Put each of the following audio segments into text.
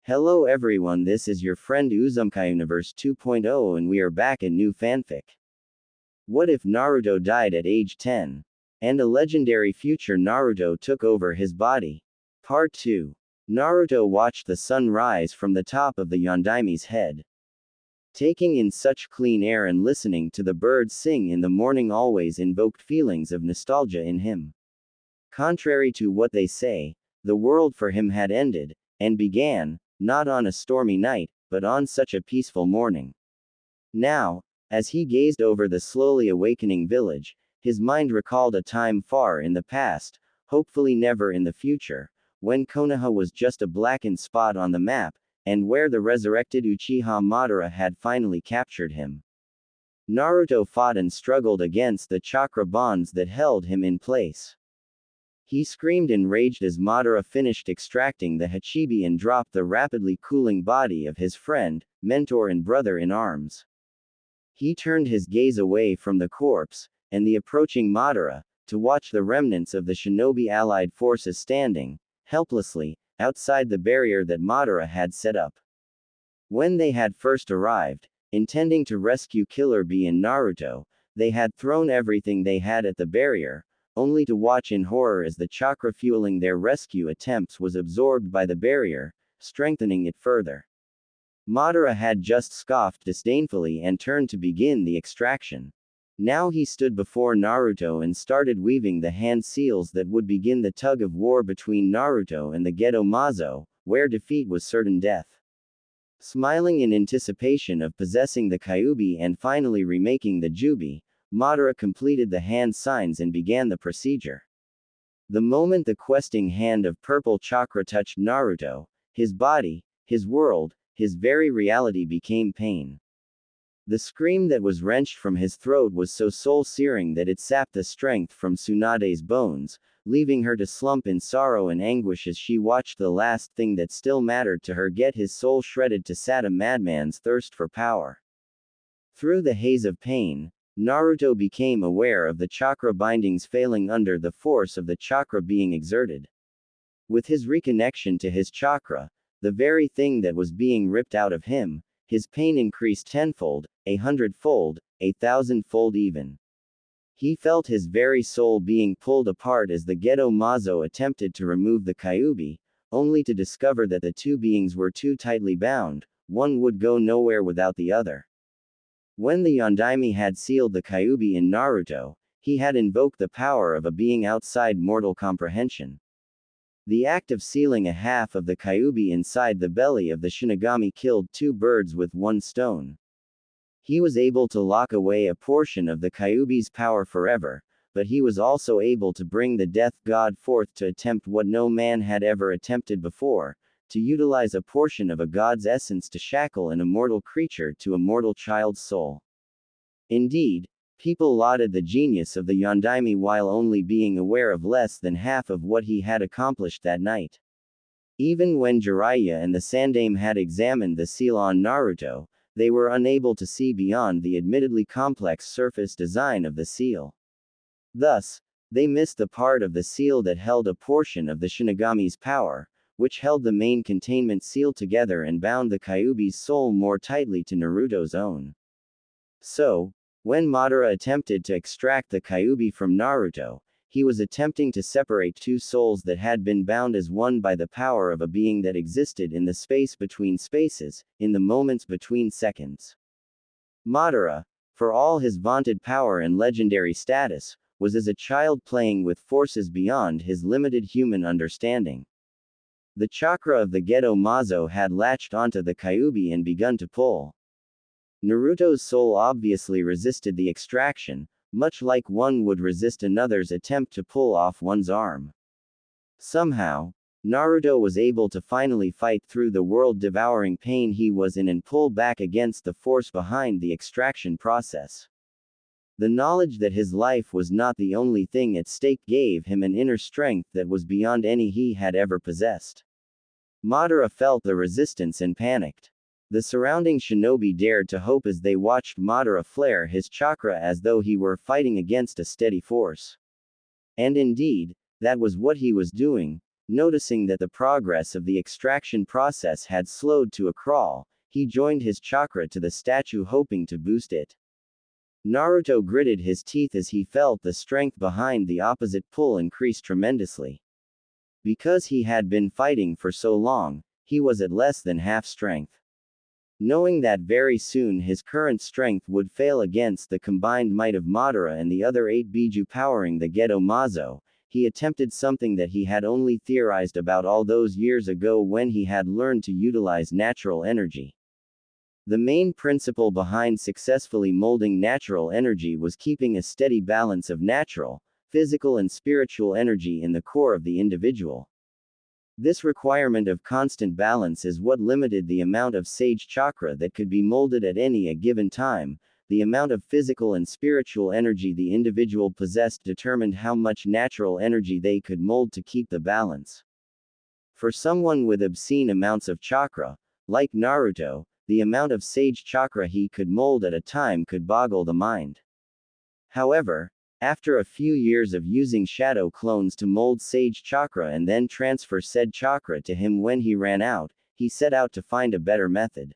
Hello everyone, this is your friend Uzumkai Universe 2.0 and we are back in new fanfic. What if Naruto died at age 10? And a legendary future Naruto took over his body. Part 2. Naruto watched the sun rise from the top of the Yondaime's head. Taking in such clean air and listening to the birds sing in the morning always invoked feelings of nostalgia in him. Contrary to what they say, the world for him had ended, and began, not on a stormy night, but on such a peaceful morning. Now, as he gazed over the slowly awakening village, his mind recalled a time far in the past, hopefully never in the future, when Konoha was just a blackened spot on the map, and where the resurrected Uchiha Madara had finally captured him. Naruto fought and struggled against the chakra bonds that held him in place. He screamed enraged as Madara finished extracting the Hachibi and dropped the rapidly cooling body of his friend, mentor and brother in arms. He turned his gaze away from the corpse, and the approaching Madara, to watch the remnants of the shinobi allied forces standing, helplessly, outside the barrier that Madara had set up. When they had first arrived, intending to rescue Killer Bee and Naruto, they had thrown everything they had at the barrier, only to watch in horror as the chakra fueling their rescue attempts was absorbed by the barrier, strengthening it further. Madara had just scoffed disdainfully and turned to begin the extraction. Now he stood before Naruto and started weaving the hand seals that would begin the tug of war between Naruto and the Gedo Mazo, where defeat was certain death. Smiling in anticipation of possessing the Kyuubi and finally remaking the Jubi, Madara completed the hand signs and began the procedure. The moment the questing hand of purple chakra touched Naruto, his body, his world, his very reality became pain. The scream that was wrenched from his throat was so soul-searing that it sapped the strength from Tsunade's bones, leaving her to slump in sorrow and anguish as she watched the last thing that still mattered to her get his soul shredded to sat a madman's thirst for power. Through the haze of pain, Naruto became aware of the chakra bindings failing under the force of the chakra being exerted. With his reconnection to his chakra, the very thing that was being ripped out of him, his pain increased tenfold, 100-fold, 1,000-fold even. He felt his very soul being pulled apart as the Gedo Mazo attempted to remove the Kyuubi, only to discover that the two beings were too tightly bound, one would go nowhere without the other. When the Yondaime had sealed the Kyuubi in Naruto, he had invoked the power of a being outside mortal comprehension. The act of sealing a half of the Kyuubi inside the belly of the Shinigami killed two birds with one stone. He was able to lock away a portion of the Kyuubi's power forever, but he was also able to bring the death god forth to attempt what no man had ever attempted before, to utilize a portion of a god's essence to shackle an immortal creature to a mortal child's soul. Indeed, people lauded the genius of the Yondaime while only being aware of less than half of what he had accomplished that night. Even when Jiraiya and the Sandaime had examined the seal on Naruto, they were unable to see beyond the admittedly complex surface design of the seal. Thus, they missed the part of the seal that held a portion of the Shinigami's power, which held the main containment seal together and bound the Kyuubi's soul more tightly to Naruto's own. So, when Madara attempted to extract the Kyuubi from Naruto, he was attempting to separate two souls that had been bound as one by the power of a being that existed in the space between spaces, in the moments between seconds. Madara, for all his vaunted power and legendary status, was as a child playing with forces beyond his limited human understanding. The chakra of the Gedo Mazo had latched onto the Kyuubi and begun to pull. Naruto's soul obviously resisted the extraction, much like one would resist another's attempt to pull off one's arm. Somehow, Naruto was able to finally fight through the world-devouring pain he was in and pull back against the force behind the extraction process. The knowledge that his life was not the only thing at stake gave him an inner strength that was beyond any he had ever possessed. Madara felt the resistance and panicked. The surrounding shinobi dared to hope as they watched Madara flare his chakra as though he were fighting against a steady force. And indeed, that was what he was doing, Noticing that the progress of the extraction process had slowed to a crawl, he joined his chakra to the statue hoping to boost it. Naruto gritted his teeth as he felt the strength behind the opposite pull increase tremendously. Because he had been fighting for so long, he was at less than half strength. Knowing that very soon his current strength would fail against the combined might of Madara and the other 8 Biju powering the Gedo Mazo, he attempted something that he had only theorized about all those years ago when he had learned to utilize natural energy. The main principle behind successfully molding natural energy was keeping a steady balance of natural, physical and spiritual energy in the core of the individual. This requirement of constant balance is what limited the amount of sage chakra that could be molded at any given time. The amount of physical and spiritual energy the individual possessed determined how much natural energy they could mold to keep the balance. For someone with obscene amounts of chakra, like Naruto, the amount of sage chakra he could mold at a time could boggle the mind. However, after a few years of using shadow clones to mold sage chakra and then transfer said chakra to him when he ran out, he set out to find a better method.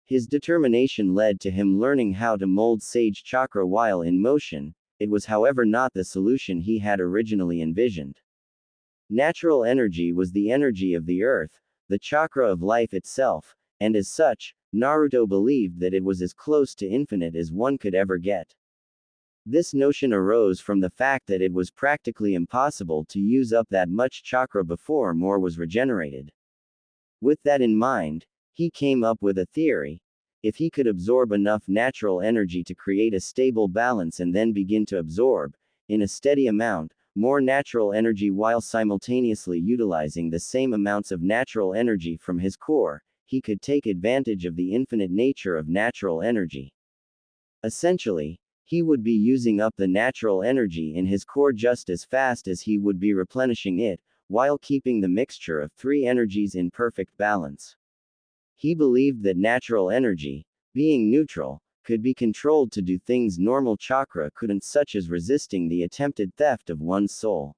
His determination led to him learning how to mold sage chakra while in motion. It was however not the solution he had originally envisioned. Natural energy was the energy of the earth, the chakra of life itself, and as such, Naruto believed that it was as close to infinite as one could ever get. This notion arose from the fact that it was practically impossible to use up that much chakra before more was regenerated. With that in mind, he came up with a theory. If he could absorb enough natural energy to create a stable balance and then begin to absorb, in a steady amount, more natural energy while simultaneously utilizing the same amounts of natural energy from his core, he could take advantage of the infinite nature of natural energy. Essentially, he would be using up the natural energy in his core just as fast as he would be replenishing it, while keeping the mixture of 3 energies in perfect balance. He believed that natural energy, being neutral, could be controlled to do things normal chakra couldn't, such as resisting the attempted theft of one's soul.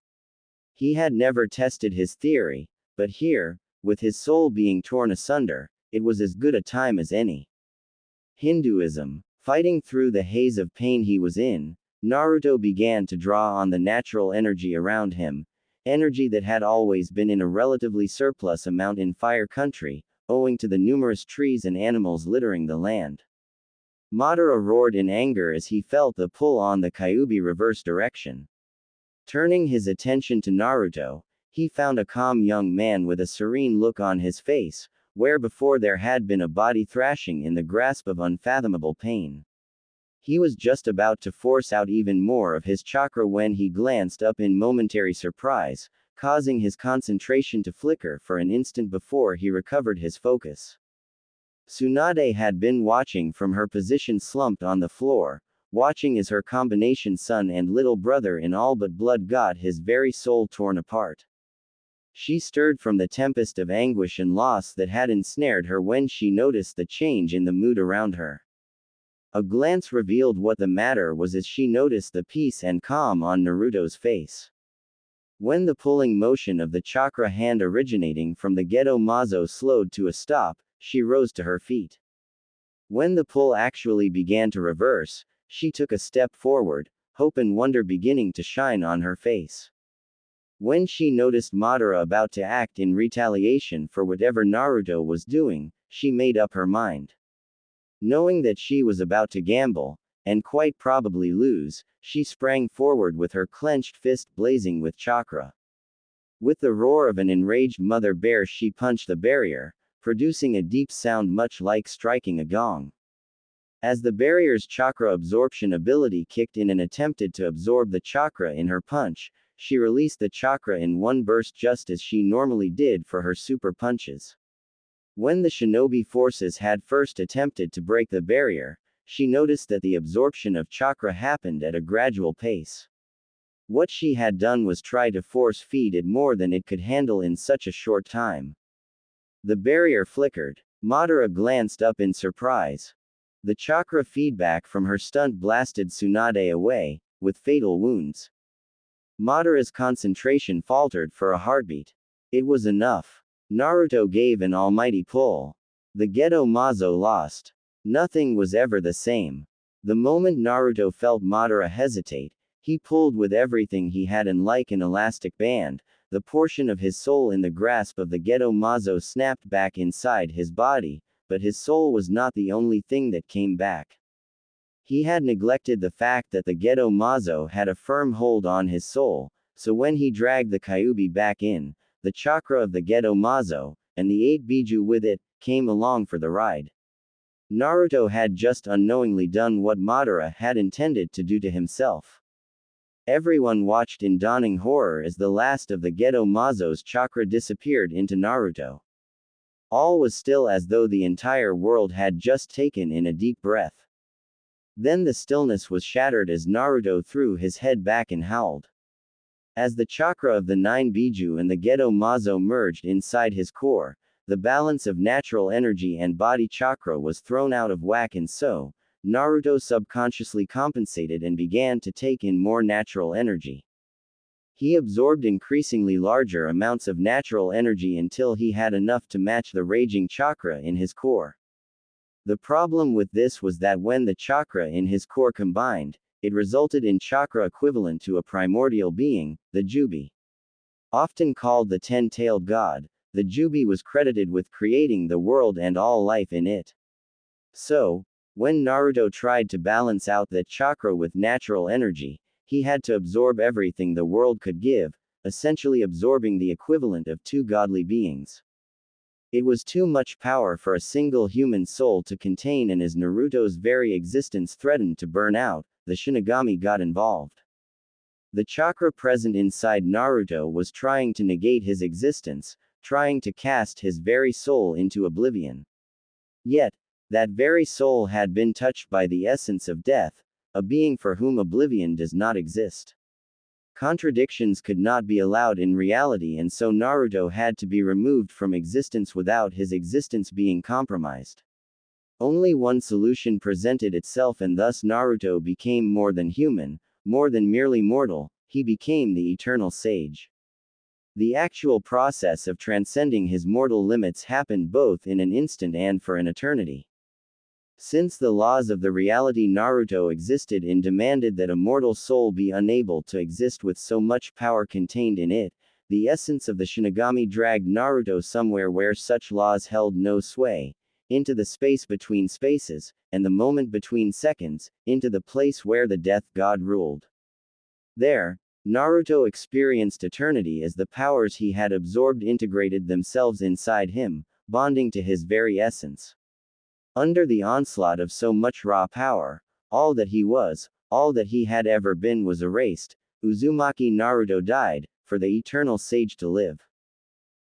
He had never tested his theory, but here, with his soul being torn asunder, it was as good a time as any. Hinduism. Fighting through the haze of pain he was in, Naruto began to draw on the natural energy around him, energy that had always been in a relatively surplus amount in Fire Country, owing to the numerous trees and animals littering the land. Madara roared in anger as he felt the pull on the Kyuubi reverse direction. Turning his attention to Naruto, he found a calm young man with a serene look on his face, where before there had been a body thrashing in the grasp of unfathomable pain. He was just about to force out even more of his chakra when he glanced up in momentary surprise, causing his concentration to flicker for an instant before he recovered his focus. Tsunade had been watching from her position slumped on the floor, watching as her combination son and little brother in all but blood got his very soul torn apart. She stirred from the tempest of anguish and loss that had ensnared her when she noticed the change in the mood around her. A glance revealed what the matter was as she noticed the peace and calm on Naruto's face. When the pulling motion of the chakra hand originating from the Gedo Mazo slowed to a stop, she rose to her feet. When the pull actually began to reverse, she took a step forward, hope and wonder beginning to shine on her face. When she noticed Madara about to act in retaliation for whatever Naruto was doing, she made up her mind. Knowing that she was about to gamble, and quite probably lose, she sprang forward with her clenched fist blazing with chakra. With the roar of an enraged mother bear she punched the barrier, producing a deep sound much like striking a gong. As the barrier's chakra absorption ability kicked in and attempted to absorb the chakra in her punch, she released the chakra in one burst just as she normally did for her super punches. When the shinobi forces had first attempted to break the barrier, she noticed that the absorption of chakra happened at a gradual pace. What she had done was try to force feed it more than it could handle in such a short time. The barrier flickered. Madara glanced up in surprise. The chakra feedback from her stunt blasted Tsunade away, with fatal wounds. Madara's concentration faltered for a heartbeat. It was enough. Naruto gave an almighty pull. The Gedo Mazo lost. Nothing was ever the same. The moment Naruto felt Madara hesitate, he pulled with everything he had, and like an elastic band, the portion of his soul in the grasp of the Gedo Mazo snapped back inside his body, but his soul was not the only thing that came back. He had neglected the fact that the Gedo Mazo had a firm hold on his soul, so when he dragged the Kyuubi back in, the chakra of the Gedo Mazo, and the 8 Biju with it, came along for the ride. Naruto had just unknowingly done what Madara had intended to do to himself. Everyone watched in dawning horror as the last of the Gedo Mazo's chakra disappeared into Naruto. All was still, as though the entire world had just taken in a deep breath. Then the stillness was shattered as Naruto threw his head back and howled. As the chakra of the 9 Biju and the Gedo Mazo merged inside his core, the balance of natural energy and body chakra was thrown out of whack, and so, Naruto subconsciously compensated and began to take in more natural energy. He absorbed increasingly larger amounts of natural energy until he had enough to match the raging chakra in his core. The problem with this was that when the chakra in his core combined, it resulted in chakra equivalent to a primordial being, the Jubi. Often called the 10-tailed god, the Jubi was credited with creating the world and all life in it. So, when Naruto tried to balance out that chakra with natural energy, he had to absorb everything the world could give, essentially absorbing the equivalent of 2 godly beings. It was too much power for a single human soul to contain, and as Naruto's very existence threatened to burn out, the Shinigami got involved. The chakra present inside Naruto was trying to negate his existence, trying to cast his very soul into oblivion. Yet, that very soul had been touched by the essence of death, a being for whom oblivion does not exist. Contradictions could not be allowed in reality, and so Naruto had to be removed from existence without his existence being compromised. Only one solution presented itself, and thus Naruto became more than human, more than merely mortal, he became the eternal sage. The actual process of transcending his mortal limits happened both in an instant and for an eternity. Since the laws of the reality Naruto existed in demanded that a mortal soul be unable to exist with so much power contained in it, the essence of the Shinigami dragged Naruto somewhere where such laws held no sway, into the space between spaces, and the moment between seconds, into the place where the death god ruled. There, Naruto experienced eternity as the powers he had absorbed integrated themselves inside him, bonding to his very essence. Under the onslaught of so much raw power, all that he was, all that he had ever been was erased. Uzumaki Naruto died, for the eternal sage to live.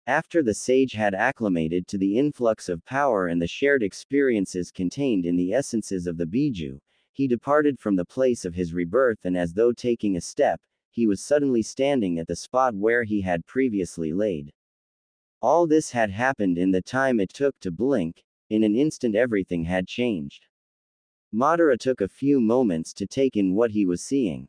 After the sage had acclimated to the influx of power and the shared experiences contained in the essences of the Biju, he departed from the place of his rebirth, and as though taking a step, he was suddenly standing at the spot where he had previously laid. All this had happened in the time it took to blink. In an instant everything had changed. Madara took a few moments to take in what he was seeing.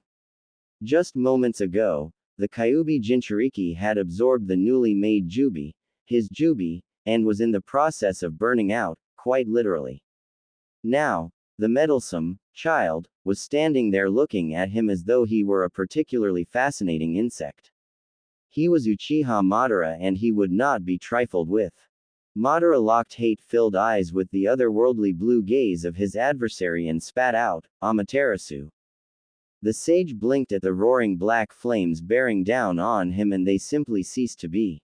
Just moments ago, the Kyuubi Jinchuriki had absorbed the newly made Jubi, his Jubi, and was in the process of burning out, quite literally. Now, the meddlesome child was standing there looking at him as though he were a particularly fascinating insect. He was Uchiha Madara, and he would not be trifled with. Madara locked hate-filled eyes with the otherworldly blue gaze of his adversary and spat out, Amaterasu. The sage blinked at the roaring black flames bearing down on him, and they simply ceased to be.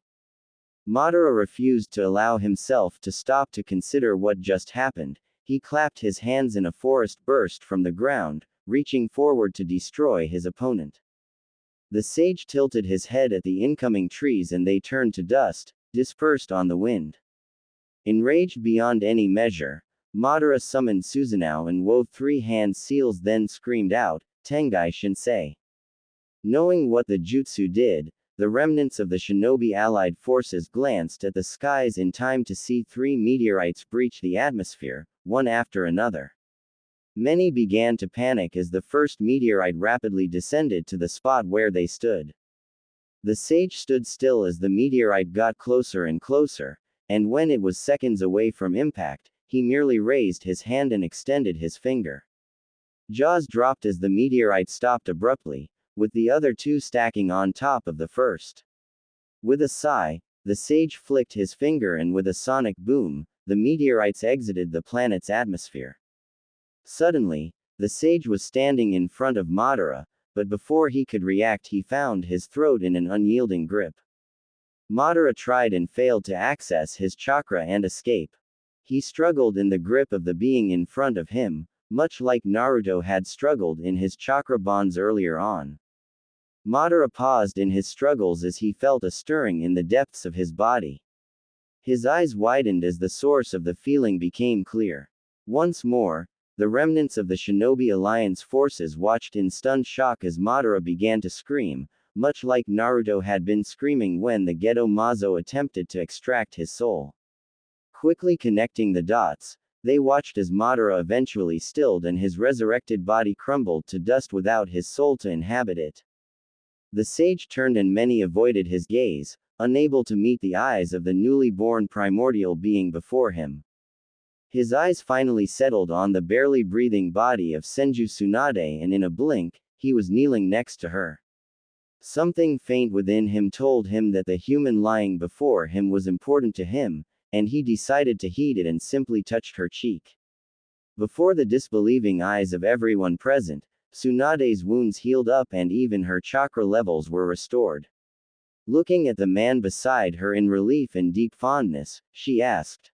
Madara refused to allow himself to stop to consider what just happened. He clapped his hands and a forest burst from the ground, reaching forward to destroy his opponent. The sage tilted his head at the incoming trees and they turned to dust, dispersed on the wind. Enraged beyond any measure, Madara summoned Susanoo and wove 3-hand seals, then screamed out, Tengai Shinsei. Knowing what the jutsu did, the remnants of the shinobi allied forces glanced at the skies in time to see 3 meteorites breach the atmosphere, one after another. Many began to panic as the first meteorite rapidly descended to the spot where they stood. The sage stood still as the meteorite got closer and closer, and when it was seconds away from impact, he merely raised his hand and extended his finger. Jaws dropped as the meteorite stopped abruptly, with the other two stacking on top of the first. With a sigh, the sage flicked his finger and with a sonic boom, the meteorites exited the planet's atmosphere. Suddenly, the sage was standing in front of Madara, but before he could react he found his throat in an unyielding grip. Madara tried and failed to access his chakra and escape. He struggled in the grip of the being in front of him, much like Naruto had struggled in his chakra bonds earlier on. Madara paused in his struggles as he felt a stirring in the depths of his body. His eyes widened as the source of the feeling became clear. Once more, the remnants of the Shinobi Alliance forces watched in stunned shock as Madara began to scream, much like Naruto had been screaming when the Gedo Mazo attempted to extract his soul. Quickly connecting the dots, they watched as Madara eventually stilled and his resurrected body crumbled to dust without his soul to inhabit it. The sage turned and many avoided his gaze, unable to meet the eyes of the newly born primordial being before him. His eyes finally settled on the barely breathing body of Senju Tsunade and in a blink, he was kneeling next to her. Something faint within him told him that the human lying before him was important to him, and he decided to heed it and simply touched her cheek. Before the disbelieving eyes of everyone present, Tsunade's wounds healed up and even her chakra levels were restored. Looking at the man beside her in relief and deep fondness, she asked,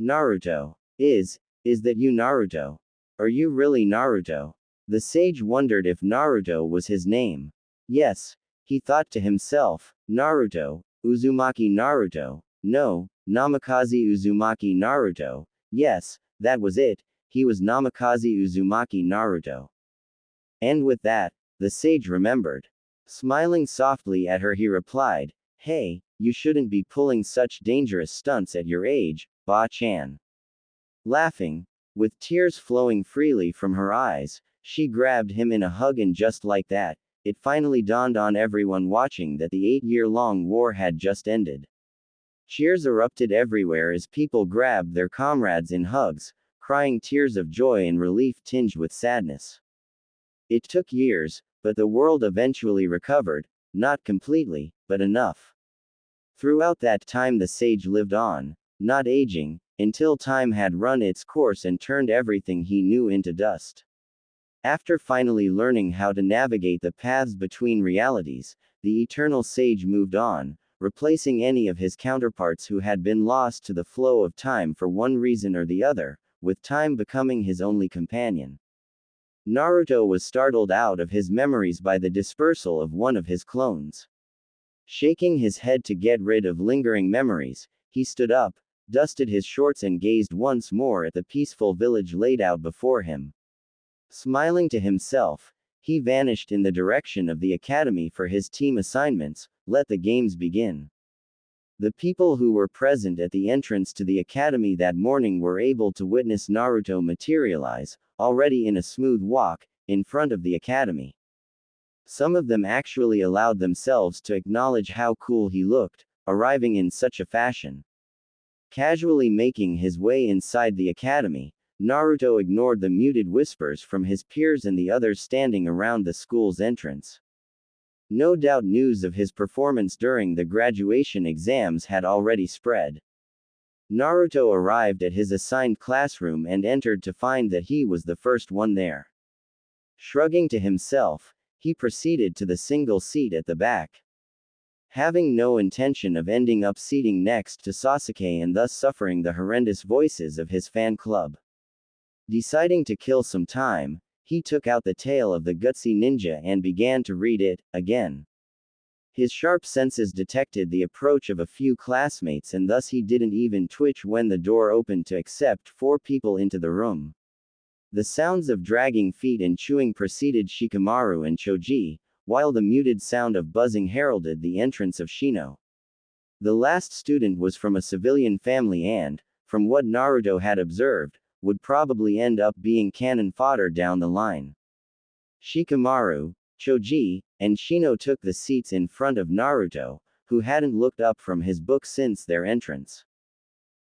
"Naruto. Is that you, Naruto? Are you really Naruto?" The sage wondered if Naruto was his name. Yes, he thought to himself, Naruto, Uzumaki Naruto, no, Namikaze Uzumaki Naruto, yes, that was it, he was Namikaze Uzumaki Naruto. And with that, the sage remembered. Smiling softly at her he replied, "Hey, you shouldn't be pulling such dangerous stunts at your age, Ba-chan." Laughing, with tears flowing freely from her eyes, she grabbed him in a hug and just like that, it finally dawned on everyone watching that the 8-year-long war had just ended. Cheers erupted everywhere as people grabbed their comrades in hugs, crying tears of joy and relief tinged with sadness. It took years, but the world eventually recovered, not completely, but enough. Throughout that time the sage lived on, not aging, until time had run its course and turned everything he knew into dust. After finally learning how to navigate the paths between realities, the eternal sage moved on, replacing any of his counterparts who had been lost to the flow of time for one reason or the other, with time becoming his only companion. Naruto was startled out of his memories by the dispersal of one of his clones. Shaking his head to get rid of lingering memories, he stood up, dusted his shorts and gazed once more at the peaceful village laid out before him. Smiling to himself, he vanished in the direction of the academy for his team assignments. Let the games begin. The people who were present at the entrance to the academy that morning were able to witness Naruto materialize, already in a smooth walk, in front of the academy. Some of them actually allowed themselves to acknowledge how cool he looked, arriving in such a fashion. Casually making his way inside the academy, Naruto ignored the muted whispers from his peers and the others standing around the school's entrance. No doubt news of his performance during the graduation exams had already spread. Naruto arrived at his assigned classroom and entered to find that he was the first one there. Shrugging to himself, he proceeded to the single seat at the back. Having no intention of ending up seating next to Sasuke and thus suffering the horrendous voices of his fan club. Deciding to kill some time, he took out the tale of the gutsy ninja and began to read it, again. His sharp senses detected the approach of a few classmates and thus he didn't even twitch when the door opened to accept 4 people into the room. The sounds of dragging feet and chewing preceded Shikamaru and Choji, while the muted sound of buzzing heralded the entrance of Shino. The last student was from a civilian family and, from what Naruto had observed, would probably end up being cannon fodder down the line. Shikamaru, Choji and Shino took the seats in front of Naruto, who hadn't looked up from his book since their entrance.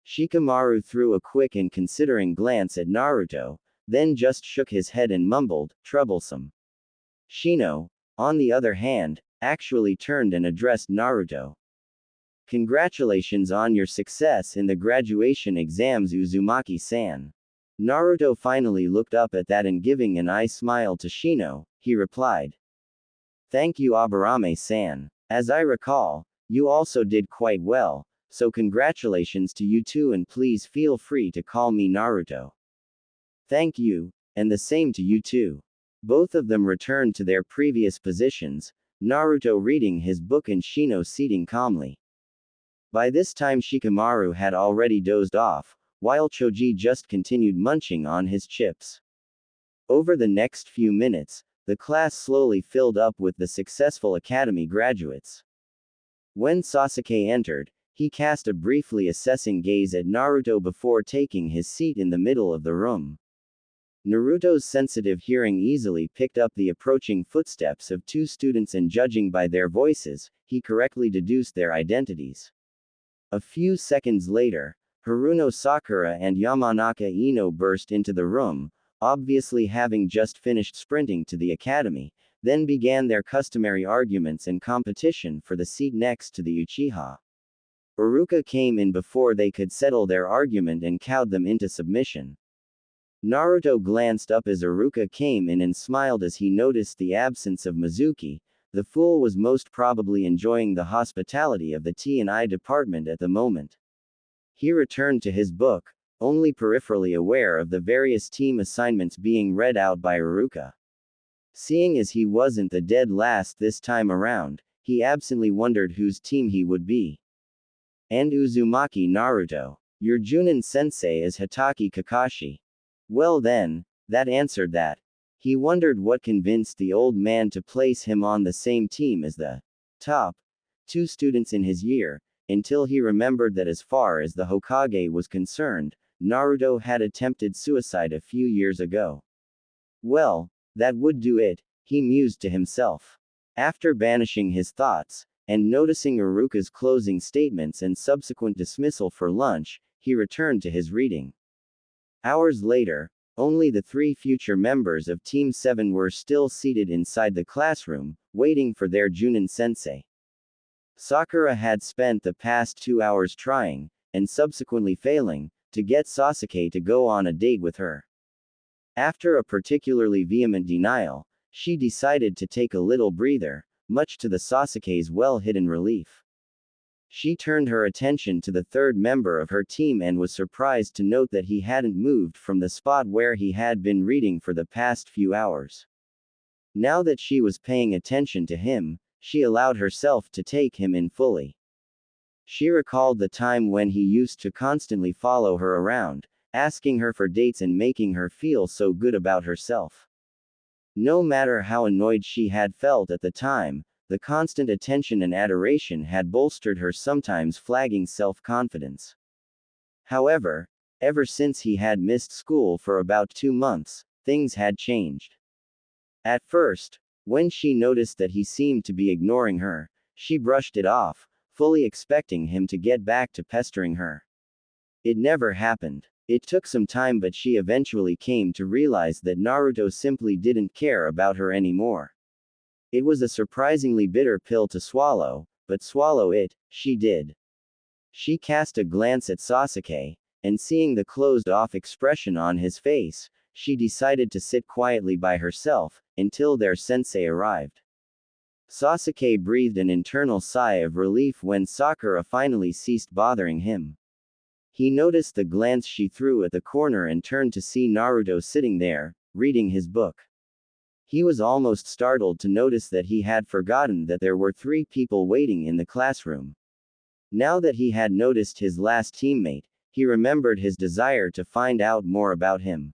Shikamaru threw a quick and considering glance at Naruto, then just shook his head and mumbled, "Troublesome." Shino, on the other hand, actually turned and addressed Naruto. "Congratulations on your success in the graduation exams, Uzumaki-san." Naruto finally looked up at that and giving an eye smile to Shino, he replied. "Thank you, Aburame-san. As I recall, you also did quite well, so congratulations to you too, and please feel free to call me Naruto." "Thank you, and the same to you too." Both of them returned to their previous positions, Naruto reading his book and Shino seating calmly. By this time Shikamaru had already dozed off, while Choji just continued munching on his chips. Over the next few minutes, the class slowly filled up with the successful academy graduates. When Sasuke entered, he cast a briefly assessing gaze at Naruto before taking his seat in the middle of the room. Naruto's sensitive hearing easily picked up the approaching footsteps of two students, and judging by their voices, he correctly deduced their identities. A few seconds later, Haruno Sakura and Yamanaka Ino burst into the room, obviously having just finished sprinting to the academy, then began their customary arguments and competition for the seat next to the Uchiha. Iruka came in before they could settle their argument and cowed them into submission. Naruto glanced up as Iruka came in and smiled as he noticed the absence of Mizuki. The fool was most probably enjoying the hospitality of the T&I department at the moment. He returned to his book, only peripherally aware of the various team assignments being read out by Iruka. Seeing as he wasn't the dead last this time around, he absently wondered whose team he would be. "And Uzumaki Naruto. Your Junin sensei is Hitaki Kakashi." Well then, that answered that. He wondered what convinced the old man to place him on the same team as the top two students in his year, until he remembered that as far as the Hokage was concerned, Naruto had attempted suicide a few years ago. Well, that would do it, he mused to himself. After banishing his thoughts, and noticing Iruka's closing statements and subsequent dismissal for lunch, he returned to his reading. Hours later, only the three future members of Team 7 were still seated inside the classroom, waiting for their Junin sensei. Sakura had spent the past 2 hours trying, and subsequently failing, to get Sasuke to go on a date with her. After a particularly vehement denial, she decided to take a little breather, much to the Sasuke's well-hidden relief. She turned her attention to the third member of her team and was surprised to note that he hadn't moved from the spot where he had been reading for the past few hours. Now that she was paying attention to him, she allowed herself to take him in fully. She recalled the time when he used to constantly follow her around, asking her for dates and making her feel so good about herself. No matter how annoyed she had felt at the time, the constant attention and adoration had bolstered her sometimes flagging self-confidence. However, ever since he had missed school for about 2 months, things had changed. At first, when she noticed that he seemed to be ignoring her, she brushed it off, fully expecting him to get back to pestering her. It never happened. It took some time, but she eventually came to realize that Naruto simply didn't care about her anymore. It was a surprisingly bitter pill to swallow, but swallow it, she did. She cast a glance at Sasuke, and seeing the closed-off expression on his face, she decided to sit quietly by herself, until their sensei arrived. Sasuke breathed an internal sigh of relief when Sakura finally ceased bothering him. He noticed the glance she threw at the corner and turned to see Naruto sitting there, reading his book. He was almost startled to notice that he had forgotten that there were 3 people waiting in the classroom. Now that he had noticed his last teammate, he remembered his desire to find out more about him.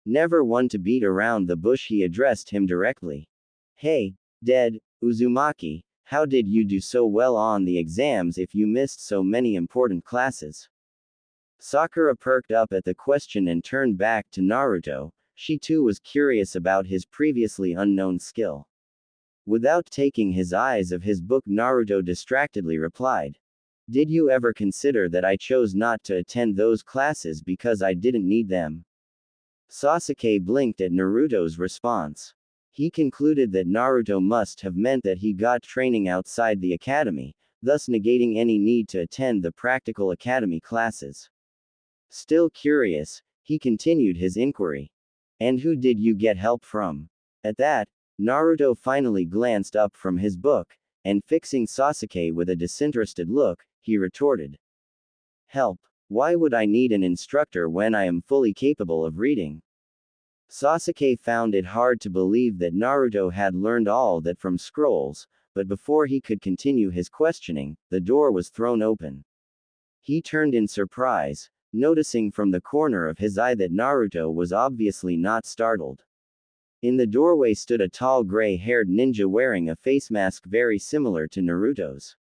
Never one to beat around the bush, he addressed him directly. "Hey, Uzumaki, how did you do so well on the exams if you missed so many important classes?" Sakura perked up at the question and turned back to Naruto. She too was curious about his previously unknown skill. Without taking his eyes off his book, Naruto distractedly replied. Did you ever consider that I chose not to attend those classes because I didn't need them? Sasuke blinked at Naruto's response. He concluded that Naruto must have meant that he got training outside the academy, thus negating any need to attend the practical academy classes. Still curious, he continued his inquiry. And who did you get help from? At that, Naruto finally glanced up from his book, and fixing Sasuke with a disinterested look, he retorted. Help. Why would I need an instructor when I am fully capable of reading? Sasuke found it hard to believe that Naruto had learned all that from scrolls, but before he could continue his questioning, the door was thrown open. He turned in surprise, noticing from the corner of his eye that Naruto was obviously not startled. In the doorway stood a tall gray-haired ninja wearing a face mask very similar to Naruto's.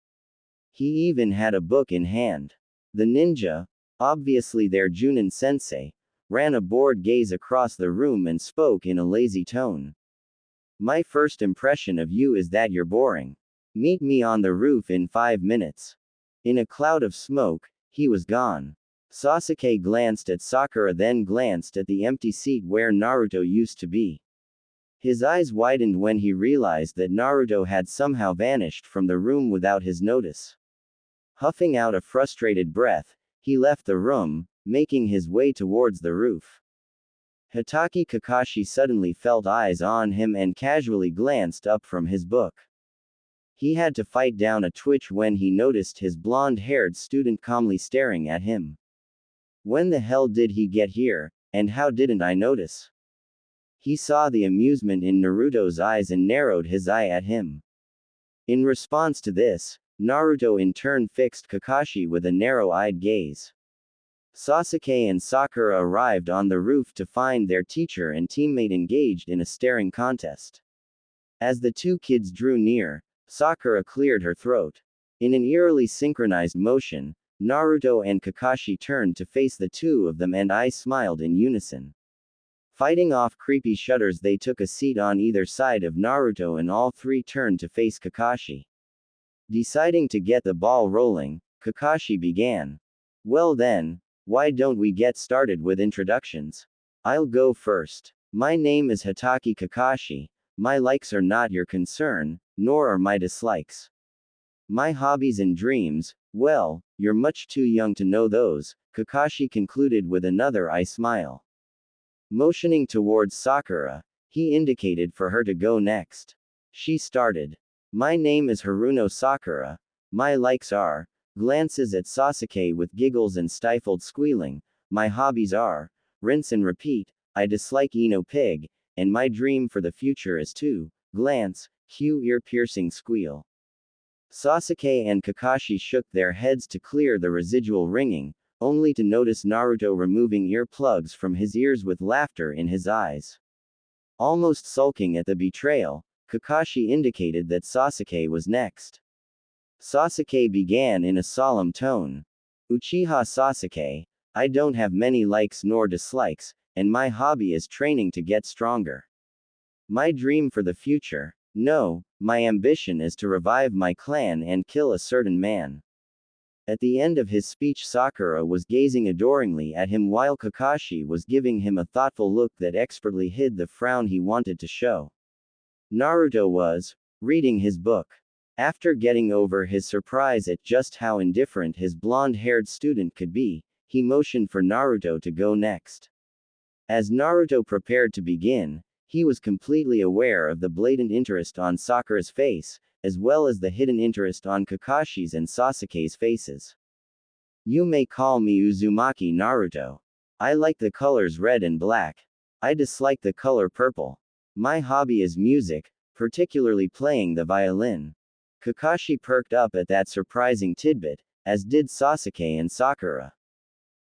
He even had a book in hand. The ninja, obviously their Junin sensei, ran a bored gaze across the room and spoke in a lazy tone. My first impression of you is that you're boring. Meet me on the roof in 5 minutes. In a cloud of smoke, he was gone. Sasuke glanced at Sakura, then glanced at the empty seat where Naruto used to be. His eyes widened when he realized that Naruto had somehow vanished from the room without his notice. Huffing out a frustrated breath, he left the room, making his way towards the roof. Hitaki Kakashi suddenly felt eyes on him and casually glanced up from his book. He had to fight down a twitch when he noticed his blonde-haired student calmly staring at him. When the hell did he get here, and how didn't I notice? He saw the amusement in Naruto's eyes and narrowed his eye at him. In response to this, Naruto in turn fixed Kakashi with a narrow-eyed gaze. Sasuke and Sakura arrived on the roof to find their teacher and teammate engaged in a staring contest. As the two kids drew near, Sakura cleared her throat. In an eerily synchronized motion, Naruto and Kakashi turned to face the two of them and eyes smiled in unison. Fighting off creepy shudders, they took a seat on either side of Naruto and all three turned to face Kakashi. Deciding to get the ball rolling, Kakashi began. Well then, why don't we get started with introductions? I'll go first. My name is Hitaki Kakashi. My likes are not your concern, nor are my dislikes. My hobbies and dreams, well, you're much too young to know those, Kakashi concluded with another eye smile. Motioning towards Sakura, he indicated for her to go next. She started. My name is Haruno Sakura. My likes are, glances at Sasuke with giggles and stifled squealing. My hobbies are, rinse and repeat, I dislike Ino Pig, and my dream for the future is to, glance, cue ear-piercing squeal. Sasuke and Kakashi shook their heads to clear the residual ringing, only to notice Naruto removing earplugs from his ears with laughter in his eyes. Almost sulking at the betrayal, Kakashi indicated that Sasuke was next. Sasuke began in a solemn tone. Uchiha Sasuke, I don't have many likes nor dislikes, and my hobby is training to get stronger. My dream for the future, no, my ambition is to revive my clan and kill a certain man. At the end of his speech, Sakura was gazing adoringly at him while Kakashi was giving him a thoughtful look that expertly hid the frown he wanted to show. Naruto was reading his book. After getting over his surprise at just how indifferent his blonde-haired student could be, he motioned for Naruto to go next. As Naruto prepared to begin, he was completely aware of the blatant interest on Sakura's face, as well as the hidden interest on Kakashi's and Sasuke's faces. You may call me Uzumaki Naruto. I like the colors red and black. I dislike the color purple. My hobby is music, particularly playing the violin. Kakashi perked up at that surprising tidbit, as did Sasuke and Sakura.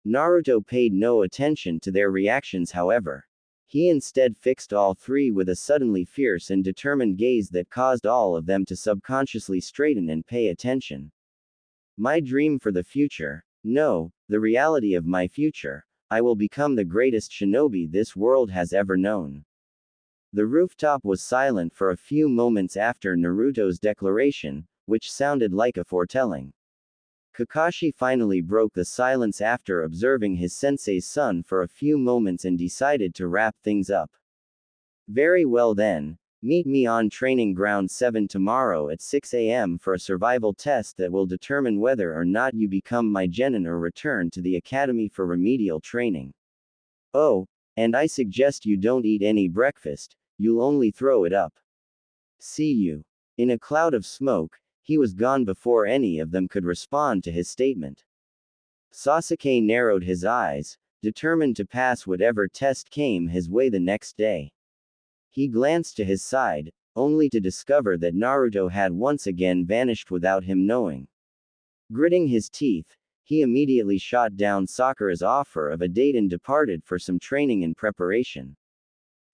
Naruto paid no attention to their reactions, however. He instead fixed all three with a suddenly fierce and determined gaze that caused all of them to subconsciously straighten and pay attention. My dream for the future, no, the reality of my future, I will become the greatest shinobi this world has ever known. The rooftop was silent for a few moments after Naruto's declaration, which sounded like a foretelling. Kakashi finally broke the silence after observing his sensei's son for a few moments and decided to wrap things up. Very well then, meet me on Training Ground 7 tomorrow at 6 a.m. for a survival test that will determine whether or not you become my genin or return to the academy for remedial training. Oh, and I suggest you don't eat any breakfast, you'll only throw it up. See you. In a cloud of smoke, he was gone before any of them could respond to his statement. Sasuke narrowed his eyes, determined to pass whatever test came his way the next day. He glanced to his side, only to discover that Naruto had once again vanished without him knowing. Gritting his teeth, he immediately shot down Sakura's offer of a date and departed for some training and preparation.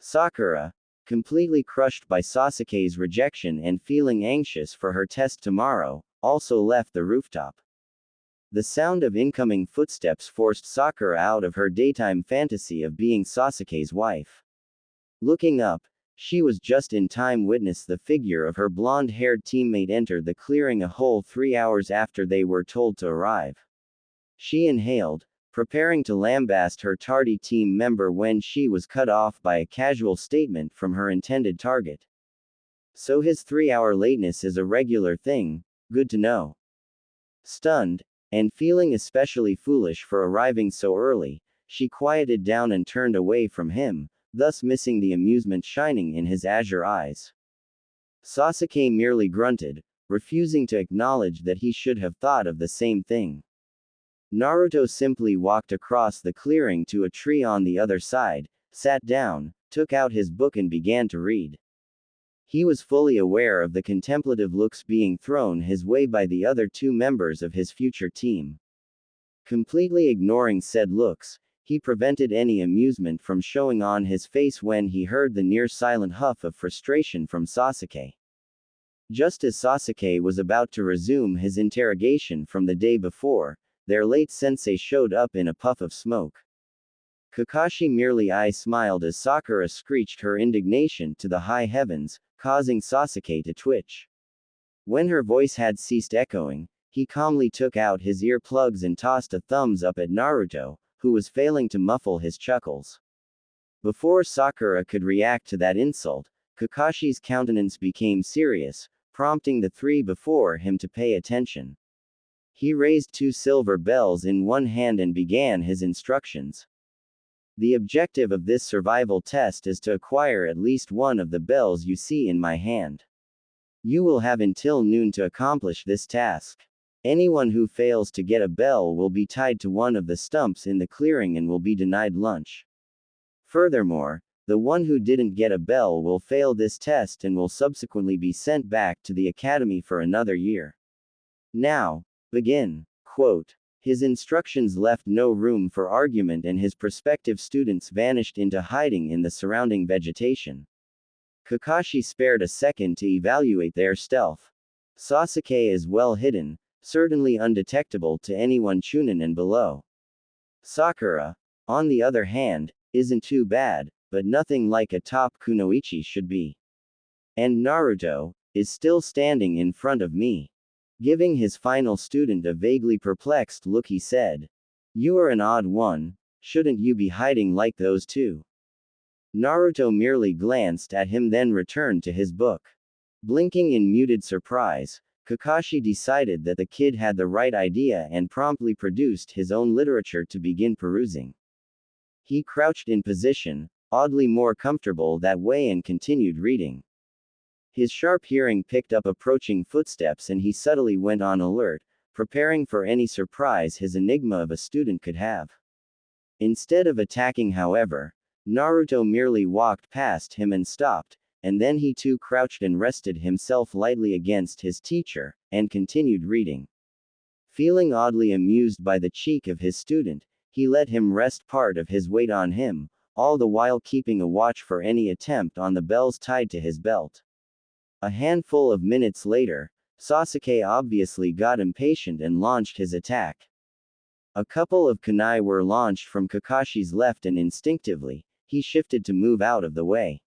Sakura, completely crushed by Sasuke's rejection and feeling anxious for her test tomorrow, also left the rooftop. The sound of incoming footsteps forced Sakura out of her daytime fantasy of being Sasuke's wife. Looking up, she was just in time witness the figure of her blonde-haired teammate enter the clearing a whole 3 hours after they were told to arrive. She inhaled, preparing to lambaste her tardy team member when she was cut off by a casual statement from her intended target. So his 3-hour lateness is a regular thing, good to know. Stunned, and feeling especially foolish for arriving so early, she quieted down and turned away from him, thus missing the amusement shining in his azure eyes. Sasuke merely grunted, refusing to acknowledge that he should have thought of the same thing. Naruto simply walked across the clearing to a tree on the other side, sat down, took out his book and began to read. He was fully aware of the contemplative looks being thrown his way by the other 2 members of his future team. Completely ignoring said looks, he prevented any amusement from showing on his face when he heard the near-silent huff of frustration from Sasuke. Just as Sasuke was about to resume his interrogation from the day before, their late sensei showed up in a puff of smoke. Kakashi merely smiled as Sakura screeched her indignation to the high heavens, causing Sasuke to twitch. When her voice had ceased echoing, he calmly took out his earplugs and tossed a thumbs up at Naruto, who was failing to muffle his chuckles. Before Sakura could react to that insult, Kakashi's countenance became serious, prompting the 3 before him to pay attention. He raised 2 silver bells in one hand and began his instructions. The objective of this survival test is to acquire at least one of the bells you see in my hand. You will have until noon to accomplish this task. Anyone who fails to get a bell will be tied to one of the stumps in the clearing and will be denied lunch. Furthermore, the one who didn't get a bell will fail this test and will subsequently be sent back to the academy for another year. Now, begin. Quote. His instructions left no room for argument and his prospective students vanished into hiding in the surrounding vegetation. Kakashi spared a second to evaluate their stealth. Sasuke is well hidden, certainly undetectable to anyone Chunin and below. Sakura, on the other hand, isn't too bad, but nothing like a top kunoichi should be. And Naruto is still standing in front of me. Giving his final student a vaguely perplexed look, he said, "You are an odd one, shouldn't you be hiding like those 2? Naruto merely glanced at him then returned to his book. Blinking in muted surprise, Kakashi decided that the kid had the right idea and promptly produced his own literature to begin perusing. He crouched in position, oddly more comfortable that way, and continued reading. His sharp hearing picked up approaching footsteps and he subtly went on alert, preparing for any surprise his enigma of a student could have. Instead of attacking, however, Naruto merely walked past him and stopped, and then he too crouched and rested himself lightly against his teacher, and continued reading. Feeling oddly amused by the cheek of his student, he let him rest part of his weight on him, all the while keeping a watch for any attempt on the bells tied to his belt. A handful of minutes later, Sasuke obviously got impatient and launched his attack. A couple of kunai were launched from Kakashi's left and instinctively, he shifted to move out of the way.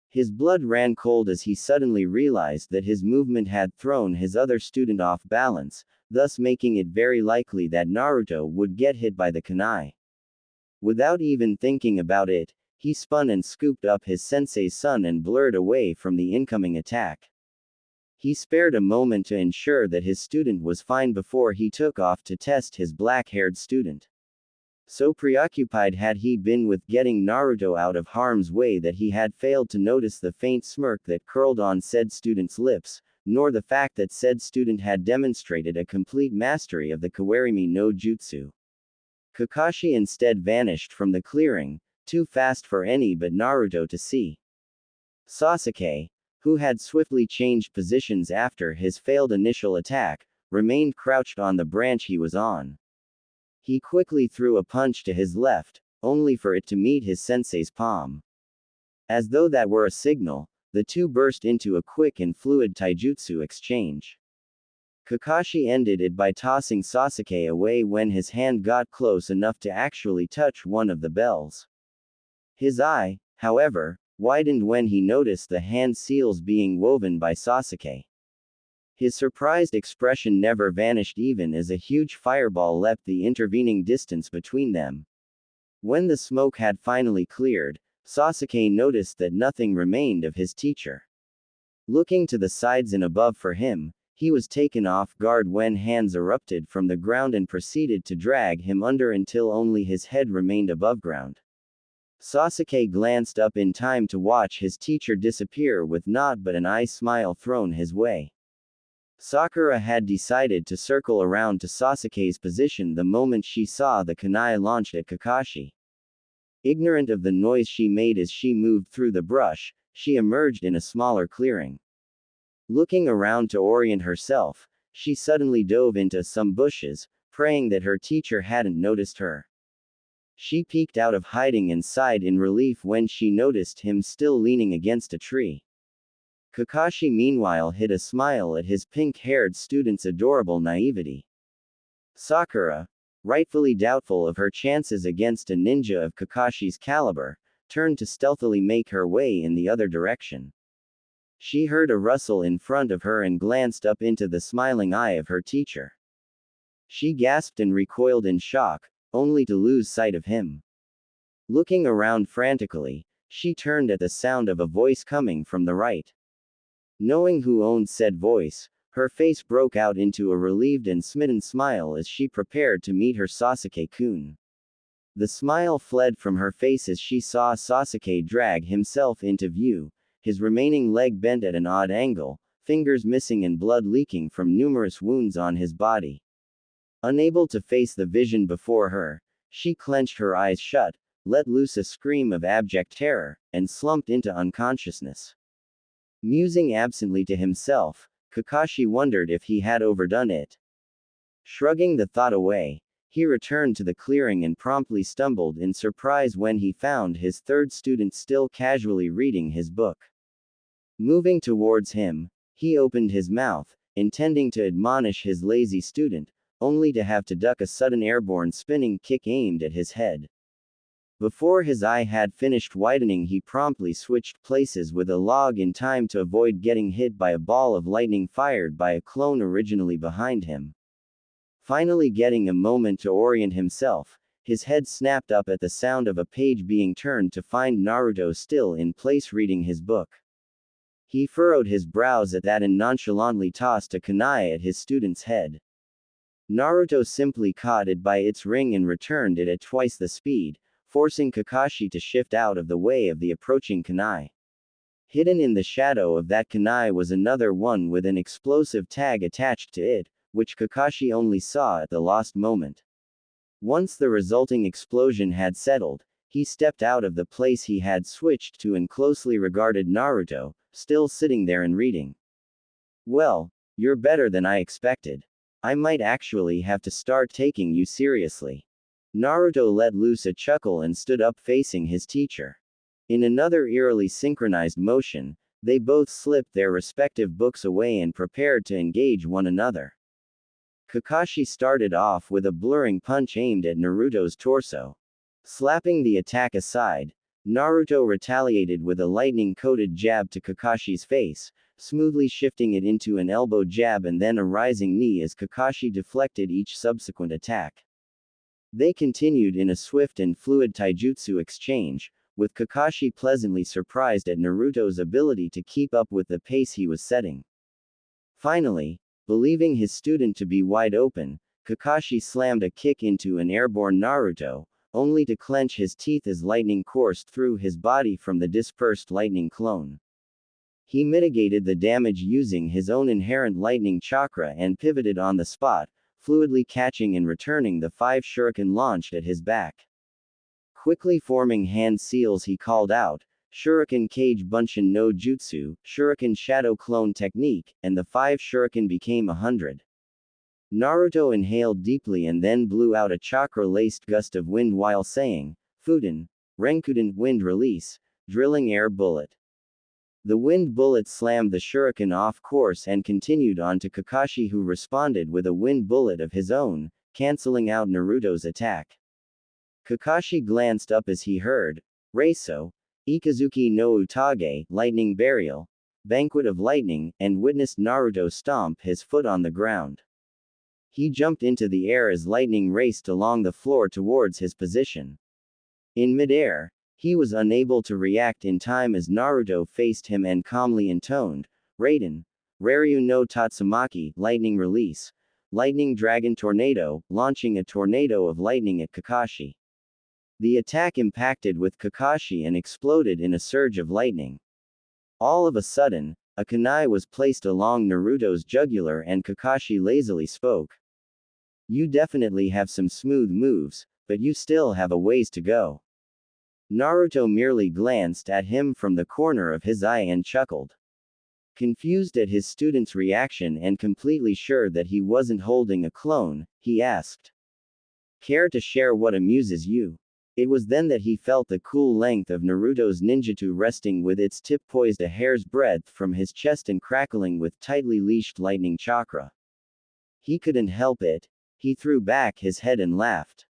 His blood ran cold as he suddenly realized that his movement had thrown his other student off balance, thus making it very likely that Naruto would get hit by the kunai. Without even thinking about it, he spun and scooped up his sensei's son and blurred away from the incoming attack. He spared a moment to ensure that his student was fine before he took off to test his black-haired student. So preoccupied had he been with getting Naruto out of harm's way that he had failed to notice the faint smirk that curled on said student's lips, nor the fact that said student had demonstrated a complete mastery of the Kawarimi no Jutsu. Kakashi instead vanished from the clearing, too fast for any but Naruto to see. Sasuke, who had swiftly changed positions after his failed initial attack, remained crouched on the branch he was on. He quickly threw a punch to his left, only for it to meet his sensei's palm. As though that were a signal, the two burst into a quick and fluid taijutsu exchange. Kakashi ended it by tossing Sasuke away when his hand got close enough to actually touch one of the bells. His eye, however, widened when he noticed the hand seals being woven by Sasuke. His surprised expression never vanished even as a huge fireball leapt the intervening distance between them. When the smoke had finally cleared, Sasuke noticed that nothing remained of his teacher. Looking to the sides and above for him, he was taken off guard when hands erupted from the ground and proceeded to drag him under until only his head remained above ground. Sasuke glanced up in time to watch his teacher disappear with naught but an eye smile thrown his way. Sakura had decided to circle around to Sasuke's position the moment she saw the kunai launched at Kakashi. Ignorant of the noise she made as she moved through the brush, she emerged in a smaller clearing. Looking around to orient herself, she suddenly dove into some bushes, praying that her teacher hadn't noticed her. She peeked out of hiding and sighed in relief when she noticed him still leaning against a tree. Kakashi meanwhile hid a smile at his pink-haired student's adorable naivety. Sakura, rightfully doubtful of her chances against a ninja of Kakashi's caliber, turned to stealthily make her way in the other direction. She heard a rustle in front of her and glanced up into the smiling eye of her teacher. She gasped and recoiled in shock, only to lose sight of him. Looking around frantically, she turned at the sound of a voice coming from the right. Knowing who owned said voice, her face broke out into a relieved and smitten smile as she prepared to meet her Sasuke-kun. The smile fled from her face as she saw Sasuke drag himself into view, his remaining leg bent at an odd angle, fingers missing and blood leaking from numerous wounds on his body. Unable to face the vision before her, she clenched her eyes shut, let loose a scream of abject terror, and slumped into unconsciousness. Musing absently to himself, Kakashi wondered if he had overdone it. Shrugging the thought away, he returned to the clearing and promptly stumbled in surprise when he found his third student still casually reading his book. Moving towards him, he opened his mouth, intending to admonish his lazy student, only to have to duck a sudden airborne spinning kick aimed at his head. Before his eye had finished widening, he promptly switched places with a log in time to avoid getting hit by a ball of lightning fired by a clone originally behind him. Finally getting a moment to orient himself, his head snapped up at the sound of a page being turned to find Naruto still in place reading his book. He furrowed his brows at that and nonchalantly tossed a kunai at his student's head. Naruto simply caught it by its ring and returned it at twice the speed, forcing Kakashi to shift out of the way of the approaching kunai. Hidden in the shadow of that kunai was another one with an explosive tag attached to it, which Kakashi only saw at the last moment. Once the resulting explosion had settled, he stepped out of the place he had switched to and closely regarded Naruto, still sitting there and reading. Well, you're better than I expected. I might actually have to start taking you seriously. Naruto let loose a chuckle and stood up facing his teacher. In another eerily synchronized motion, they both slipped their respective books away and prepared to engage one another. Kakashi started off with a blurring punch aimed at Naruto's torso. Slapping the attack aside, Naruto retaliated with a lightning-coated jab to Kakashi's face, smoothly shifting it into an elbow jab and then a rising knee as Kakashi deflected each subsequent attack. They continued in a swift and fluid taijutsu exchange, with Kakashi pleasantly surprised at Naruto's ability to keep up with the pace he was setting. Finally, believing his student to be wide open, Kakashi slammed a kick into an airborne Naruto, only to clench his teeth as lightning coursed through his body from the dispersed lightning clone. He mitigated the damage using his own inherent lightning chakra and pivoted on the spot, fluidly catching and returning the 5 shuriken launched at his back. Quickly forming hand seals, he called out, Shuriken Kage Bunshin no Jutsu, Shuriken Shadow Clone Technique, and the 5 shuriken became 100. Naruto inhaled deeply and then blew out a chakra-laced gust of wind while saying, Fuden, Renkuden, wind release, drilling air bullet. The wind bullet slammed the shuriken off course and continued on to Kakashi, who responded with a wind bullet of his own, canceling out Naruto's attack. Kakashi glanced up as he heard, Reiso, Ikazuki no Utage, lightning burial, banquet of lightning, and witnessed Naruto stomp his foot on the ground. He jumped into the air as lightning raced along the floor towards his position. In midair, he was unable to react in time as Naruto faced him and calmly intoned, Raiden, Raryu no Tatsumaki, lightning release, lightning dragon tornado, launching a tornado of lightning at Kakashi. The attack impacted with Kakashi and exploded in a surge of lightning. All of a sudden, a kunai was placed along Naruto's jugular and Kakashi lazily spoke. You definitely have some smooth moves, but you still have a ways to go. Naruto merely glanced at him from the corner of his eye and chuckled. Confused at his student's reaction and completely sure that he wasn't holding a clone, he asked, Care to share what amuses you? It was then that he felt the cool length of Naruto's ninjutsu resting with its tip poised a hair's breadth from his chest and crackling with tightly leashed lightning chakra. He couldn't help it. He threw back his head and laughed.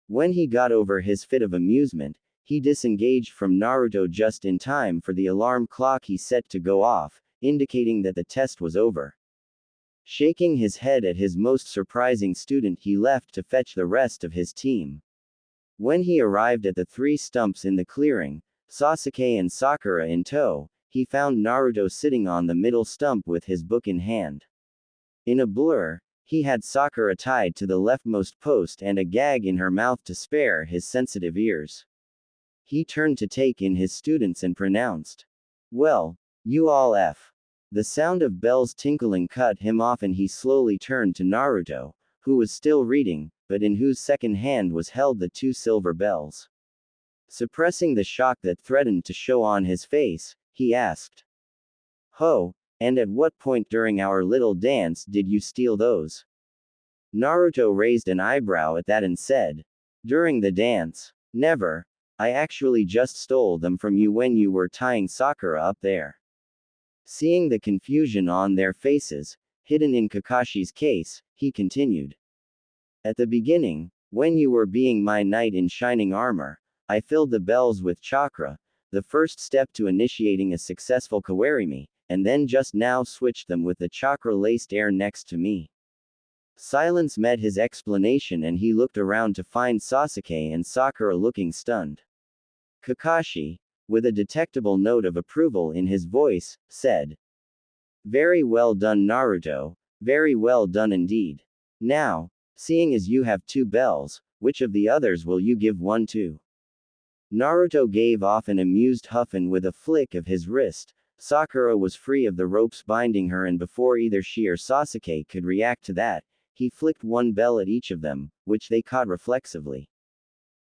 When he got over his fit of amusement, he disengaged from Naruto just in time for the alarm clock he set to go off, indicating that the test was over. Shaking his head at his most surprising student, he left to fetch the rest of his team. When he arrived at the 3 stumps in the clearing, Sasuke and Sakura in tow, he found Naruto sitting on the middle stump with his book in hand. In a blur, he had Sakura tied to the leftmost post and a gag in her mouth to spare his sensitive ears. He turned to take in his students and pronounced, Well, you all F. The sound of bells tinkling cut him off and he slowly turned to Naruto, who was still reading, but in whose second hand was held the 2 silver bells. Suppressing the shock that threatened to show on his face, he asked, Ho, and at what point during our little dance did you steal those? Naruto raised an eyebrow at that and said, During the dance? Never. I actually just stole them from you when you were tying Sakura up there. Seeing the confusion on their faces, hidden in Kakashi's case, he continued. At the beginning, when you were being my knight in shining armor, I filled the bells with chakra, the first step to initiating a successful kawarimi, and then just now switched them with the chakra-laced air next to me. Silence met his explanation and he looked around to find Sasuke and Sakura looking stunned. Kakashi, with a detectable note of approval in his voice, said, Very well done, Naruto, very well done indeed. Now, seeing as you have 2 bells, which of the others will you give one to? Naruto gave off an amused huff and with a flick of his wrist, Sakura was free of the ropes binding her, and before either she or Sasuke could react to that, he flicked 1 bell at each of them, which they caught reflexively.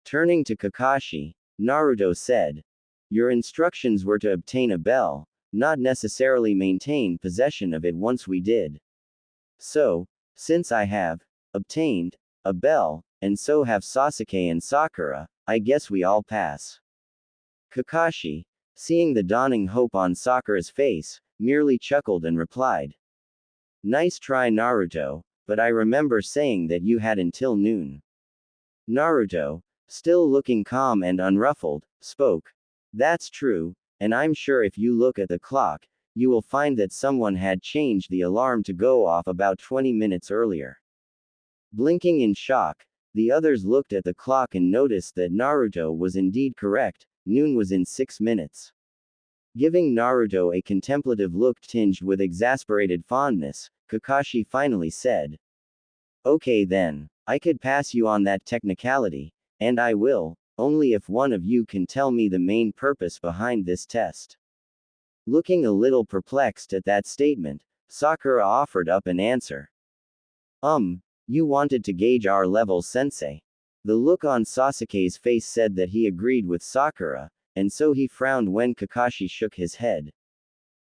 Turning to Kakashi, Naruto said, Your instructions were to obtain a bell, not necessarily maintain possession of it once we did. So, since I have obtained a bell, and so have Sasuke and Sakura, I guess we all pass. Kakashi, seeing the dawning hope on Sakura's face, merely chuckled and replied, Nice try, Naruto, but I remember saying that you had until noon. Naruto, still looking calm and unruffled, spoke. That's true, and I'm sure if you look at the clock, you will find that someone had changed the alarm to go off about 20 minutes earlier. Blinking in shock, the others looked at the clock and noticed that Naruto was indeed correct, noon was in 6 minutes. Giving Naruto a contemplative look tinged with exasperated fondness, Kakashi finally said, "Okay then, I could pass you on that technicality, and I will, only if one of you can tell me the main purpose behind this test." Looking a little perplexed at that statement, Sakura offered up an answer. You wanted to gauge our level, sensei." The look on Sasuke's face said that he agreed with Sakura, and so he frowned when Kakashi shook his head.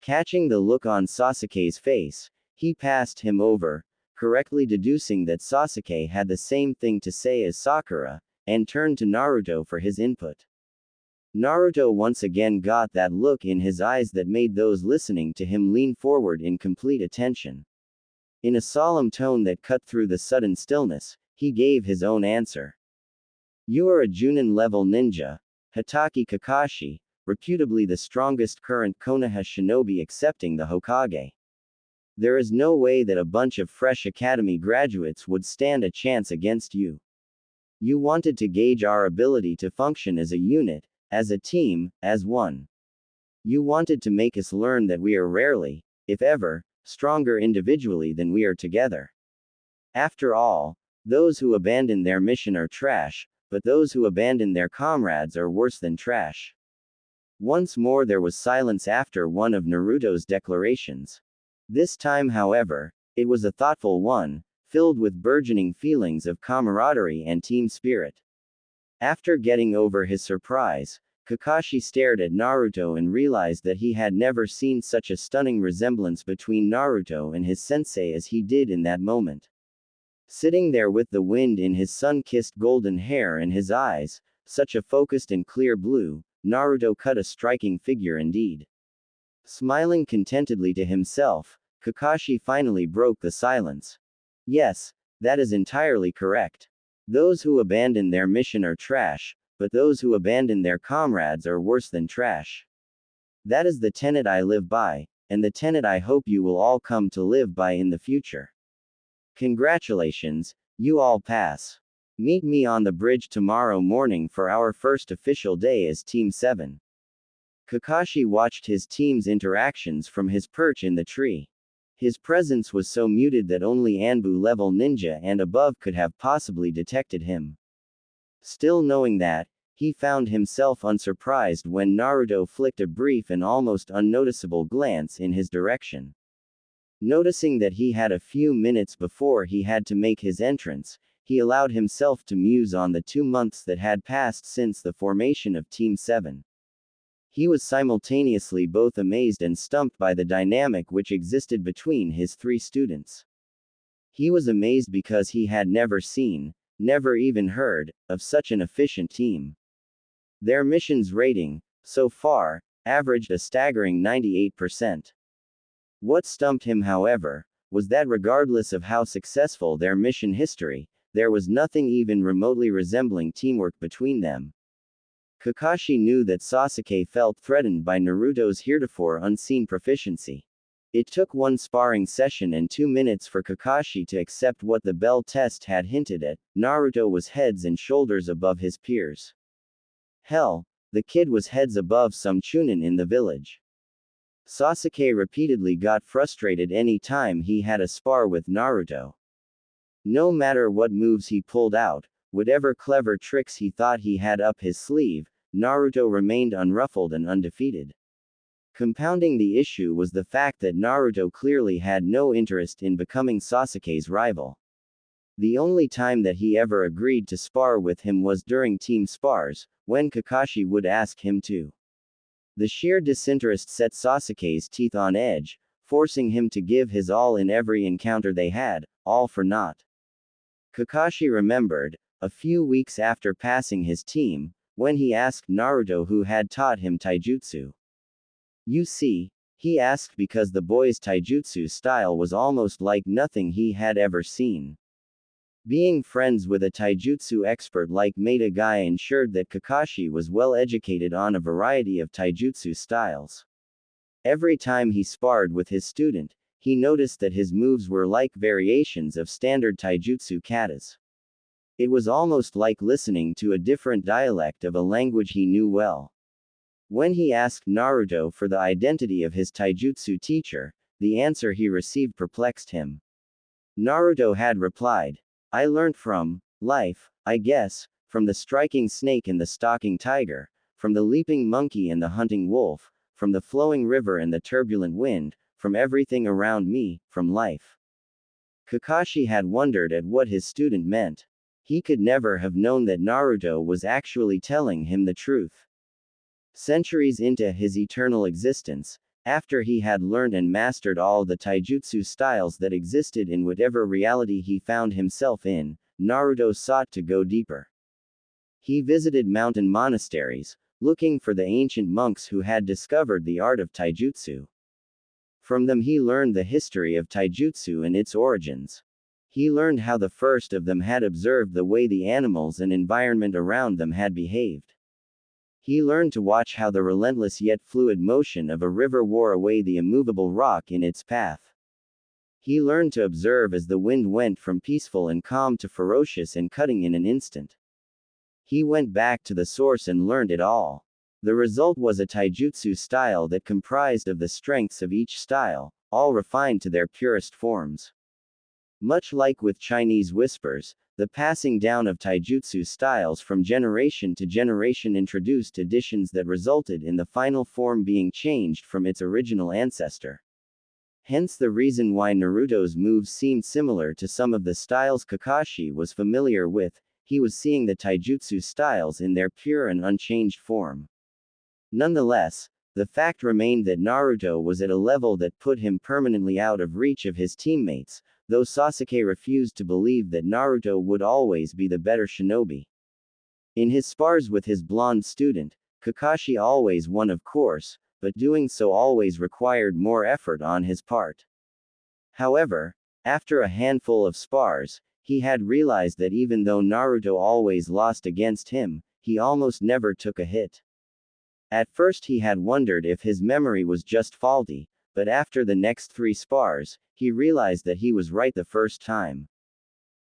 Catching the look on Sasuke's face, he passed him over, correctly deducing that Sasuke had the same thing to say as Sakura, and turned to Naruto for his input. Naruto once again got that look in his eyes that made those listening to him lean forward in complete attention. In a solemn tone that cut through the sudden stillness, he gave his own answer. "You are a Junin-level ninja, Hatake Kakashi, reputably the strongest current Konoha shinobi excepting the Hokage. There is no way that a bunch of fresh academy graduates would stand a chance against you. You wanted to gauge our ability to function as a unit, as a team, as one. You wanted to make us learn that we are rarely, if ever, stronger individually than we are together. After all, those who abandon their mission are trash, but those who abandon their comrades are worse than trash." Once more there was silence after one of Naruto's declarations. This time, however, it was a thoughtful one, filled with burgeoning feelings of camaraderie and team spirit. After getting over his surprise, Kakashi stared at Naruto and realized that he had never seen such a stunning resemblance between Naruto and his sensei as he did in that moment. Sitting there with the wind in his sun-kissed golden hair and his eyes, such a focused and clear blue, Naruto cut a striking figure indeed. Smiling contentedly to himself, Kakashi finally broke the silence. "Yes, that is entirely correct. Those who abandon their mission are trash, but those who abandon their comrades are worse than trash. That is the tenet I live by, and the tenet I hope you will all come to live by in the future. Congratulations, you all pass. Meet me on the bridge tomorrow morning for our first official day as Team 7. Kakashi watched his team's interactions from his perch in the tree. His presence was so muted that only Anbu-level ninja and above could have possibly detected him. Still knowing that, he found himself unsurprised when Naruto flicked a brief and almost unnoticeable glance in his direction. Noticing that he had a few minutes before he had to make his entrance, he allowed himself to muse on the 2 months that had passed since the formation of Team 7. He was simultaneously both amazed and stumped by the dynamic which existed between his 3 students. He was amazed because he had never seen, never even heard, of such an efficient team. Their mission's rating, so far, averaged a staggering 98%. What stumped him, however, was that regardless of how successful their mission history, there was nothing even remotely resembling teamwork between them. Kakashi knew that Sasuke felt threatened by Naruto's heretofore unseen proficiency. It took 1 sparring session and 2 minutes for Kakashi to accept what the Bell test had hinted at: Naruto was heads and shoulders above his peers. Hell, the kid was heads above some chunin in the village. Sasuke repeatedly got frustrated any time he had a spar with Naruto. No matter what moves he pulled out, whatever clever tricks he thought he had up his sleeve, Naruto remained unruffled and undefeated. Compounding the issue was the fact that Naruto clearly had no interest in becoming Sasuke's rival. The only time that he ever agreed to spar with him was during team spars, when Kakashi would ask him to. The sheer disinterest set Sasuke's teeth on edge, forcing him to give his all in every encounter they had, all for naught. Kakashi remembered, a few weeks after passing his team, when he asked Naruto who had taught him taijutsu. You see, he asked because the boy's taijutsu style was almost like nothing he had ever seen. Being friends with a taijutsu expert like Maeda Guy ensured that Kakashi was well educated on a variety of taijutsu styles. Every time he sparred with his student, he noticed that his moves were like variations of standard taijutsu katas. It was almost like listening to a different dialect of a language he knew well. When he asked Naruto for the identity of his taijutsu teacher, the answer he received perplexed him. Naruto had replied, "I learned from life, I guess, from the striking snake and the stalking tiger, from the leaping monkey and the hunting wolf, from the flowing river and the turbulent wind, from everything around me, from life." Kakashi had wondered at what his student meant. He could never have known that Naruto was actually telling him the truth. Centuries into his eternal existence, after he had learned and mastered all the taijutsu styles that existed in whatever reality he found himself in, Naruto sought to go deeper. He visited mountain monasteries, looking for the ancient monks who had discovered the art of taijutsu. From them he learned the history of taijutsu and its origins. He learned how the first of them had observed the way the animals and environment around them had behaved. He learned to watch how the relentless yet fluid motion of a river wore away the immovable rock in its path. He learned to observe as the wind went from peaceful and calm to ferocious and cutting in an instant. He went back to the source and learned it all. The result was a taijutsu style that comprised of the strengths of each style, all refined to their purest forms. Much like with Chinese whispers, the passing down of taijutsu styles from generation to generation introduced additions that resulted in the final form being changed from its original ancestor. Hence the reason why Naruto's moves seemed similar to some of the styles Kakashi was familiar with. He was seeing the taijutsu styles in their pure and unchanged form. Nonetheless, the fact remained that Naruto was at a level that put him permanently out of reach of his teammates, though Sasuke refused to believe that Naruto would always be the better shinobi. In his spars with his blonde student, Kakashi always won, of course, but doing so always required more effort on his part. However, after a handful of spars, he had realized that even though Naruto always lost against him, he almost never took a hit. At first he had wondered if his memory was just faulty, but after the next 3 spars, he realized that he was right the first time.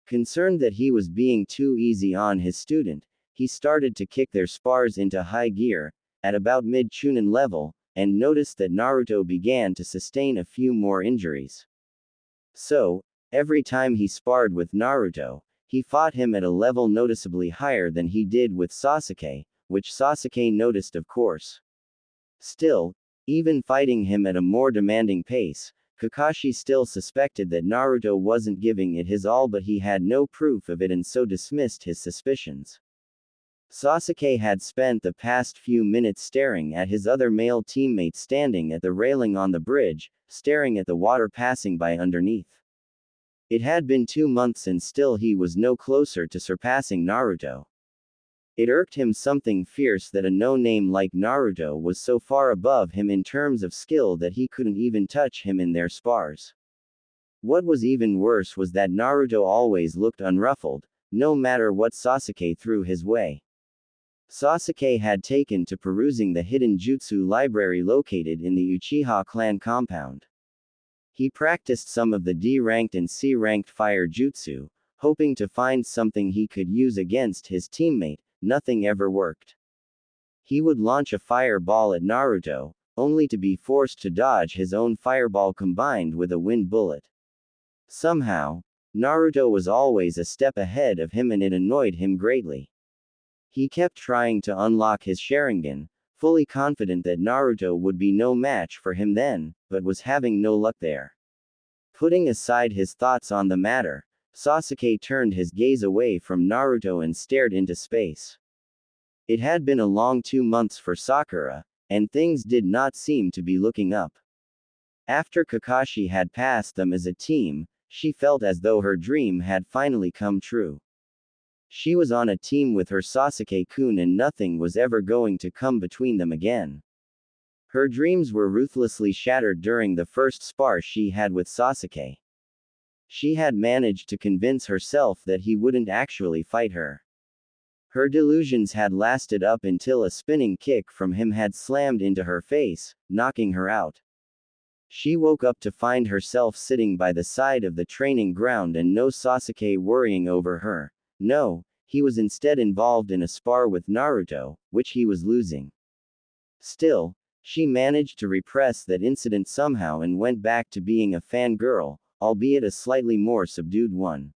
Concerned that he was being too easy on his student, he started to kick their spars into high gear, at about mid-Chunin level, and noticed that Naruto began to sustain a few more injuries. So, every time he sparred with Naruto, he fought him at a level noticeably higher than he did with Sasuke, which Sasuke noticed, of course. Still, even fighting him at a more demanding pace, Kakashi still suspected that Naruto wasn't giving it his all, but he had no proof of it and so dismissed his suspicions. Sasuke had spent the past few minutes staring at his other male teammate standing at the railing on the bridge, staring at the water passing by underneath. It had been 2 months and still he was no closer to surpassing Naruto. It irked him something fierce that a no-name like Naruto was so far above him in terms of skill that he couldn't even touch him in their spars. What was even worse was that Naruto always looked unruffled, no matter what Sasuke threw his way. Sasuke had taken to perusing the hidden jutsu library located in the Uchiha clan compound. He practiced some of the D-ranked and C-ranked fire jutsu, hoping to find something he could use against his teammate. Nothing ever worked. He would launch a fireball at Naruto, only to be forced to dodge his own fireball combined with a wind bullet. Somehow, Naruto was always a step ahead of him and it annoyed him greatly. He kept trying to unlock his Sharingan, fully confident that Naruto would be no match for him then, but was having no luck there. Putting aside his thoughts on the matter, Sasuke turned his gaze away from Naruto and stared into space. It had been a long 2 months for Sakura, and things did not seem to be looking up. After Kakashi had passed them as a team, she felt as though her dream had finally come true. She was on a team with her Sasuke-kun and nothing was ever going to come between them again. Her dreams were ruthlessly shattered during the first spar she had with Sasuke. She had managed to convince herself that he wouldn't actually fight her. Her delusions had lasted up until a spinning kick from him had slammed into her face, knocking her out. She woke up to find herself sitting by the side of the training ground and no Sasuke worrying over her. No, he was instead involved in a spar with Naruto, which he was losing. Still, she managed to repress that incident somehow and went back to being a fangirl, albeit a slightly more subdued one.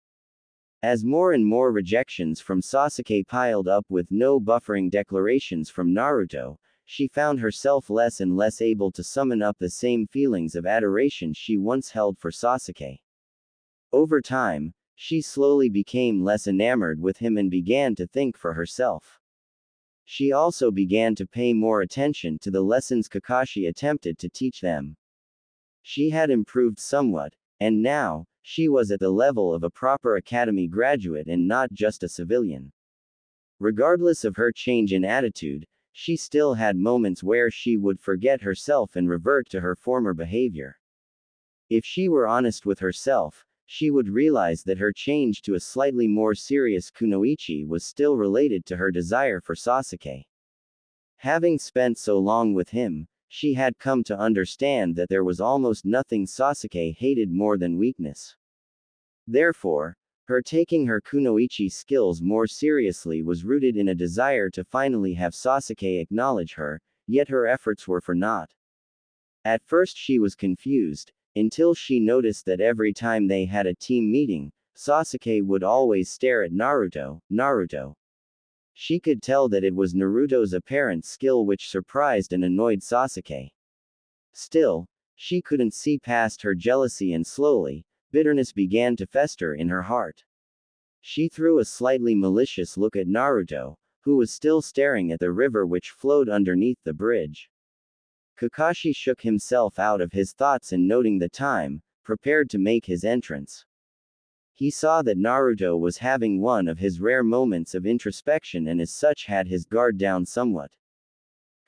As more and more rejections from Sasuke piled up with no buffering declarations from Naruto, she found herself less and less able to summon up the same feelings of adoration she once held for Sasuke. Over time, she slowly became less enamored with him and began to think for herself. She also began to pay more attention to the lessons Kakashi attempted to teach them. She had improved somewhat, and now, she was at the level of a proper academy graduate and not just a civilian. Regardless of her change in attitude, she still had moments where she would forget herself and revert to her former behavior. If she were honest with herself, she would realize that her change to a slightly more serious kunoichi was still related to her desire for Sasuke. Having spent so long with him, she had come to understand that there was almost nothing Sasuke hated more than weakness. Therefore, her taking her kunoichi skills more seriously was rooted in a desire to finally have Sasuke acknowledge her, yet her efforts were for naught. At first she was confused, until she noticed that every time they had a team meeting, Sasuke would always stare at Naruto. She could tell that it was Naruto's apparent skill which surprised and annoyed Sasuke. Still, she couldn't see past her jealousy and slowly, bitterness began to fester in her heart. She threw a slightly malicious look at Naruto, who was still staring at the river which flowed underneath the bridge. Kakashi shook himself out of his thoughts and noting the time, prepared to make his entrance. He saw that Naruto was having one of his rare moments of introspection and as such had his guard down somewhat.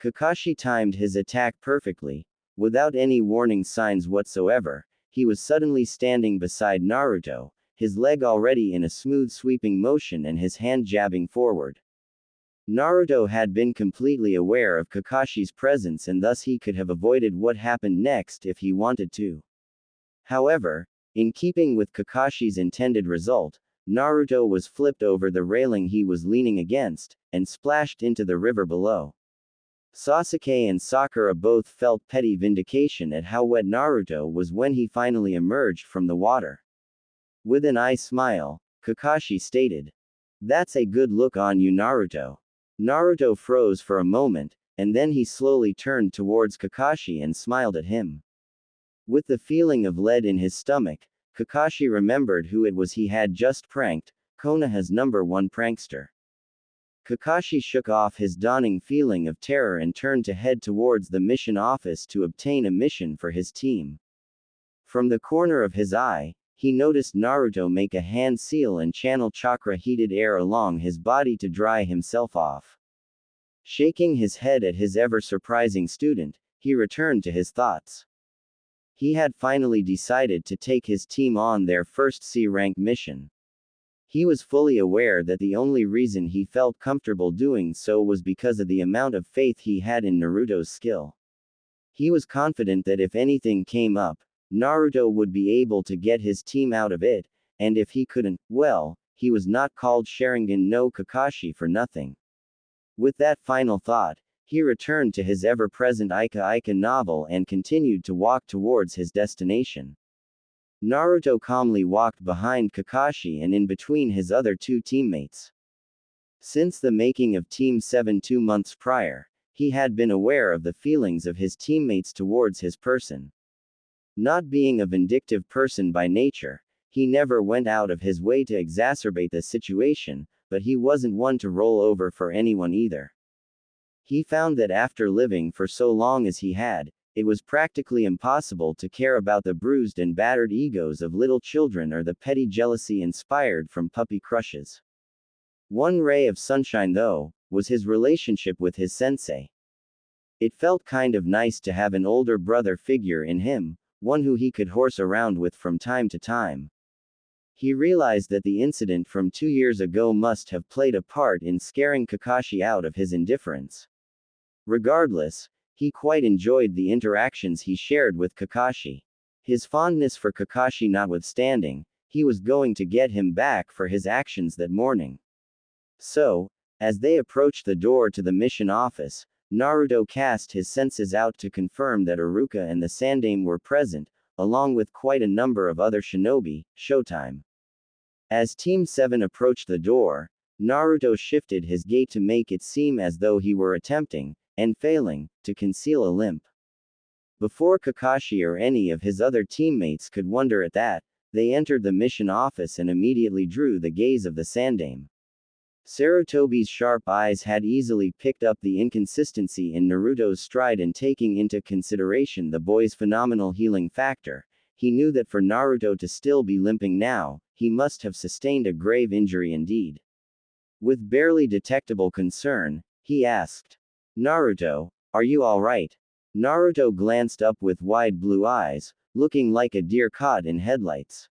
Kakashi timed his attack perfectly. Without any warning signs whatsoever, he was suddenly standing beside Naruto, his leg already in a smooth sweeping motion and his hand jabbing forward. Naruto had been completely aware of Kakashi's presence and thus he could have avoided what happened next if he wanted to. However, in keeping with Kakashi's intended result, Naruto was flipped over the railing he was leaning against, and splashed into the river below. Sasuke and Sakura both felt petty vindication at how wet Naruto was when he finally emerged from the water. With an eye smile, Kakashi stated, "That's a good look on you, Naruto." Naruto froze for a moment, and then he slowly turned towards Kakashi and smiled at him. With the feeling of lead in his stomach, Kakashi remembered who it was he had just pranked, Konoha's #1 prankster. Kakashi shook off his dawning feeling of terror and turned to head towards the mission office to obtain a mission for his team. From the corner of his eye, he noticed Naruto make a hand seal and channel chakra heated air along his body to dry himself off. Shaking his head at his ever-surprising student, he returned to his thoughts. He had finally decided to take his team on their first C-rank mission. He was fully aware that the only reason he felt comfortable doing so was because of the amount of faith he had in Naruto's skill. He was confident that if anything came up, Naruto would be able to get his team out of it, and if he couldn't, well, he was not called Sharingan no Kakashi for nothing. With that final thought, he returned to his ever-present Ika Ika novel and continued to walk towards his destination. Naruto calmly walked behind Kakashi and in between his other two teammates. Since the making of Team 7 2 months prior, he had been aware of the feelings of his teammates towards his person. Not being a vindictive person by nature, he never went out of his way to exacerbate the situation, but he wasn't one to roll over for anyone either. He found that after living for so long as he had, it was practically impossible to care about the bruised and battered egos of little children or the petty jealousy inspired from puppy crushes. One ray of sunshine, though, was his relationship with his sensei. It felt kind of nice to have an older brother figure in him, one who he could horse around with from time to time. He realized that the incident from 2 years ago must have played a part in scaring Kakashi out of his indifference. Regardless, he quite enjoyed the interactions he shared with Kakashi. His fondness for Kakashi notwithstanding, he was going to get him back for his actions that morning. So, as they approached the door to the mission office, Naruto cast his senses out to confirm that Iruka and the Sandaime were present, along with quite a number of other shinobi. Showtime. As Team 7 approached the door, Naruto shifted his gait to make it seem as though he were attempting, and failing, to conceal a limp. Before Kakashi or any of his other teammates could wonder at that, they entered the mission office and immediately drew the gaze of the Sandaime. Sarutobi's sharp eyes had easily picked up the inconsistency in Naruto's stride, and taking into consideration the boy's phenomenal healing factor, he knew that for Naruto to still be limping now, he must have sustained a grave injury indeed. With barely detectable concern, he asked, "Naruto, are you alright?" Naruto glanced up with wide blue eyes, looking like a deer caught in headlights.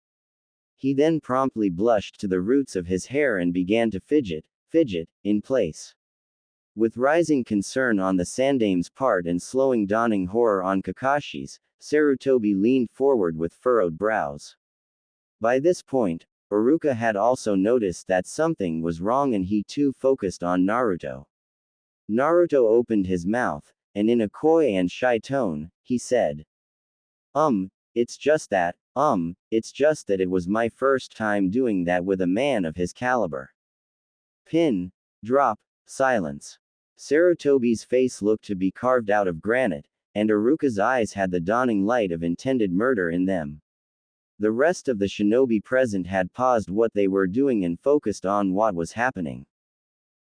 He then promptly blushed to the roots of his hair and began to fidget in place. With rising concern on the Sandaime's part and slowing dawning horror on Kakashi's, Sarutobi leaned forward with furrowed brows. By this point, Iruka had also noticed that something was wrong, and he too focused on Naruto. Naruto opened his mouth, and in a coy and shy tone, he said, it's just that it was my first time doing that with a man of his caliber." Pin. Drop. Silence. Sarutobi's face looked to be carved out of granite, and Iruka's eyes had the dawning light of intended murder in them. The rest of the shinobi present had paused what they were doing and focused on what was happening.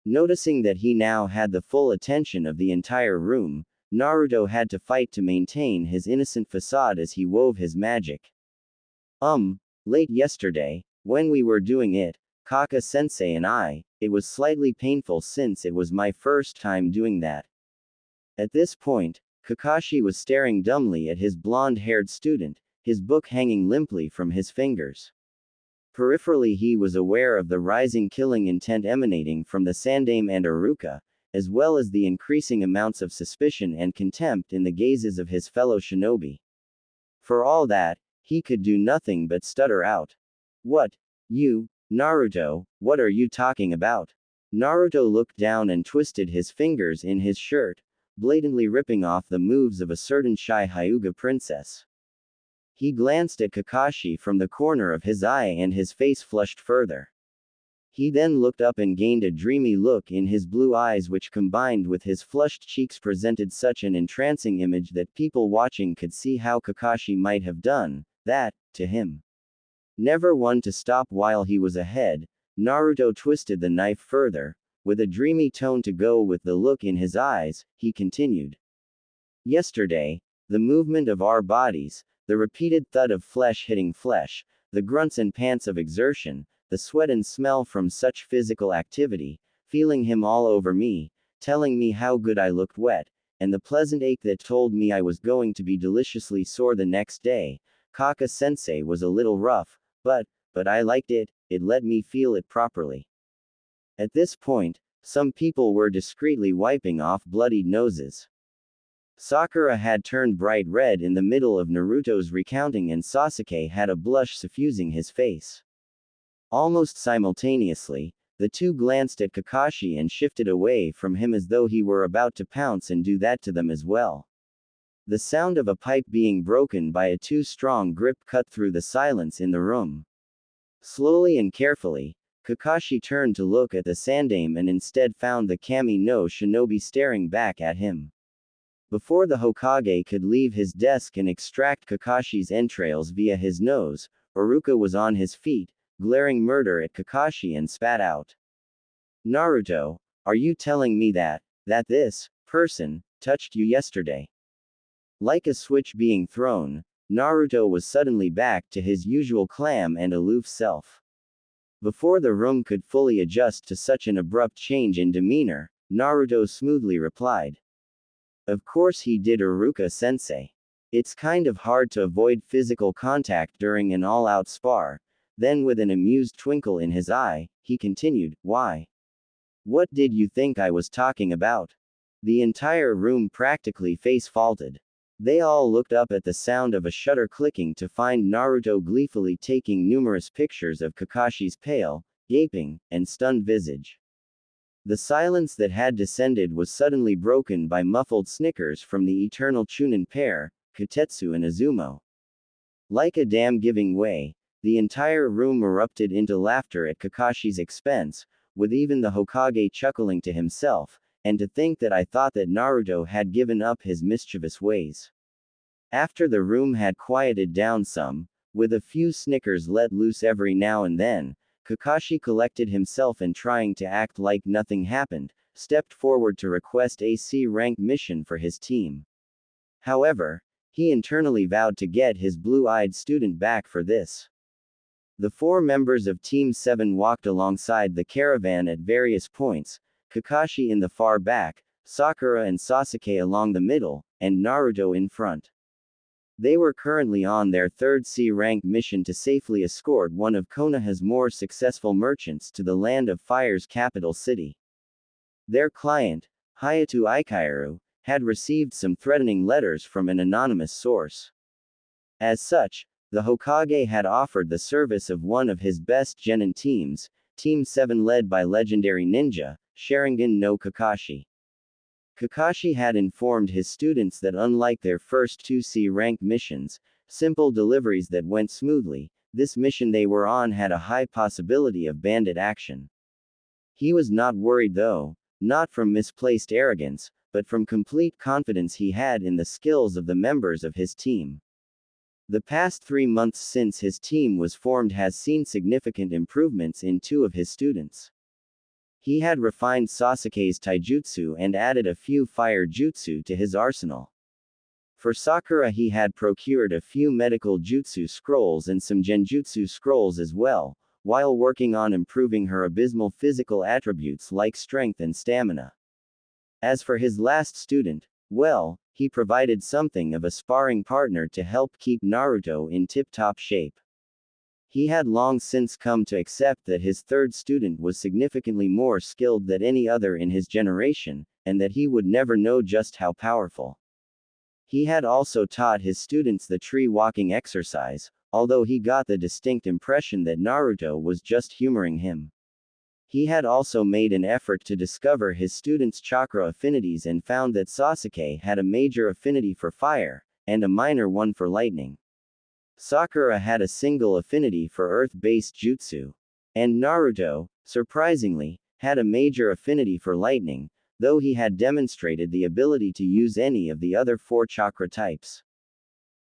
Noticing that he now had the full attention of the entire room, Naruto had to fight to maintain his innocent facade as he wove his magic. Late yesterday, when we were doing it, Kaka-sensei and I, it was slightly painful since it was my first time doing that. At this point, Kakashi was staring dumbly at his blonde-haired student, his book hanging limply from his fingers. Peripherally he was aware of the rising killing intent emanating from the Sandaime and Iruka, as well as the increasing amounts of suspicion and contempt in the gazes of his fellow shinobi. For all that, he could do nothing but stutter out. "What? You, Naruto, what are you talking about?" Naruto looked down and twisted his fingers in his shirt, blatantly ripping off the moves of a certain shy Hyuga princess. He glanced at Kakashi from the corner of his eye and his face flushed further. He then looked up and gained a dreamy look in his blue eyes, which combined with his flushed cheeks presented such an entrancing image that people watching could see how Kakashi might have done that to him. Never one to stop while he was ahead, Naruto twisted the knife further. With a dreamy tone to go with the look in his eyes, he continued. "Yesterday, the movement of our bodies, the repeated thud of flesh hitting flesh, the grunts and pants of exertion, the sweat and smell from such physical activity, feeling him all over me, telling me how good I looked wet, and the pleasant ache that told me I was going to be deliciously sore the next day. Kaka-sensei was a little rough, but I liked it, it let me feel it properly." At this point, some people were discreetly wiping off bloodied noses. Sakura had turned bright red in the middle of Naruto's recounting, and Sasuke had a blush suffusing his face. Almost simultaneously, the two glanced at Kakashi and shifted away from him as though he were about to pounce and do that to them as well. The sound of a pipe being broken by a too strong grip cut through the silence in the room. Slowly and carefully, Kakashi turned to look at the Sandaime and instead found the Kami no Shinobi staring back at him. Before the Hokage could leave his desk and extract Kakashi's entrails via his nose, Iruka was on his feet, glaring murder at Kakashi, and spat out. "Naruto, are you telling me that this person touched you yesterday?" Like a switch being thrown, Naruto was suddenly back to his usual calm and aloof self. Before the room could fully adjust to such an abrupt change in demeanor, Naruto smoothly replied. "Of course he did, Iruka-sensei. It's kind of hard to avoid physical contact during an all-out spar. Then with an amused twinkle in his eye, he continued, "Why? What did you think I was talking about?" The entire room practically face-faulted. They all looked up at the sound of a shutter clicking to find Naruto gleefully taking numerous pictures of Kakashi's pale, gaping, and stunned visage. The silence that had descended was suddenly broken by muffled snickers from the eternal Chunin pair, Kotetsu and Izumo. Like a dam giving way, the entire room erupted into laughter at Kakashi's expense, with even the Hokage chuckling to himself, and to think that I thought that Naruto had given up his mischievous ways. After the room had quieted down some, with a few snickers let loose every now and then, Kakashi collected himself and trying to act like nothing happened, stepped forward to request a C-rank mission for his team. However, he internally vowed to get his blue-eyed student back for this. The 4 members of Team 7 walked alongside the caravan at various points, Kakashi in the far back, Sakura and Sasuke along the middle, and Naruto in front. They were currently on their 3rd C-rank mission to safely escort one of Konoha's more successful merchants to the Land of Fire's capital city. Their client, Hayato Ikairu, had received some threatening letters from an anonymous source. As such, the Hokage had offered the service of one of his best genin teams, Team 7 led by legendary ninja, Sharingan no Kakashi. Kakashi had informed his students that unlike their first 2 C-rank missions, simple deliveries that went smoothly, this mission they were on had a high possibility of bandit action. He was not worried though, not from misplaced arrogance, but from complete confidence he had in the skills of the members of his team. The past 3 months since his team was formed has seen significant improvements in 2 of his students. He had refined Sasuke's taijutsu and added a few fire jutsu to his arsenal. For Sakura he had procured a few medical jutsu scrolls and some genjutsu scrolls as well, while working on improving her abysmal physical attributes like strength and stamina. As for his last student, well, he provided something of a sparring partner to help keep Naruto in tip-top shape. He had long since come to accept that his 3rd student was significantly more skilled than any other in his generation, and that he would never know just how powerful. He had also taught his students the tree walking exercise, although he got the distinct impression that Naruto was just humoring him. He had also made an effort to discover his students' chakra affinities and found that Sasuke had a major affinity for fire, and a minor one for lightning. Sakura had a single affinity for earth-based jutsu. And Naruto, surprisingly, had a major affinity for lightning, though he had demonstrated the ability to use any of the other 4 chakra types.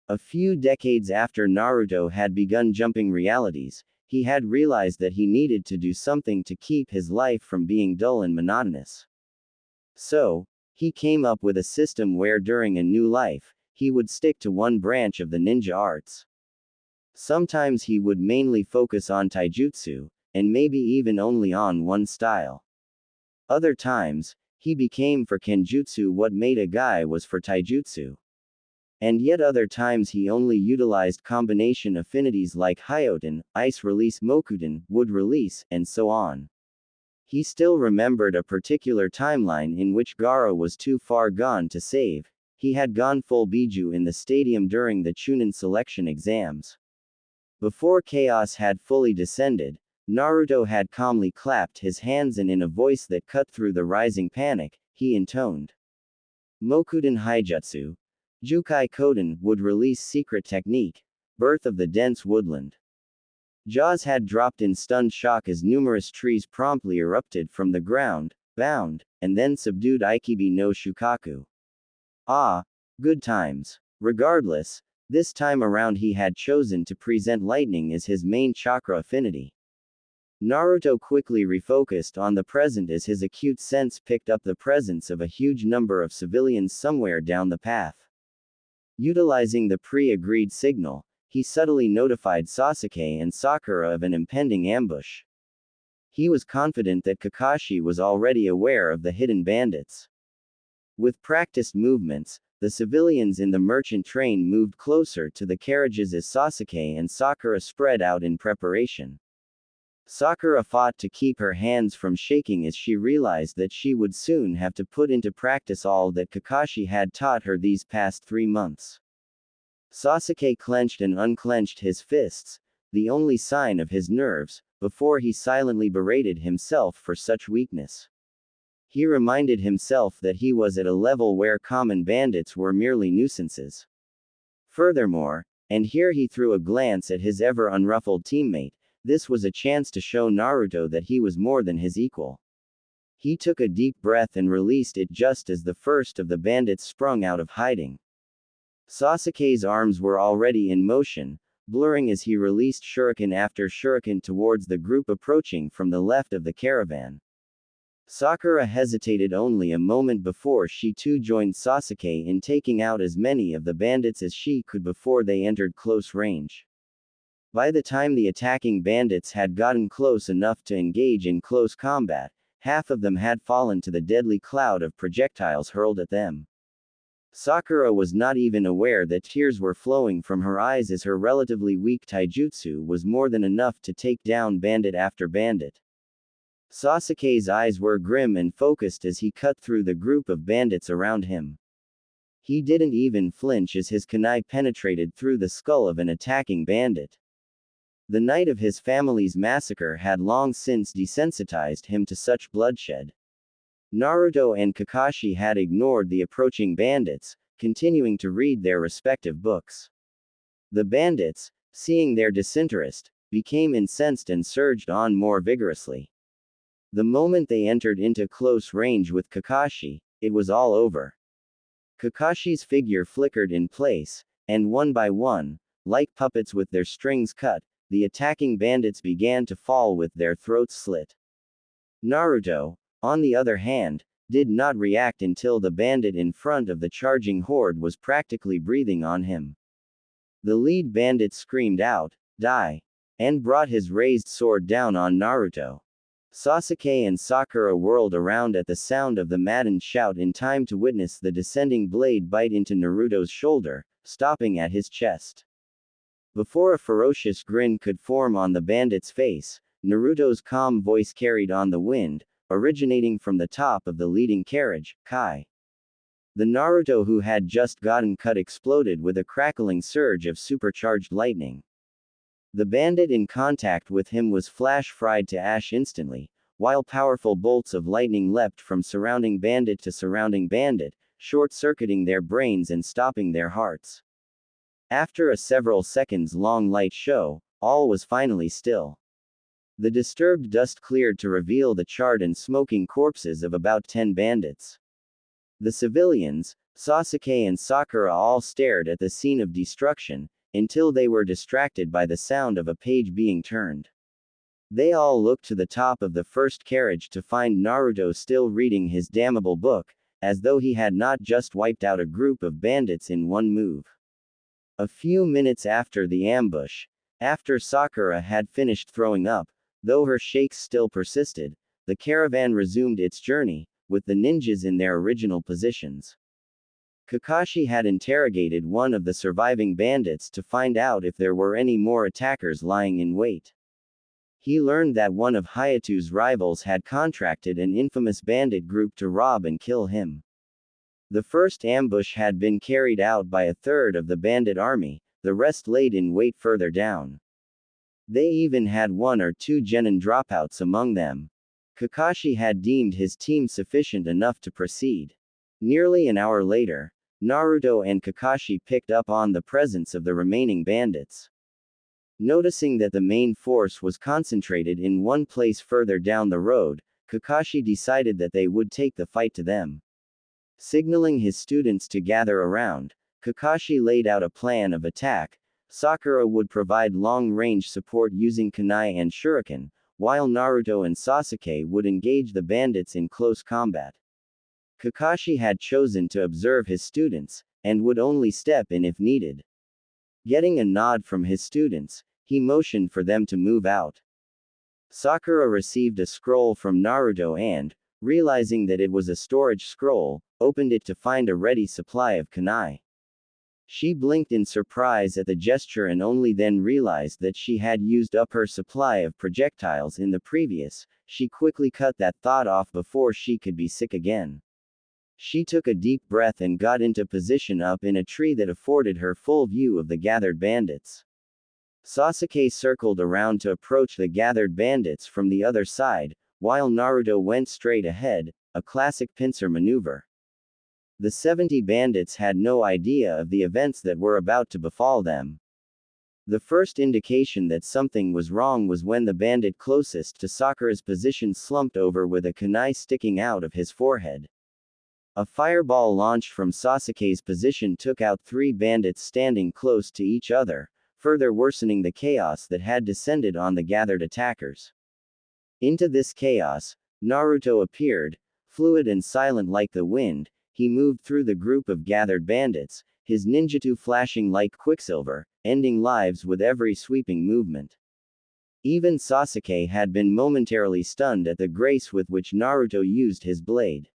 A few decades after Naruto had begun jumping realities, he had realized that he needed to do something to keep his life from being dull and monotonous. So, he came up with a system where during a new life, he would stick to one branch of the ninja arts. Sometimes he would mainly focus on taijutsu, and maybe even only on one style. Other times, he became for kenjutsu what made a guy was for taijutsu. And yet other times he only utilized combination affinities like Hyoten, Ice Release Mokuten, Wood Release, and so on. He still remembered a particular timeline in which Gaara was too far gone to save. He had gone full Biju in the stadium during the Chunin selection exams. Before chaos had fully descended, Naruto had calmly clapped his hands and in a voice that cut through the rising panic, he intoned. Mokuten Haijutsu. Jukai Koden would release secret technique. Birth of the dense woodland. Jaws had dropped in stunned shock as numerous trees promptly erupted from the ground, bound, and then subdued Ikibi no Shukaku. Ah, good times. Regardless, this time around he had chosen to present lightning as his main chakra affinity. Naruto quickly refocused on the present as his acute sense picked up the presence of a huge number of civilians somewhere down the path. Utilizing the pre-agreed signal, he subtly notified Sasuke and Sakura of an impending ambush. He was confident that Kakashi was already aware of the hidden bandits. With practiced movements, the civilians in the merchant train moved closer to the carriages as Sasuke and Sakura spread out in preparation. Sakura fought to keep her hands from shaking as she realized that she would soon have to put into practice all that Kakashi had taught her these past 3 months. Sasuke clenched and unclenched his fists, the only sign of his nerves, before he silently berated himself for such weakness. He reminded himself that he was at a level where common bandits were merely nuisances. Furthermore, and here he threw a glance at his ever unruffled teammate, this was a chance to show Naruto that he was more than his equal. He took a deep breath and released it just as the first of the bandits sprung out of hiding. Sasuke's arms were already in motion, blurring as he released shuriken after shuriken towards the group approaching from the left of the caravan. Sakura hesitated only a moment before she too joined Sasuke in taking out as many of the bandits as she could before they entered close range. By the time the attacking bandits had gotten close enough to engage in close combat, half of them had fallen to the deadly cloud of projectiles hurled at them. Sakura was not even aware that tears were flowing from her eyes as her relatively weak taijutsu was more than enough to take down bandit after bandit. Sasuke's eyes were grim and focused as he cut through the group of bandits around him. He didn't even flinch as his kunai penetrated through the skull of an attacking bandit. The night of his family's massacre had long since desensitized him to such bloodshed. Naruto and Kakashi had ignored the approaching bandits, continuing to read their respective books. The bandits, seeing their disinterest, became incensed and surged on more vigorously. The moment they entered into close range with Kakashi, it was all over. Kakashi's figure flickered in place, and one by one, like puppets with their strings cut, the attacking bandits began to fall with their throats slit. Naruto, on the other hand, did not react until the bandit in front of the charging horde was practically breathing on him. The lead bandit screamed out, "Die!" and brought his raised sword down on Naruto. Sasuke and Sakura whirled around at the sound of the maddened shout in time to witness the descending blade bite into Naruto's shoulder, stopping at his chest. Before a ferocious grin could form on the bandit's face, Naruto's calm voice carried on the wind, originating from the top of the leading carriage, Kai. The Naruto who had just gotten cut exploded with a crackling surge of supercharged lightning. The bandit in contact with him was flash-fried to ash instantly, while powerful bolts of lightning leapt from surrounding bandit to surrounding bandit, short-circuiting their brains and stopping their hearts. After a several seconds-long light show, all was finally still. The disturbed dust cleared to reveal the charred and smoking corpses of about 10 bandits. The civilians, Sasuke and Sakura all stared at the scene of destruction, until they were distracted by the sound of a page being turned. They all looked to the top of the first carriage to find Naruto still reading his damnable book, as though he had not just wiped out a group of bandits in one move. A few minutes after the ambush, after Sakura had finished throwing up, though her shakes still persisted, the caravan resumed its journey, with the ninjas in their original positions. Kakashi had interrogated one of the surviving bandits to find out if there were any more attackers lying in wait. He learned that one of Hayato's rivals had contracted an infamous bandit group to rob and kill him. The first ambush had been carried out by a third of the bandit army, the rest laid in wait further down. They even had 1 or 2 genin dropouts among them. Kakashi had deemed his team sufficient enough to proceed. Nearly an hour later, Naruto and Kakashi picked up on the presence of the remaining bandits. Noticing that the main force was concentrated in one place further down the road, Kakashi decided that they would take the fight to them. Signaling his students to gather around, Kakashi laid out a plan of attack. Sakura would provide long-range support using kunai and shuriken, while Naruto and Sasuke would engage the bandits in close combat. Kakashi had chosen to observe his students, and would only step in if needed. Getting a nod from his students, he motioned for them to move out. Sakura received a scroll from Naruto and, realizing that it was a storage scroll, opened it to find a ready supply of kunai. She blinked in surprise at the gesture and only then realized that she had used up her supply of projectiles in the previous. She quickly cut that thought off before she could be sick again. She took a deep breath and got into position up in a tree that afforded her full view of the gathered bandits. Sasuke circled around to approach the gathered bandits from the other side, while Naruto went straight ahead, a classic pincer maneuver. The 70 bandits had no idea of the events that were about to befall them. The first indication that something was wrong was when the bandit closest to Sakura's position slumped over with a kunai sticking out of his forehead. A fireball launched from Sasuke's position took out 3 bandits standing close to each other, further worsening the chaos that had descended on the gathered attackers. Into this chaos, Naruto appeared, fluid and silent like the wind. He moved through the group of gathered bandits, his ninjutsu flashing like quicksilver, ending lives with every sweeping movement. Even Sasuke had been momentarily stunned at the grace with which Naruto used his blade.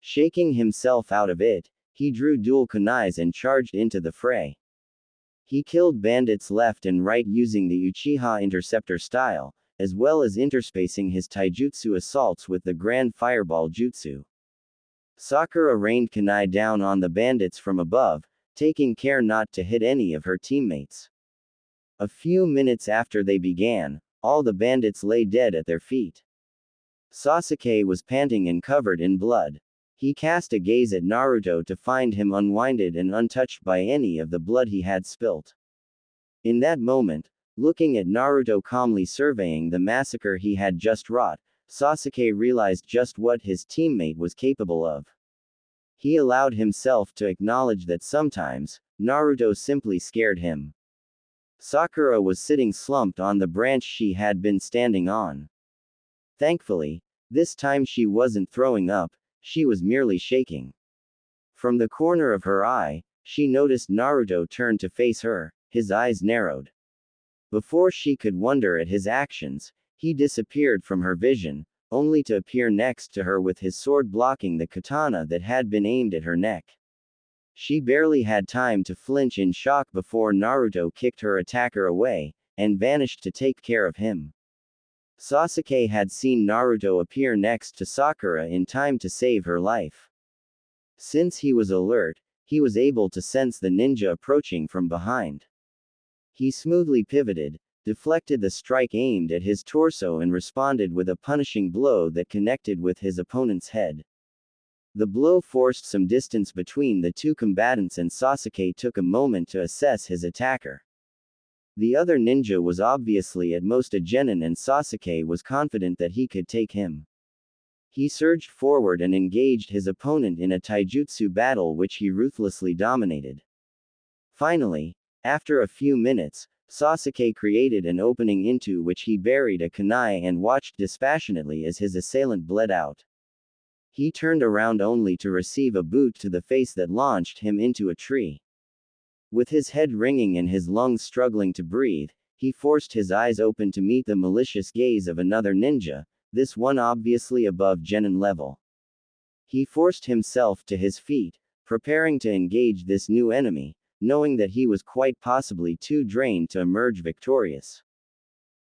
Shaking himself out of it, he drew dual kunais and charged into the fray. He killed bandits left and right using the Uchiha Interceptor style, as well as interspacing his taijutsu assaults with the Grand Fireball Jutsu. Sakura rained kunai down on the bandits from above, taking care not to hit any of her teammates. A few minutes after they began, all the bandits lay dead at their feet. Sasuke was panting and covered in blood. He cast a gaze at Naruto to find him unwinded and untouched by any of the blood he had spilt. In that moment, looking at Naruto calmly surveying the massacre he had just wrought, Sasuke realized just what his teammate was capable of. He allowed himself to acknowledge that sometimes, Naruto simply scared him. Sakura was sitting slumped on the branch she had been standing on. Thankfully, this time she wasn't throwing up, she was merely shaking. From the corner of her eye, she noticed Naruto turn to face her, his eyes narrowed. Before she could wonder at his actions, he disappeared from her vision, only to appear next to her with his sword blocking the katana that had been aimed at her neck. She barely had time to flinch in shock before Naruto kicked her attacker away, and vanished to take care of him. Sasuke had seen Naruto appear next to Sakura in time to save her life. Since he was alert, he was able to sense the ninja approaching from behind. He smoothly pivoted, deflected the strike aimed at his torso and responded with a punishing blow that connected with his opponent's head. The blow forced some distance between the two combatants and Sasuke took a moment to assess his attacker. The other ninja was obviously at most a genin and Sasuke was confident that he could take him. He surged forward and engaged his opponent in a taijutsu battle which he ruthlessly dominated. Finally, after a few minutes, Sasuke created an opening into which he buried a kunai and watched dispassionately as his assailant bled out. He turned around only to receive a boot to the face that launched him into a tree. With his head ringing and his lungs struggling to breathe, he forced his eyes open to meet the malicious gaze of another ninja, this one obviously above genin level. He forced himself to his feet, preparing to engage this new enemy, knowing that he was quite possibly too drained to emerge victorious.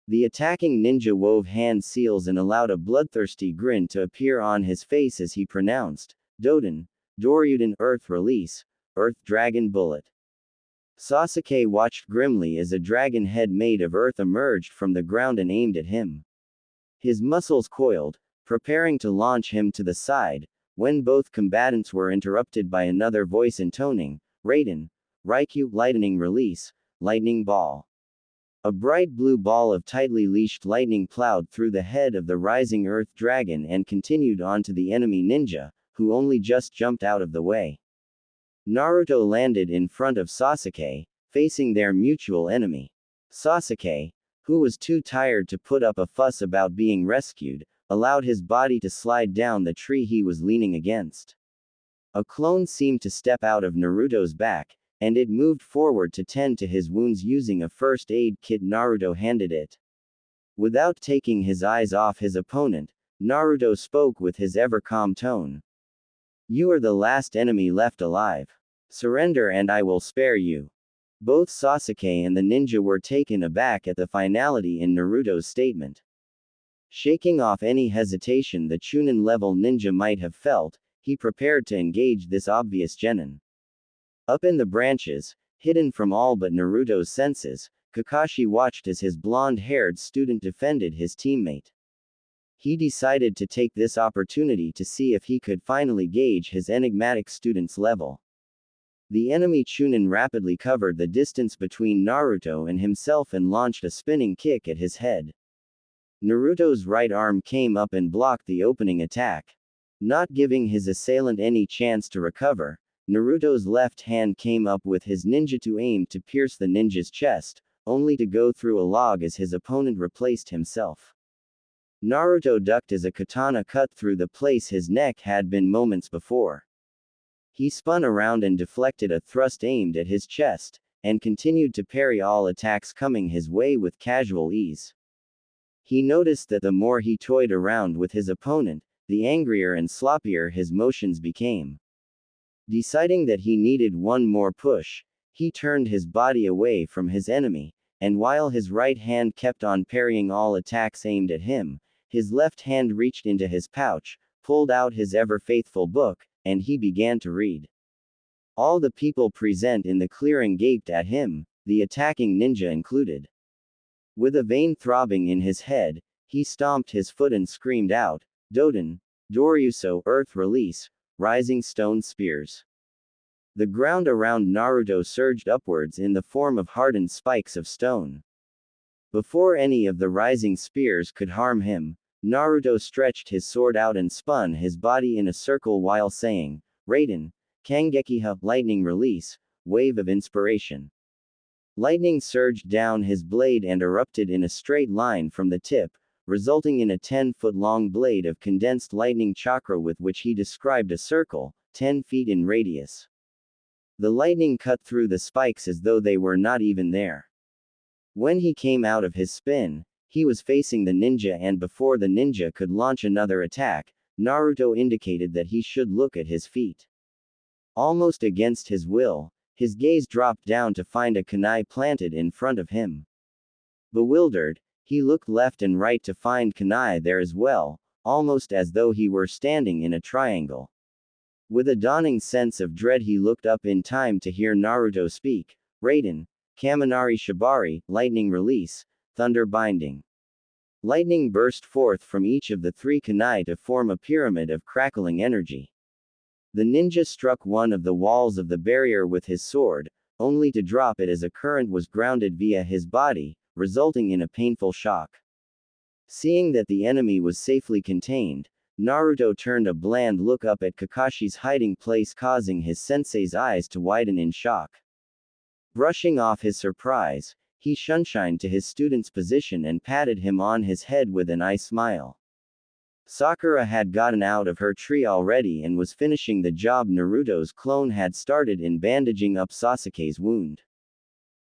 The attacking ninja wove hand seals and allowed a bloodthirsty grin to appear on his face as he pronounced, Doden, Doryuden Earth Release, Earth Dragon Bullet. Sasuke watched grimly as a dragon head made of earth emerged from the ground and aimed at him. His muscles coiled, preparing to launch him to the side, when both combatants were interrupted by another voice intoning, Raiden, Raikyu Lightning Release, Lightning Ball. A bright blue ball of tightly leashed lightning plowed through the head of the rising earth dragon and continued onto the enemy ninja, who only just jumped out of the way. Naruto landed in front of Sasuke, facing their mutual enemy. Sasuke, who was too tired to put up a fuss about being rescued, allowed his body to slide down the tree he was leaning against. A clone seemed to step out of Naruto's back, and it moved forward to tend to his wounds using a first aid kit Naruto handed it. Without taking his eyes off his opponent, Naruto spoke with his ever calm tone. You are the last enemy left alive. Surrender and I will spare you. Both Sasuke and the ninja were taken aback at the finality in Naruto's statement. Shaking off any hesitation the Chunin-level ninja might have felt, he prepared to engage this obvious genin. Up in the branches, hidden from all but Naruto's senses, Kakashi watched as his blonde-haired student defended his teammate. He decided to take this opportunity to see if he could finally gauge his enigmatic student's level. The enemy Chunin rapidly covered the distance between Naruto and himself and launched a spinning kick at his head. Naruto's right arm came up and blocked the opening attack. Not giving his assailant any chance to recover, Naruto's left hand came up with his ninjutsu aim to pierce the ninja's chest, only to go through a log as his opponent replaced himself. Naruto ducked as a katana cut through the place his neck had been moments before. He spun around and deflected a thrust aimed at his chest, and continued to parry all attacks coming his way with casual ease. He noticed that the more he toyed around with his opponent, the angrier and sloppier his motions became. Deciding that he needed one more push, he turned his body away from his enemy, and while his right hand kept on parrying all attacks aimed at him, his left hand reached into his pouch, pulled out his ever-faithful book, and he began to read. All the people present in the clearing gaped at him, the attacking ninja included. With a vein throbbing in his head, he stomped his foot and screamed out, "Doden, Doryuso, Earth Release, Rising Stone Spears." The ground around Naruto surged upwards in the form of hardened spikes of stone. Before any of the rising spears could harm him, Naruto stretched his sword out and spun his body in a circle while saying, "Raiden, Kangekiha, Lightning Release, Wave of Inspiration." Lightning surged down his blade and erupted in a straight line from the tip, resulting in a 10-foot-long blade of condensed lightning chakra with which he described a circle, 10 feet in radius. The lightning cut through the spikes as though they were not even there. When he came out of his spin, he was facing the ninja, and before the ninja could launch another attack, Naruto indicated that he should look at his feet. Almost against his will, his gaze dropped down to find a kunai planted in front of him. Bewildered, he looked left and right to find kunai there as well, almost as though he were standing in a triangle. With a dawning sense of dread he looked up in time to hear Naruto speak, "Raiden, Kaminari Shibari, Lightning Release, Thunder Binding." Lightning burst forth from each of the three kunai to form a pyramid of crackling energy. The ninja struck one of the walls of the barrier with his sword, only to drop it as a current was grounded via his body, resulting in a painful shock. Seeing that the enemy was safely contained, Naruto turned a bland look up at Kakashi's hiding place, causing his sensei's eyes to widen in shock. Brushing off his surprise, he shunshined to his student's position and patted him on his head with an eye smile. Sakura had gotten out of her tree already and was finishing the job Naruto's clone had started in bandaging up Sasuke's wound.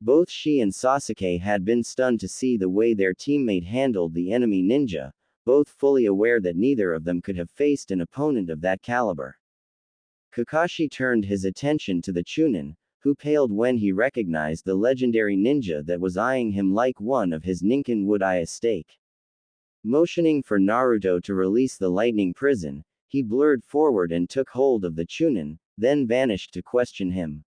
Both she and Sasuke had been stunned to see the way their teammate handled the enemy ninja, both fully aware that neither of them could have faced an opponent of that caliber. Kakashi turned his attention to the Chunin, who paled when he recognized the legendary ninja that was eyeing him like one of his Ninken would eye a steak. Motioning for Naruto to release the lightning prison, he blurred forward and took hold of the Chunin, then vanished to question him.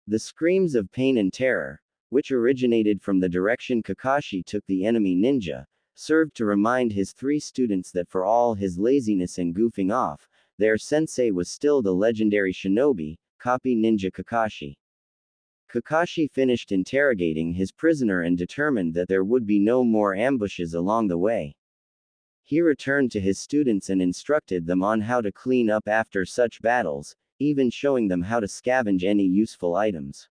The screams of pain and terror, which originated from the direction Kakashi took the enemy ninja, served to remind his three students that for all his laziness and goofing off, their sensei was still the legendary shinobi, Copy Ninja Kakashi. Kakashi finished interrogating his prisoner and determined that there would be no more ambushes along the way. He returned to his students and instructed them on how to clean up after such battles, even showing them how to scavenge any useful items.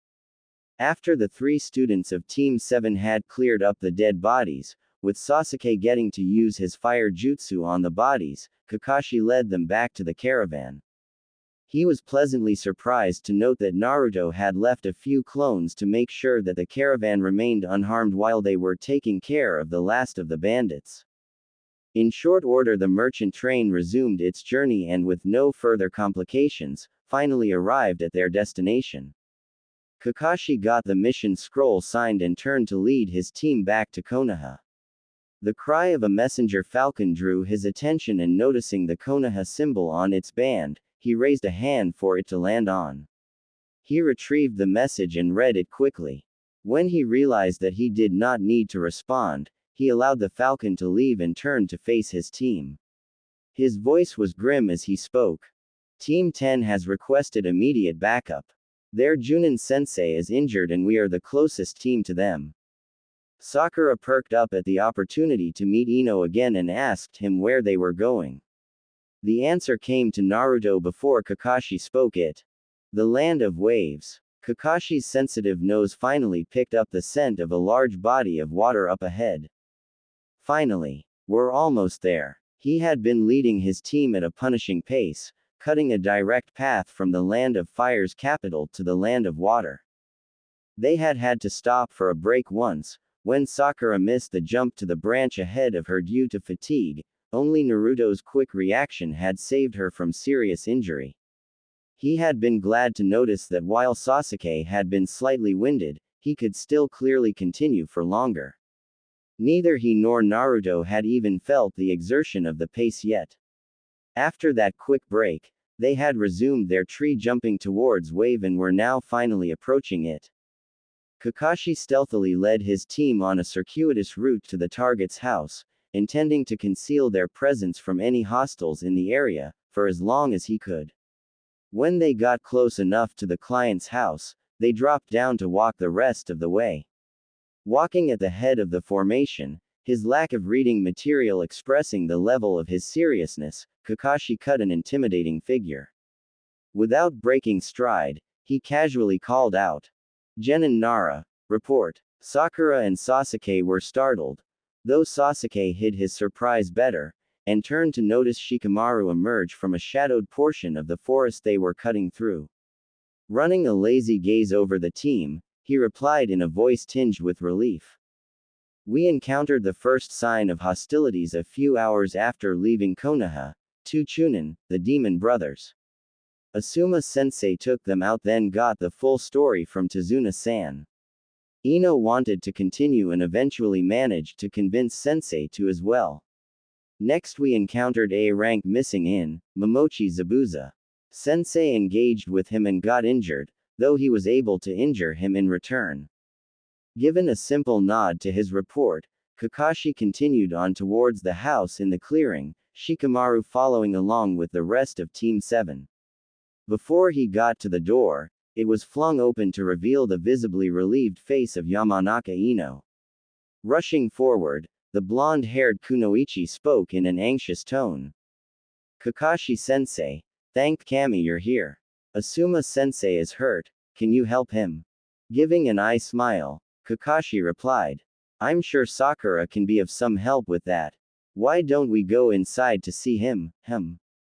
After the three students of Team 7 had cleared up the dead bodies, with Sasuke getting to use his fire jutsu on the bodies, Kakashi led them back to the caravan. He was pleasantly surprised to note that Naruto had left a few clones to make sure that the caravan remained unharmed while they were taking care of the last of the bandits. In short order, the merchant train resumed its journey and, with no further complications, finally arrived at their destination. Kakashi got the mission scroll signed and turned to lead his team back to Konoha. The cry of a messenger falcon drew his attention, and noticing the Konoha symbol on its band, he raised a hand for it to land on. He retrieved the message and read it quickly. When he realized that he did not need to respond, he allowed the falcon to leave and turned to face his team. His voice was grim as he spoke. Team 10 has requested immediate backup. Their Junin sensei is injured and we are the closest team to them. Sakura perked up at the opportunity to meet Ino again and asked him where they were going. The answer came to Naruto before Kakashi spoke it. The land of waves. Kakashi's sensitive nose finally picked up the scent of a large body of water up ahead. Finally, we're almost there. He had been leading his team at a punishing pace, cutting a direct path from the land of fire's capital to the land of water. They had had to stop for a break once, when Sakura missed the jump to the branch ahead of her due to fatigue. Only Naruto's quick reaction had saved her from serious injury. He had been glad to notice that while Sasuke had been slightly winded, he could still clearly continue for longer. Neither he nor Naruto had even felt the exertion of the pace yet. After that quick break, they had resumed their tree jumping towards wave and were now finally approaching it. Kakashi stealthily led his team on a circuitous route to the target's house, intending to conceal their presence from any hostiles in the area, for as long as he could. When they got close enough to the client's house, they dropped down to walk the rest of the way. Walking at the head of the formation, his lack of reading material expressing the level of his seriousness, Kakashi cut an intimidating figure. Without breaking stride, he casually called out, "Genin Nara, report." Sakura and Sasuke were startled, though Sasuke hid his surprise better, and turned to notice Shikamaru emerge from a shadowed portion of the forest they were cutting through. Running a lazy gaze over the team, he replied in a voice tinged with relief. "We encountered the first sign of hostilities a few hours after leaving Konoha, 2 Chunin, the demon brothers. Asuma-sensei took them out, then got the full story from Tazuna-san. Ino wanted to continue and eventually managed to convince sensei to as well. Next we encountered a rank missing in Momochi Zabuza. Sensei engaged with him and got injured, though he was able to injure him in return." Given a simple nod to his report, Kakashi continued on towards the house in the clearing, Shikamaru following along with the rest of Team 7. Before he got to the door, it was flung open to reveal the visibly relieved face of Yamanaka Ino. Rushing forward, the blonde-haired Kunoichi spoke in an anxious tone. "Kakashi-sensei, thank Kami you're here. Asuma-sensei is hurt, can you help him?" Giving an eye smile, Kakashi replied, "I'm sure Sakura can be of some help with that. Why don't we go inside to see him?"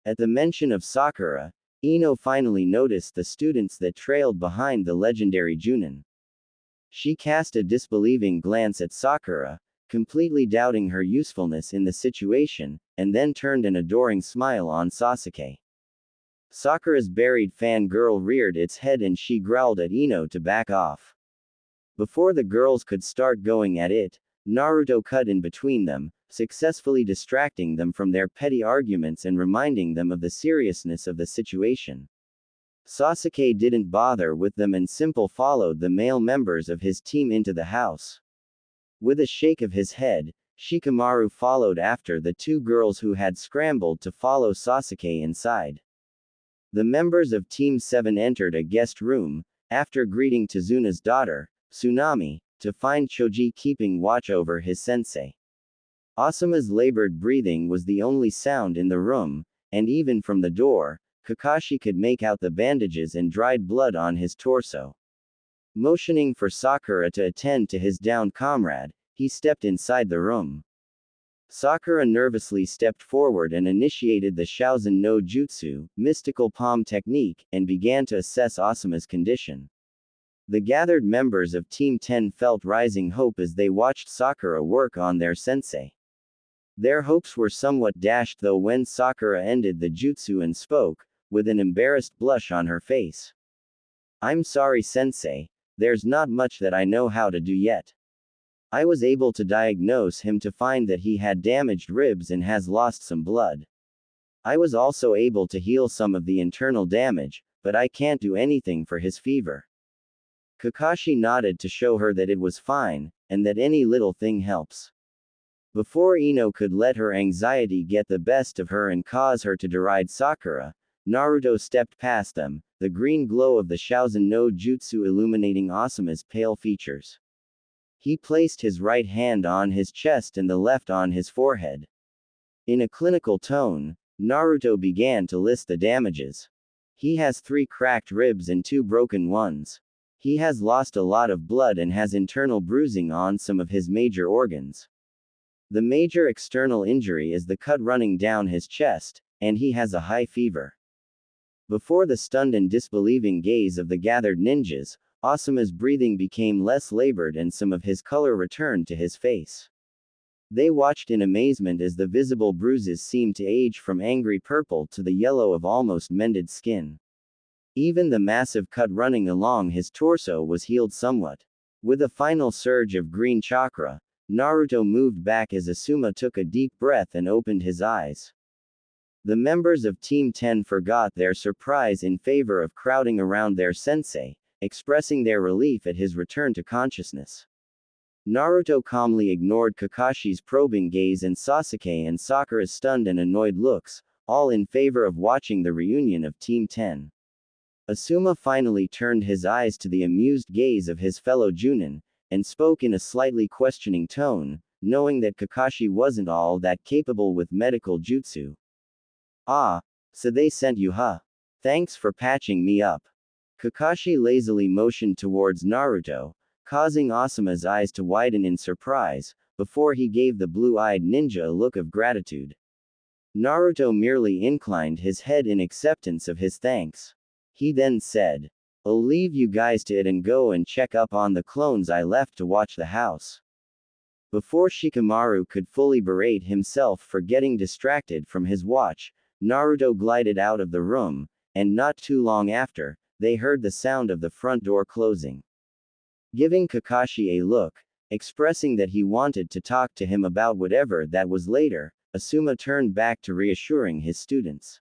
At the mention of Sakura, Ino finally noticed the students that trailed behind the legendary Junin. She cast a disbelieving glance at Sakura, completely doubting her usefulness in the situation, and then turned an adoring smile on Sasuke. Sakura's buried fangirl reared its head and she growled at Ino to back off. Before the girls could start going at it, Naruto cut in between them, successfully distracting them from their petty arguments and reminding them of the seriousness of the situation. Sasuke didn't bother with them and simply followed the male members of his team into the house. With a shake of his head, Shikamaru followed after the 2 girls who had scrambled to follow Sasuke inside. The members of Team 7 entered a guest room, after greeting Tazuna's daughter, Tsunami, to find Choji keeping watch over his sensei. Asuma's labored breathing was the only sound in the room, and even from the door, Kakashi could make out the bandages and dried blood on his torso. Motioning for Sakura to attend to his downed comrade, he stepped inside the room. Sakura nervously stepped forward and initiated the Shaozen no Jutsu, mystical palm technique, and began to assess Asuma's condition. The gathered members of Team 10 felt rising hope as they watched Sakura work on their sensei. Their hopes were somewhat dashed though when Sakura ended the jutsu and spoke, with an embarrassed blush on her face. I'm sorry, sensei. There's not much that I know how to do yet. I was able to diagnose him to find that he had damaged ribs and has lost some blood. I was also able to heal some of the internal damage, but I can't do anything for his fever. Kakashi nodded to show her that it was fine, and that any little thing helps. Before Ino could let her anxiety get the best of her and cause her to deride Sakura, Naruto stepped past them, the green glow of the Shaozen no Jutsu illuminating Asuma's pale features. He placed his right hand on his chest and the left on his forehead. In a clinical tone, Naruto began to list the damages. He has 3 cracked ribs and 2 broken ones. He has lost a lot of blood and has internal bruising on some of his major organs. The major external injury is the cut running down his chest, and he has a high fever. Before the stunned and disbelieving gaze of the gathered ninjas, Asuma's breathing became less labored and some of his color returned to his face. They watched in amazement as the visible bruises seemed to age from angry purple to the yellow of almost mended skin. Even the massive cut running along his torso was healed somewhat. With a final surge of green chakra, Naruto moved back as Asuma took a deep breath and opened his eyes. The members of Team 10 forgot their surprise in favor of crowding around their sensei, expressing their relief at his return to consciousness. Naruto calmly ignored Kakashi's probing gaze and Sasuke and Sakura's stunned and annoyed looks, all in favor of watching the reunion of Team 10. Asuma finally turned his eyes to the amused gaze of his fellow Junin, and spoke in a slightly questioning tone, knowing that Kakashi wasn't all that capable with medical jutsu. Ah, so they sent you, huh? Thanks for patching me up. Kakashi lazily motioned towards Naruto, causing Asuma's eyes to widen in surprise, before he gave the blue-eyed ninja a look of gratitude. Naruto merely inclined his head in acceptance of his thanks. He then said, I'll leave you guys to it and go and check up on the clones I left to watch the house. Before Shikamaru could fully berate himself for getting distracted from his watch, Naruto glided out of the room, and not too long after, they heard the sound of the front door closing. Giving Kakashi a look, expressing that he wanted to talk to him about whatever that was later, Asuma turned back to reassuring his students.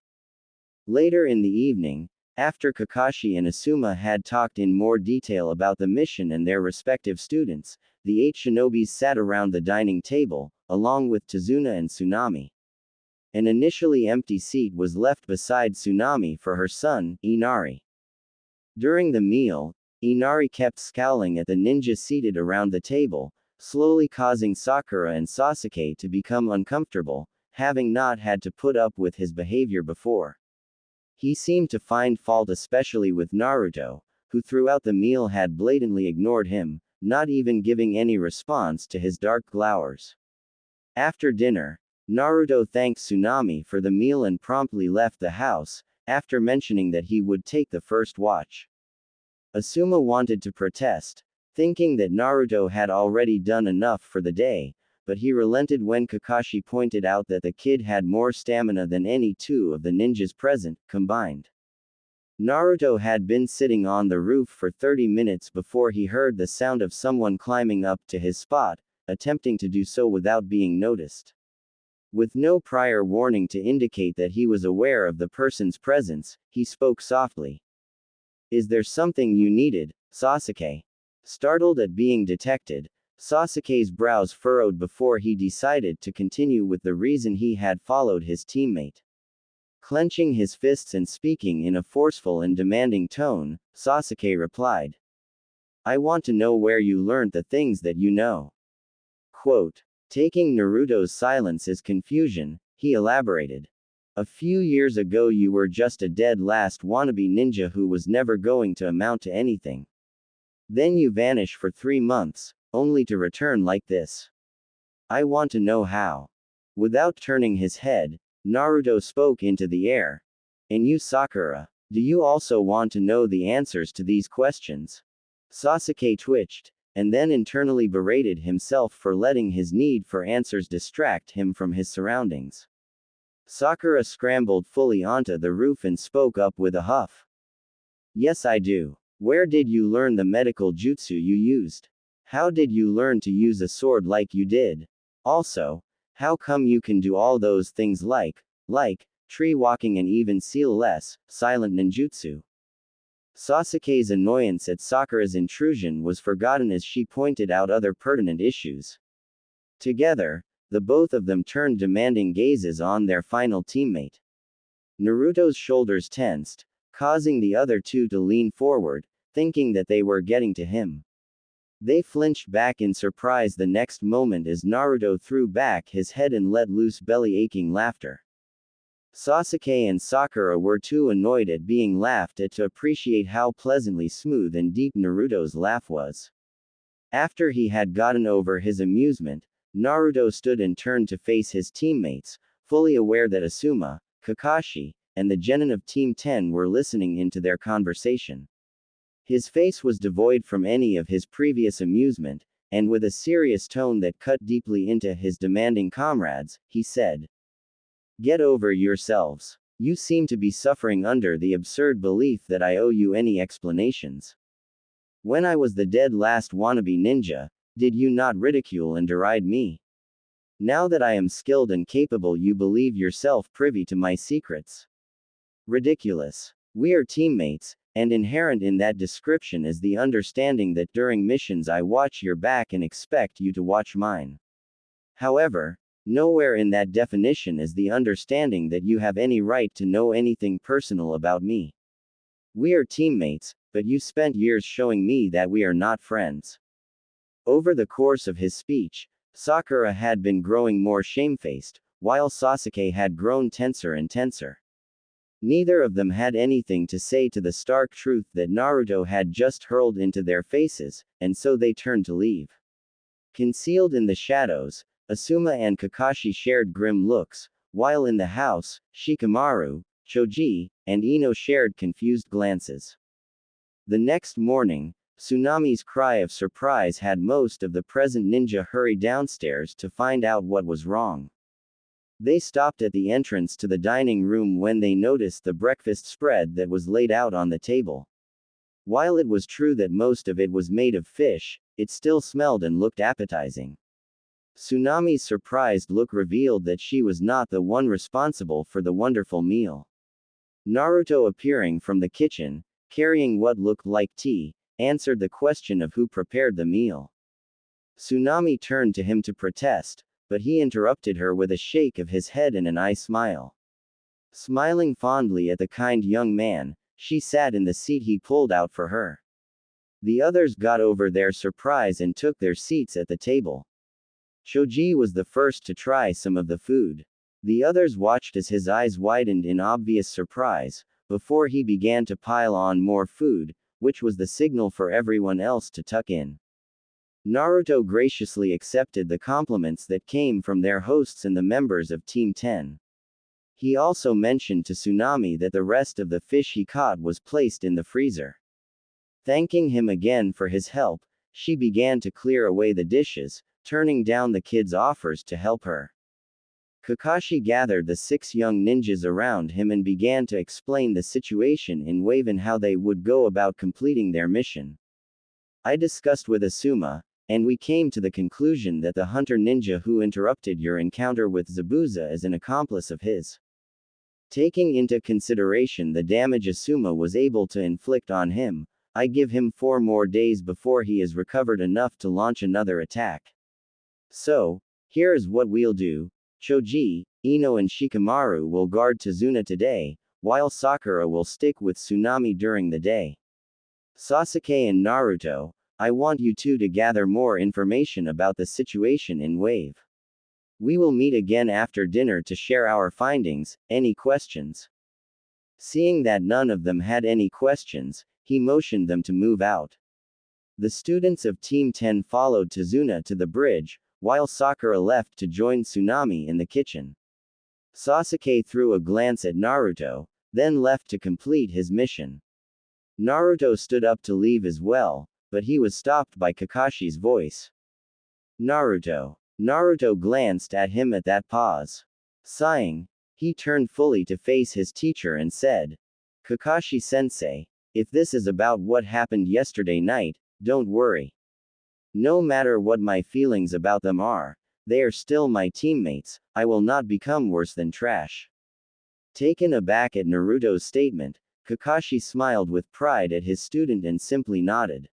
Later in the evening, after Kakashi and Asuma had talked in more detail about the mission and their respective students, the 8 shinobis sat around the dining table, along with Tazuna and Tsunami. An initially empty seat was left beside Tsunami for her son, Inari. During the meal, Inari kept scowling at the ninja seated around the table, slowly causing Sakura and Sasuke to become uncomfortable, having not had to put up with his behavior before. He seemed to find fault especially with Naruto, who throughout the meal had blatantly ignored him, not even giving any response to his dark glowers. After dinner, Naruto thanked Tsunami for the meal and promptly left the house, after mentioning that he would take the first watch. Asuma wanted to protest, thinking that Naruto had already done enough for the day, but he relented when Kakashi pointed out that the kid had more stamina than any 2 of the ninjas present, combined. Naruto had been sitting on the roof for 30 minutes before he heard the sound of someone climbing up to his spot, attempting to do so without being noticed. With no prior warning to indicate that he was aware of the person's presence, he spoke softly. Is there something you needed, Sasuke? Startled at being detected, Sasuke's brows furrowed before he decided to continue with the reason he had followed his teammate. Clenching his fists and speaking in a forceful and demanding tone, Sasuke replied. I want to know where you learned the things that you know. Quote. Taking Naruto's silence as confusion, he elaborated. A few years ago you were just a dead last wannabe ninja who was never going to amount to anything. Then you vanish for 3 months, only to return like this. I want to know how. Without turning his head, Naruto spoke into the air. And you, Sakura, do you also want to know the answers to these questions? Sasuke twitched, and then internally berated himself for letting his need for answers distract him from his surroundings. Sakura scrambled fully onto the roof and spoke up with a huff. Yes, I do. Where did you learn the medical jutsu you used? How did you learn to use a sword like you did? Also, how come you can do all those things like tree walking and even seal-less, silent ninjutsu? Sasuke's annoyance at Sakura's intrusion was forgotten as she pointed out other pertinent issues. Together, the both of them turned demanding gazes on their final teammate. Naruto's shoulders tensed, causing the other two to lean forward, thinking that they were getting to him. They flinched back in surprise the next moment as Naruto threw back his head and let loose belly-aching laughter. Sasuke and Sakura were too annoyed at being laughed at to appreciate how pleasantly smooth and deep Naruto's laugh was. After he had gotten over his amusement, Naruto stood and turned to face his teammates, fully aware that Asuma, Kakashi, and the genin of Team 10 were listening into their conversation. His face was devoid from any of his previous amusement, and with a serious tone that cut deeply into his demanding comrades, he said, "Get over yourselves. You seem to be suffering under the absurd belief that I owe you any explanations. When I was the dead last wannabe ninja, did you not ridicule and deride me? Now that I am skilled and capable, you believe yourself privy to my secrets. Ridiculous. We are teammates, and inherent in that description is the understanding that during missions I watch your back and expect you to watch mine. However, nowhere in that definition is the understanding that you have any right to know anything personal about me. We are teammates, but you spent years showing me that we are not friends." Over the course of his speech, Sakura had been growing more shamefaced, while Sasuke had grown tenser and tenser. Neither of them had anything to say to the stark truth that Naruto had just hurled into their faces, and so they turned to leave. Concealed in the shadows, Asuma and Kakashi shared grim looks, while in the house, Shikamaru, Choji, and Ino shared confused glances. The next morning, Tsunami's cry of surprise had most of the present ninja hurry downstairs to find out what was wrong. They stopped at the entrance to the dining room when they noticed the breakfast spread that was laid out on the table. While it was true that most of it was made of fish, it still smelled and looked appetizing. Tsunami's surprised look revealed that she was not the one responsible for the wonderful meal. Naruto, appearing from the kitchen, carrying what looked like tea, answered the question of who prepared the meal. Tsunami turned to him to protest, but he interrupted her with a shake of his head and an eye smile. Smiling fondly at the kind young man, she sat in the seat he pulled out for her. The others got over their surprise and took their seats at the table. Choji was the first to try some of the food. The others watched as his eyes widened in obvious surprise, before he began to pile on more food, which was the signal for everyone else to tuck in. Naruto graciously accepted the compliments that came from their hosts and the members of Team 10. He also mentioned to Tsunami that the rest of the fish he caught was placed in the freezer. Thanking him again for his help, she began to clear away the dishes, turning down the kids' offers to help her. Kakashi gathered the 6 young ninjas around him and began to explain the situation in Wave and how they would go about completing their mission. "I discussed with Asuma, and we came to the conclusion that the hunter ninja who interrupted your encounter with Zabuza is an accomplice of his. Taking into consideration the damage Asuma was able to inflict on him, I give him 4 more days before he is recovered enough to launch another attack. So, here is what we'll do. Choji, Ino and Shikamaru will guard Tazuna today, while Sakura will stick with Tsunami during the day. Sasuke and Naruto, I want you two to gather more information about the situation in Wave. We will meet again after dinner to share our findings. Any questions?" Seeing that none of them had any questions, he motioned them to move out. The students of Team 10 followed Tazuna to the bridge, while Sakura left to join Tsunami in the kitchen. Sasuke threw a glance at Naruto, then left to complete his mission. Naruto stood up to leave as well, but he was stopped by Kakashi's voice. Naruto. Naruto glanced at him at that pause. Sighing, he turned fully to face his teacher and said, Kakashi-sensei, if this is about what happened yesterday night, don't worry. No matter what my feelings about them are, they are still my teammates, I will not become worse than trash. Taken aback at Naruto's statement, Kakashi smiled with pride at his student and simply nodded.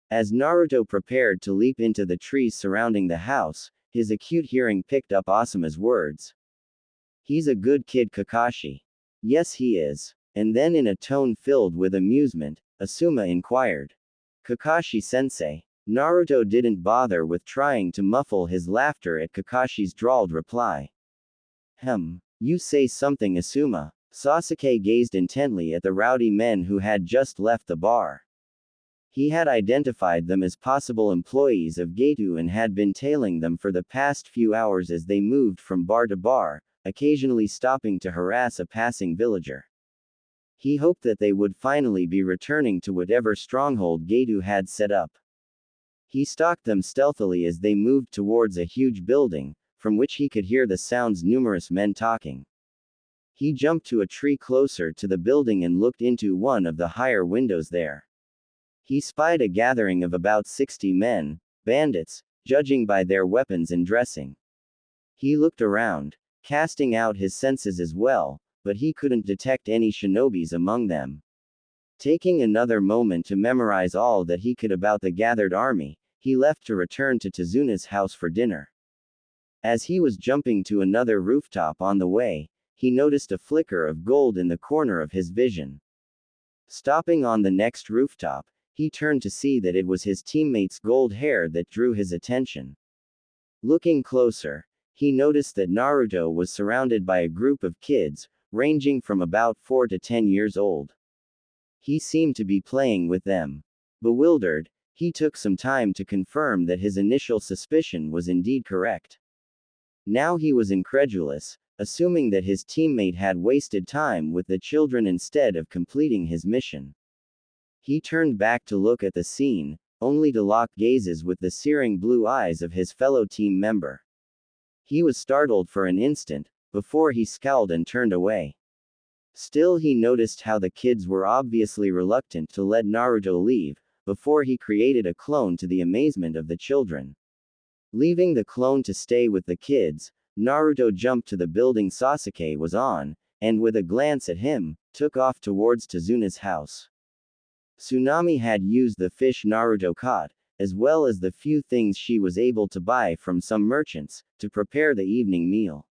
As Naruto prepared to leap into the trees surrounding the house, his acute hearing picked up Asuma's words. He's a good kid, Kakashi. Yes, he is. And then in a tone filled with amusement, Asuma inquired. Kakashi-sensei. Naruto didn't bother with trying to muffle his laughter at Kakashi's drawled reply. You say something, Asuma. Sasuke gazed intently at the rowdy men who had just left the bar. He had identified them as possible employees of Geto and had been tailing them for the past few hours as they moved from bar to bar, occasionally stopping to harass a passing villager. He hoped that they would finally be returning to whatever stronghold Geto had set up. He stalked them stealthily as they moved towards a huge building, from which he could hear the sounds numerous men talking. He jumped to a tree closer to the building and looked into one of the higher windows there. He spied a gathering of about 60 men, bandits, judging by their weapons and dressing. He looked around, casting out his senses as well, but he couldn't detect any shinobis among them. Taking another moment to memorize all that he could about the gathered army, he left to return to Tazuna's house for dinner. As he was jumping to another rooftop on the way, he noticed a flicker of gold in the corner of his vision. Stopping on the next rooftop, he turned to see that it was his teammate's gold hair that drew his attention. Looking closer, he noticed that Naruto was surrounded by a group of kids, ranging from about 4 to 10 years old. He seemed to be playing with them. Bewildered, he took some time to confirm that his initial suspicion was indeed correct. Now he was incredulous, assuming that his teammate had wasted time with the children instead of completing his mission. He turned back to look at the scene, only to lock gazes with the searing blue eyes of his fellow team member. He was startled for an instant, before he scowled and turned away. Still, he noticed how the kids were obviously reluctant to let Naruto leave, before he created a clone to the amazement of the children. Leaving the clone to stay with the kids, Naruto jumped to the building Sasuke was on, and with a glance at him, took off towards Tazuna's house. Tsunami had used the fish Naruto caught, as well as the few things she was able to buy from some merchants, to prepare the evening meal.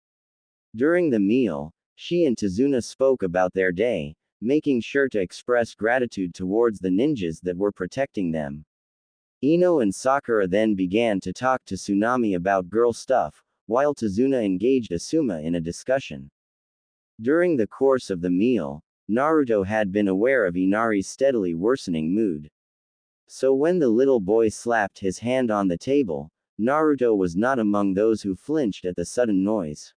During the meal, she and Tazuna spoke about their day, making sure to express gratitude towards the ninjas that were protecting them. Ino and Sakura then began to talk to Tsunami about girl stuff, while Tazuna engaged Asuma in a discussion. During the course of the meal, Naruto had been aware of Inari's steadily worsening mood. So when the little boy slapped his hand on the table, Naruto was not among those who flinched at the sudden noise.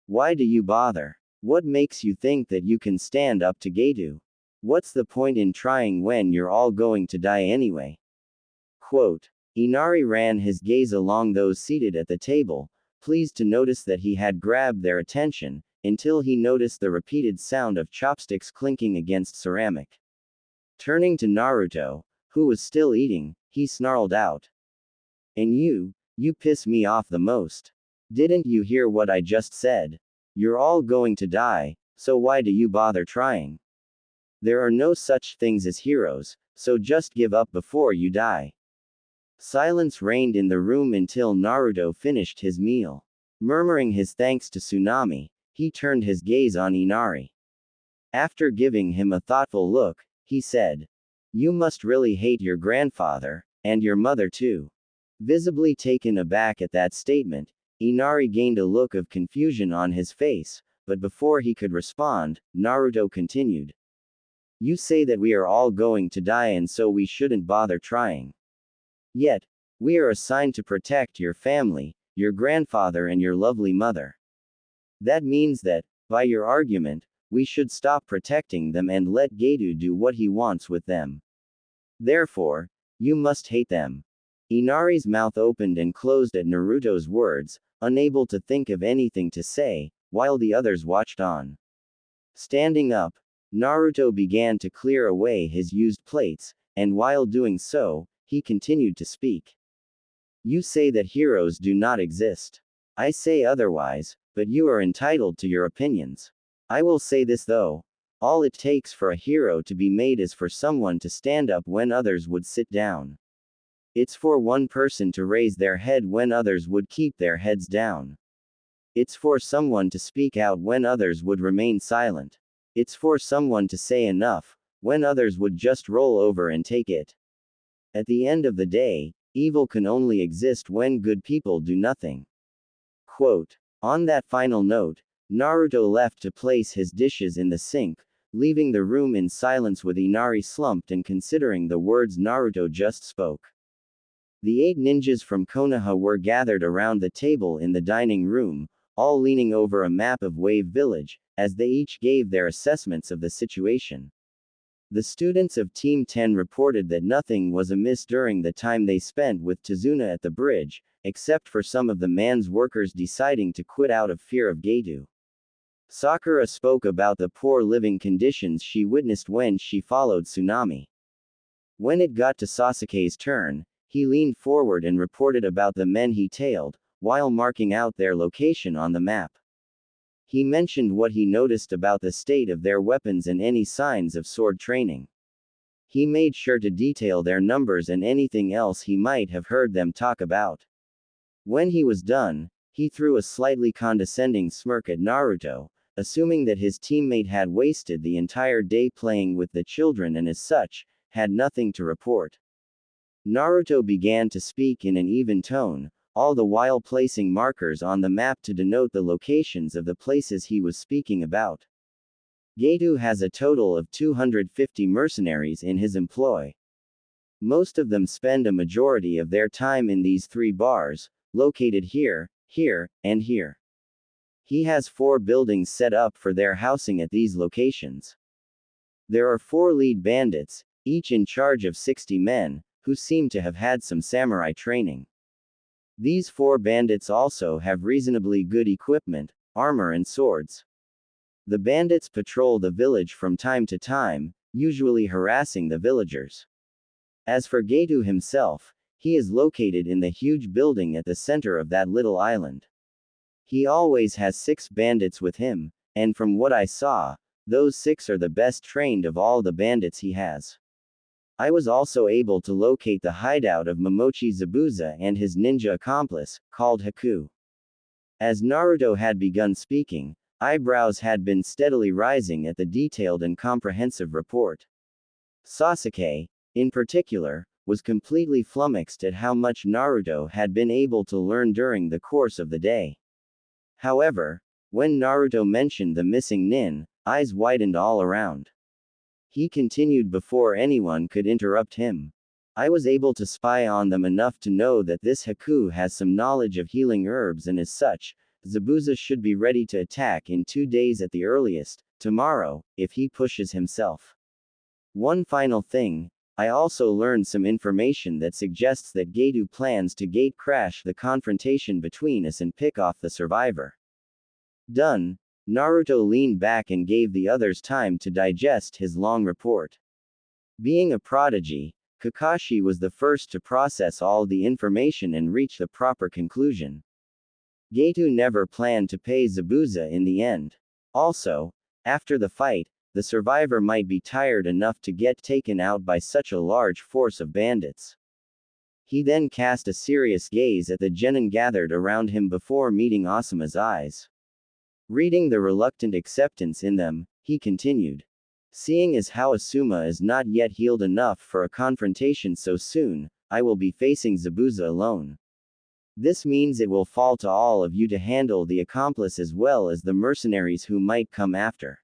Why do you bother? What makes you think that you can stand up to Geto? What's the point in trying when you're all going to die anyway? Quote. Inari ran his gaze along those seated at the table, pleased to notice that he had grabbed their attention, until he noticed the repeated sound of chopsticks clinking against ceramic. Turning to Naruto, who was still eating, he snarled out. And you piss me off the most. Didn't you hear what I just said? You're all going to die, so why do you bother trying? There are no such things as heroes, so just give up before you die. Silence reigned in the room until Naruto finished his meal. Murmuring his thanks to Tsunami, he turned his gaze on Inari. After giving him a thoughtful look, he said, You must really hate your grandfather, and your mother too. Visibly taken aback at that statement, Inari gained a look of confusion on his face, but before he could respond, Naruto continued. You say that we are all going to die and so we shouldn't bother trying. Yet, we are assigned to protect your family, your grandfather and your lovely mother. That means that, by your argument, we should stop protecting them and let Geto do what he wants with them. Therefore, You must hate them. Inari's mouth opened and closed at Naruto's words, unable to think of anything to say, while the others watched on. Standing up, Naruto began to clear away his used plates, and while doing so, he continued to speak. You say that heroes do not exist. I say otherwise, but you are entitled to your opinions. I will say this though. All it takes for a hero to be made is for someone to stand up when others would sit down. It's for one person to raise their head when others would keep their heads down. It's for someone to speak out when others would remain silent. It's for someone to say enough, when others would just roll over and take it. At the end of the day, evil can only exist when good people do nothing. Quote. On that final note, Naruto left to place his dishes in the sink, leaving the room in silence with Inari slumped and considering the words Naruto just spoke. The 8 ninjas from Konoha were gathered around the table in the dining room, all leaning over a map of Wave Village, as they each gave their assessments of the situation. The students of Team 10 reported that nothing was amiss during the time they spent with Tazuna at the bridge, except for some of the man's workers deciding to quit out of fear of Gato. Sakura spoke about the poor living conditions she witnessed when she followed Tsunami. When it got to Sasuke's turn, he leaned forward and reported about the men he tailed, while marking out their location on the map. He mentioned what he noticed about the state of their weapons and any signs of sword training. He made sure to detail their numbers and anything else he might have heard them talk about. When he was done, he threw a slightly condescending smirk at Naruto, assuming that his teammate had wasted the entire day playing with the children and as such, had nothing to report. Naruto began to speak in an even tone, all the while placing markers on the map to denote the locations of the places he was speaking about. Gato has a total of 250 mercenaries in his employ. Most of them spend a majority of their time in these 3 bars, located here, here, and here. He has 4 buildings set up for their housing at these locations. There are 4 lead bandits, each in charge of 60 men, who seem to have had some samurai training. These 4 bandits also have reasonably good equipment, armor and swords. The bandits patrol the village from time to time, usually harassing the villagers. As for Gato himself, he is located in the huge building at the center of that little island. He always has 6 bandits with him, and from what I saw, those 6 are the best trained of all the bandits he has. I was also able to locate the hideout of Momochi Zabuza and his ninja accomplice, called Haku. As Naruto had begun speaking, eyebrows had been steadily rising at the detailed and comprehensive report. Sasuke, in particular, was completely flummoxed at how much Naruto had been able to learn during the course of the day. However, when Naruto mentioned the missing nin, eyes widened all around. He continued before anyone could interrupt him. I was able to spy on them enough to know that this Haku has some knowledge of healing herbs and as such, Zabuza should be ready to attack in 2 days at the earliest, tomorrow, if he pushes himself. One final thing, I also learned some information that suggests that Gato plans to gate crash the confrontation between us and pick off the survivor. Done. Naruto leaned back and gave the others time to digest his long report. Being a prodigy, Kakashi was the first to process all the information and reach the proper conclusion. Gato never planned to pay Zabuza in the end. Also, after the fight, the survivor might be tired enough to get taken out by such a large force of bandits. He then cast a serious gaze at the genin gathered around him before meeting Asuma's eyes. Reading the reluctant acceptance in them, he continued. Seeing as how Asuma is not yet healed enough for a confrontation so soon, I will be facing Zabuza alone. This means it will fall to all of you to handle the accomplice as well as the mercenaries who might come after.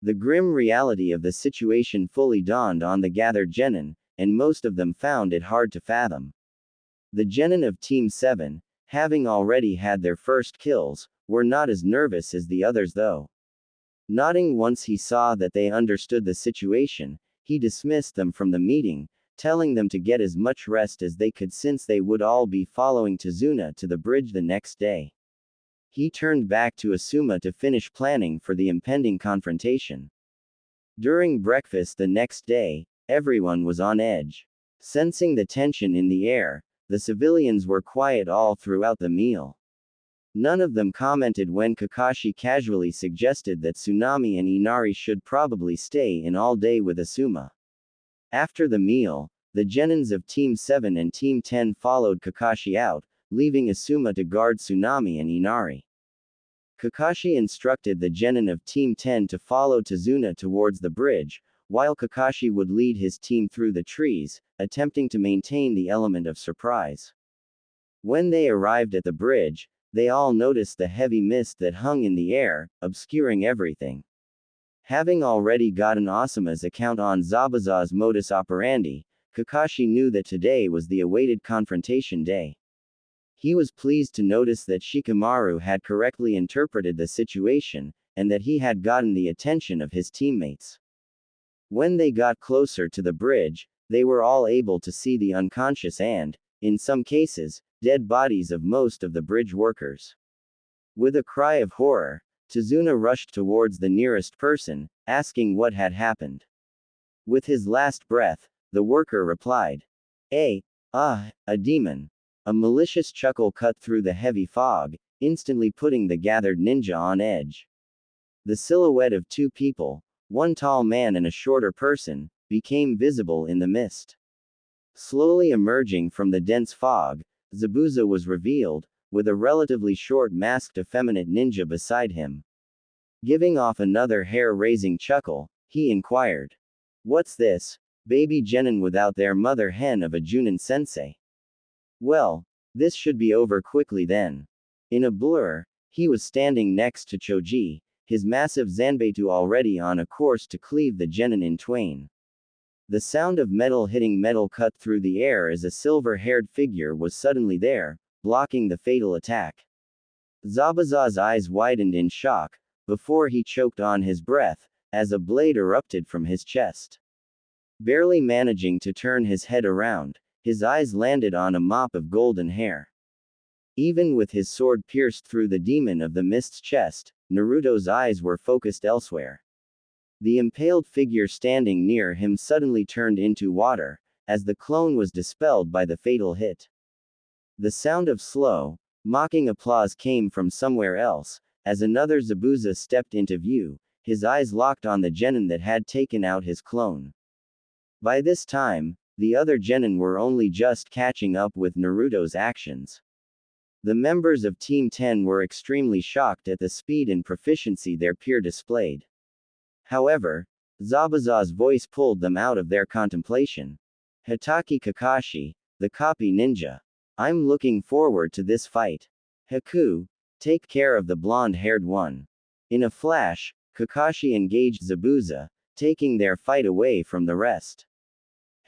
The grim reality of the situation fully dawned on the gathered genin, and most of them found it hard to fathom. The genin of Team 7, having already had their first kills, were not as nervous as the others though. Nodding once he saw that they understood the situation, he dismissed them from the meeting, telling them to get as much rest as they could since they would all be following Tazuna to the bridge the next day. He turned back to Asuma to finish planning for the impending confrontation. During breakfast the next day, everyone was on edge. Sensing the tension in the air, the civilians were quiet all throughout the meal. None of them commented when Kakashi casually suggested that Tsunami and Inari should probably stay in all day with Asuma. After the meal, the genins of Team 7 and Team 10 followed Kakashi out, leaving Asuma to guard Tsunami and Inari. Kakashi instructed the genin of Team 10 to follow Tazuna towards the bridge, while Kakashi would lead his team through the trees, attempting to maintain the element of surprise. When they arrived at the bridge, they all noticed the heavy mist that hung in the air, obscuring everything. Having already gotten Asuma's account on Zabuza's modus operandi, Kakashi knew that today was the awaited confrontation day. He was pleased to notice that Shikamaru had correctly interpreted the situation, and that he had gotten the attention of his teammates. When they got closer to the bridge, they were all able to see the unconscious and, in some cases, dead bodies of most of the bridge workers. With a cry of horror, Tazuna rushed towards the nearest person, asking what had happened. With his last breath, the worker replied, a demon. A malicious chuckle cut through the heavy fog, instantly putting the gathered ninja on edge. The silhouette of two people, one tall man and a shorter person, became visible in the mist. Slowly emerging from the dense fog, Zabuza was revealed, with a relatively short masked effeminate ninja beside him. Giving off another hair-raising chuckle, he inquired. What's this? Baby genin without their mother hen of a Junin sensei. Well, this should be over quickly then. In a blur, he was standing next to Choji, his massive Zanbeitu already on a course to cleave the genin in twain. The sound of metal hitting metal cut through the air as a silver-haired figure was suddenly there, blocking the fatal attack. Zabuza's eyes widened in shock, before he choked on his breath, as a blade erupted from his chest. Barely managing to turn his head around, his eyes landed on a mop of golden hair. Even with his sword pierced through the demon of the mist's chest, Naruto's eyes were focused elsewhere. The impaled figure standing near him suddenly turned into water, as the clone was dispelled by the fatal hit. The sound of slow, mocking applause came from somewhere else, as another Zabuza stepped into view, his eyes locked on the genin that had taken out his clone. By this time, the other genin were only just catching up with Naruto's actions. The members of Team 10 were extremely shocked at the speed and proficiency their peer displayed. However, Zabuza's voice pulled them out of their contemplation. Hitaki Kakashi, the copy ninja. I'm looking forward to this fight. Haku, take care of the blonde-haired one. In a flash, Kakashi engaged Zabuza, taking their fight away from the rest.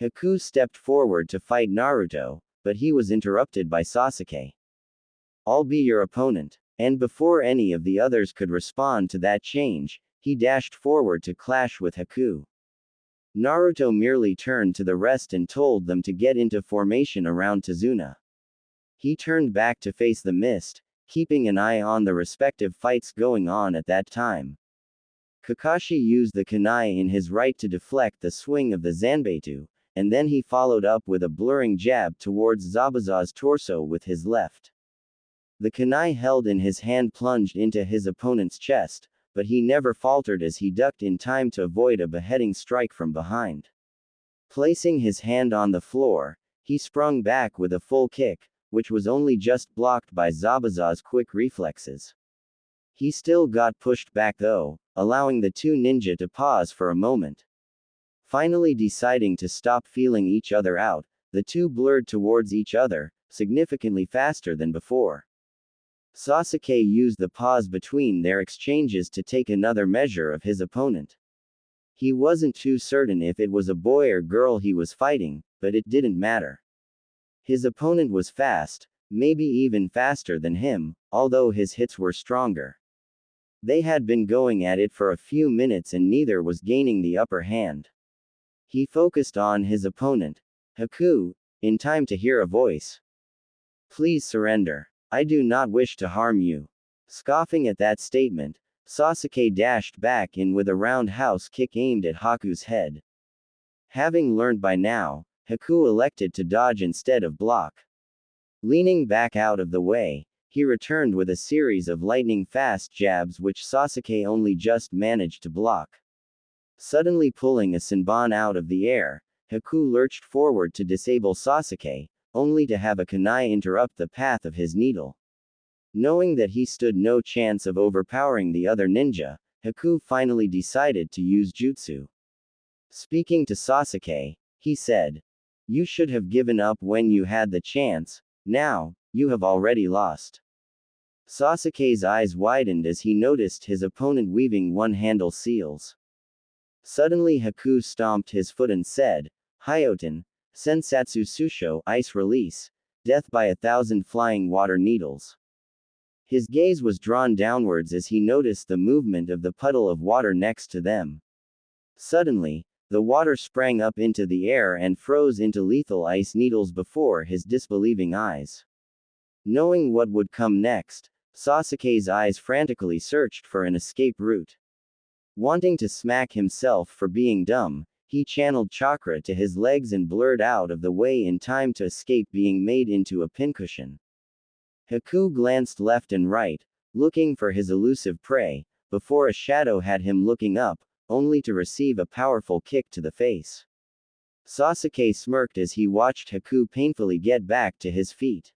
Haku stepped forward to fight Naruto, but he was interrupted by Sasuke. I'll be your opponent. And before any of the others could respond to that change, he dashed forward to clash with Haku. Naruto merely turned to the rest and told them to get into formation around Tazuna. He turned back to face the mist, keeping an eye on the respective fights going on at that time. Kakashi used the kunai in his right to deflect the swing of the Zanbeitu, and then he followed up with a blurring jab towards Zabuza's torso with his left. The kunai held in his hand plunged into his opponent's chest, but he never faltered as he ducked in time to avoid a beheading strike from behind. Placing his hand on the floor, he sprung back with a full kick, which was only just blocked by Zabuza's quick reflexes. He still got pushed back though, allowing the two ninja to pause for a moment. Finally deciding to stop feeling each other out, the two blurred towards each other, significantly faster than before. Sasuke used the pause between their exchanges to take another measure of his opponent. He wasn't too certain if it was a boy or girl he was fighting, but it didn't matter. His opponent was fast, maybe even faster than him, although his hits were stronger. They had been going at it for a few minutes and neither was gaining the upper hand. He focused on his opponent, Haku, in time to hear a voice. Please surrender. I do not wish to harm you. Scoffing at that statement, Sasuke dashed back in with a roundhouse kick aimed at Haku's head. Having learned by now, Haku elected to dodge instead of block. Leaning back out of the way, he returned with a series of lightning-fast jabs which Sasuke only just managed to block. Suddenly pulling a Senbon out of the air, Haku lurched forward to disable Sasuke, only to have a kunai interrupt the path of his needle. Knowing that he stood no chance of overpowering the other ninja, Haku finally decided to use jutsu. Speaking to Sasuke, he said, "You should have given up when you had the chance, now, you have already lost." Sasuke's eyes widened as he noticed his opponent weaving one-handle seals. Suddenly Haku stomped his foot and said, "Hyoten, Sensatsu Susho, Ice Release, Death by 1,000 Flying Water Needles." His gaze was drawn downwards as he noticed the movement of the puddle of water next to them. Suddenly, the water sprang up into the air and froze into lethal ice needles before his disbelieving eyes. Knowing what would come next, Sasuke's eyes frantically searched for an escape route. Wanting to smack himself for being dumb, he channeled chakra to his legs and blurred out of the way in time to escape being made into a pincushion. Haku glanced left and right, looking for his elusive prey, before a shadow had him looking up, only to receive a powerful kick to the face. Sasuke smirked as he watched Haku painfully get back to his feet.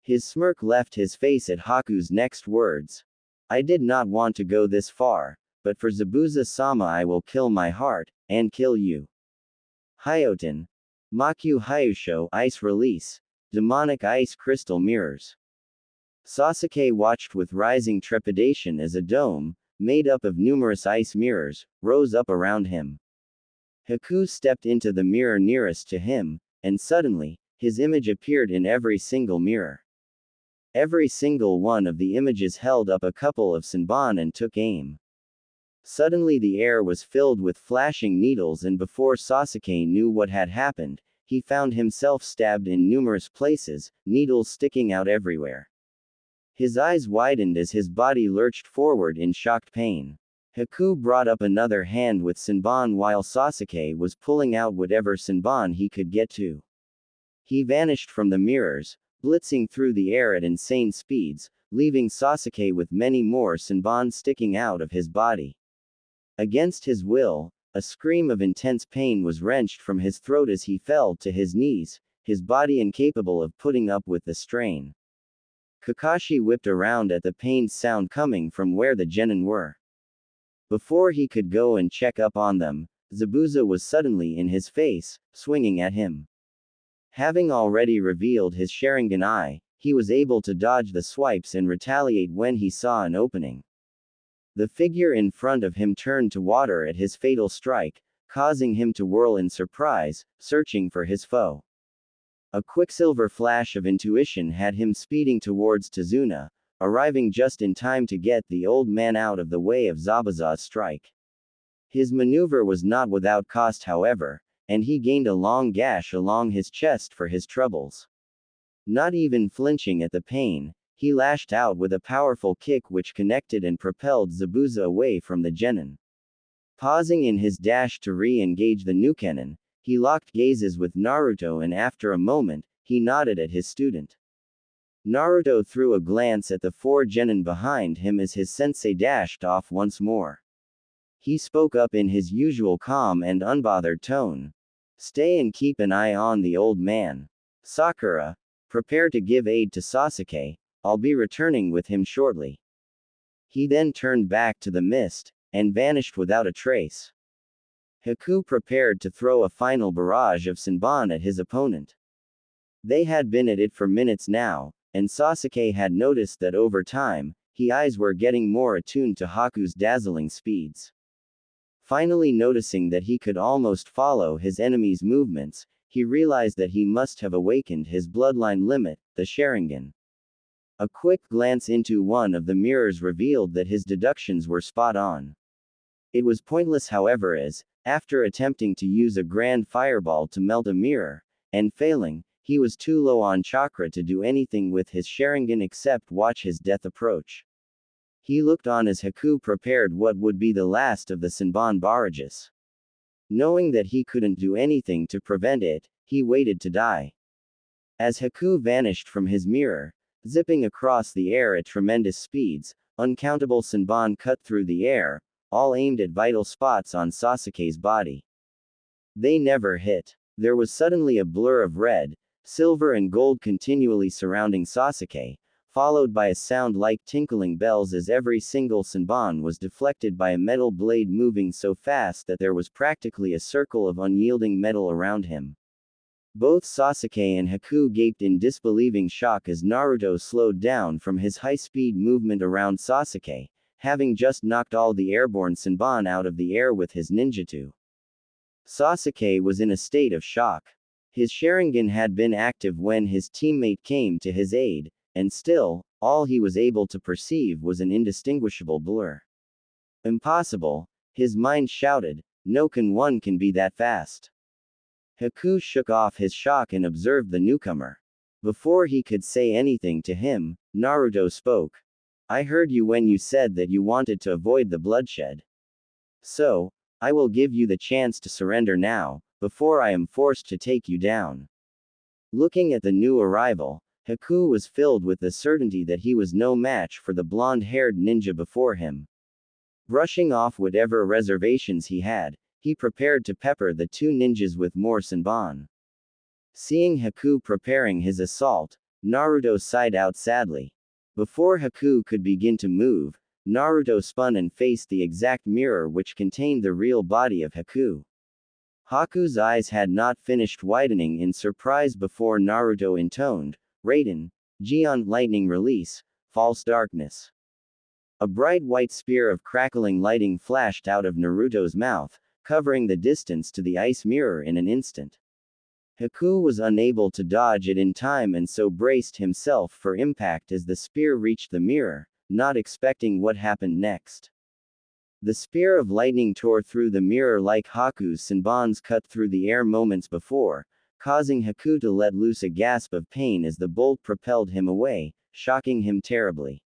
His smirk left his face at Haku's next words. "I did not want to go this far, but for Zabuza-sama I will kill my heart, and kill you." Hyoten. Maku Hyusho, Ice Release, Demonic Ice Crystal Mirrors. Sasuke watched with rising trepidation as a dome, made up of numerous ice mirrors, rose up around him. Haku stepped into the mirror nearest to him, and suddenly, his image appeared in every single mirror. Every single one of the images held up a couple of Senbon and took aim. Suddenly the air was filled with flashing needles, and before Sasuke knew what had happened, he found himself stabbed in numerous places, needles sticking out everywhere. His eyes widened as his body lurched forward in shocked pain. Haku brought up another hand with Senbon while Sasuke was pulling out whatever Senbon he could get to. He vanished from the mirrors, blitzing through the air at insane speeds, leaving Sasuke with many more Senbon sticking out of his body. Against his will, a scream of intense pain was wrenched from his throat as he fell to his knees, his body incapable of putting up with the strain. Kakashi whipped around at the pained sound coming from where the genin were. Before he could go and check up on them, Zabuza was suddenly in his face, swinging at him. Having already revealed his Sharingan eye, he was able to dodge the swipes and retaliate when he saw an opening. The figure in front of him turned to water at his fatal strike, causing him to whirl in surprise, searching for his foe. A quicksilver flash of intuition had him speeding towards Tazuna, arriving just in time to get the old man out of the way of Zabuza's strike. His maneuver was not without cost, however, and he gained a long gash along his chest for his troubles. Not even flinching at the pain, he lashed out with a powerful kick which connected and propelled Zabuza away from the genin. Pausing in his dash to re-engage the Nukenin, he locked gazes with Naruto, and after a moment, he nodded at his student. Naruto threw a glance at the four genin behind him as his sensei dashed off once more. He spoke up in his usual calm and unbothered tone. "Stay and keep an eye on the old man. Sakura, prepare to give aid to Sasuke, I'll be returning with him shortly." He then turned back to the mist, and vanished without a trace. Haku prepared to throw a final barrage of Senbon at his opponent. They had been at it for minutes now, and Sasuke had noticed that over time, his eyes were getting more attuned to Haku's dazzling speeds. Finally noticing that he could almost follow his enemy's movements, he realized that he must have awakened his bloodline limit, the Sharingan. A quick glance into one of the mirrors revealed that his deductions were spot on. It was pointless, however, as, after attempting to use a grand fireball to melt a mirror, and failing, he was too low on chakra to do anything with his Sharingan except watch his death approach. He looked on as Haku prepared what would be the last of the Senbon barrages. Knowing that he couldn't do anything to prevent it, he waited to die. As Haku vanished from his mirror, zipping across the air at tremendous speeds, uncountable Senbon cut through the air, all aimed at vital spots on Sasuke's body. They never hit. There was suddenly a blur of red, silver and gold continually surrounding Sasuke, followed by a sound like tinkling bells as every single Senbon was deflected by a metal blade moving so fast that there was practically a circle of unyielding metal around him. Both Sasuke and Haku gaped in disbelieving shock as Naruto slowed down from his high-speed movement around Sasuke, having just knocked all the airborne Senbon out of the air with his ninjutsu. Sasuke was in a state of shock. His Sharingan had been active when his teammate came to his aid, and still, all he was able to perceive was an indistinguishable blur. Impossible, his mind shouted, no one can be that fast. Haku shook off his shock and observed the newcomer. Before he could say anything to him, Naruto spoke. I heard you when you said that you wanted to avoid the bloodshed. So, I will give you the chance to surrender now, before I am forced to take you down. Looking at the new arrival, Haku was filled with the certainty that he was no match for the blonde-haired ninja before him. Brushing off whatever reservations he had, he prepared to pepper the two ninjas with more Senbon. Seeing Haku preparing his assault, Naruto sighed out sadly. Before Haku could begin to move, Naruto spun and faced the exact mirror which contained the real body of Haku. Haku's eyes had not finished widening in surprise before Naruto intoned, Raiden, Gion lightning release, false darkness. A bright white spear of crackling lighting flashed out of Naruto's mouth, covering the distance to the ice mirror in an instant. Haku was unable to dodge it in time and so braced himself for impact as the spear reached the mirror, not expecting what happened next. The spear of lightning tore through the mirror like Haku's Senbons cut through the air moments before, causing Haku to let loose a gasp of pain as the bolt propelled him away, shocking him terribly.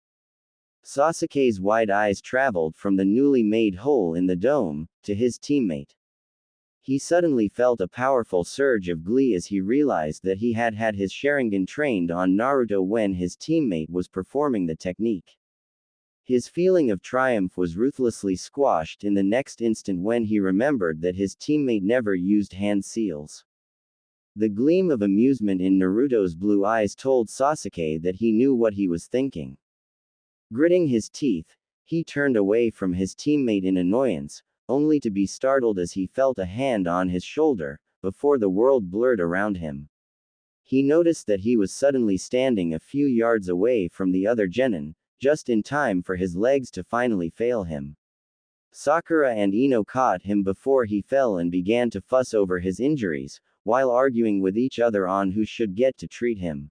Sasuke's wide eyes traveled from the newly made hole in the dome, to his teammate. He suddenly felt a powerful surge of glee as he realized that he had had his Sharingan trained on Naruto when his teammate was performing the technique. His feeling of triumph was ruthlessly squashed in the next instant when he remembered that his teammate never used hand seals. The gleam of amusement in Naruto's blue eyes told Sasuke that he knew what he was thinking. Gritting his teeth, he turned away from his teammate in annoyance, only to be startled as he felt a hand on his shoulder, before the world blurred around him. He noticed that he was suddenly standing a few yards away from the other genin, just in time for his legs to finally fail him. Sakura and Ino caught him before he fell and began to fuss over his injuries, while arguing with each other on who should get to treat him.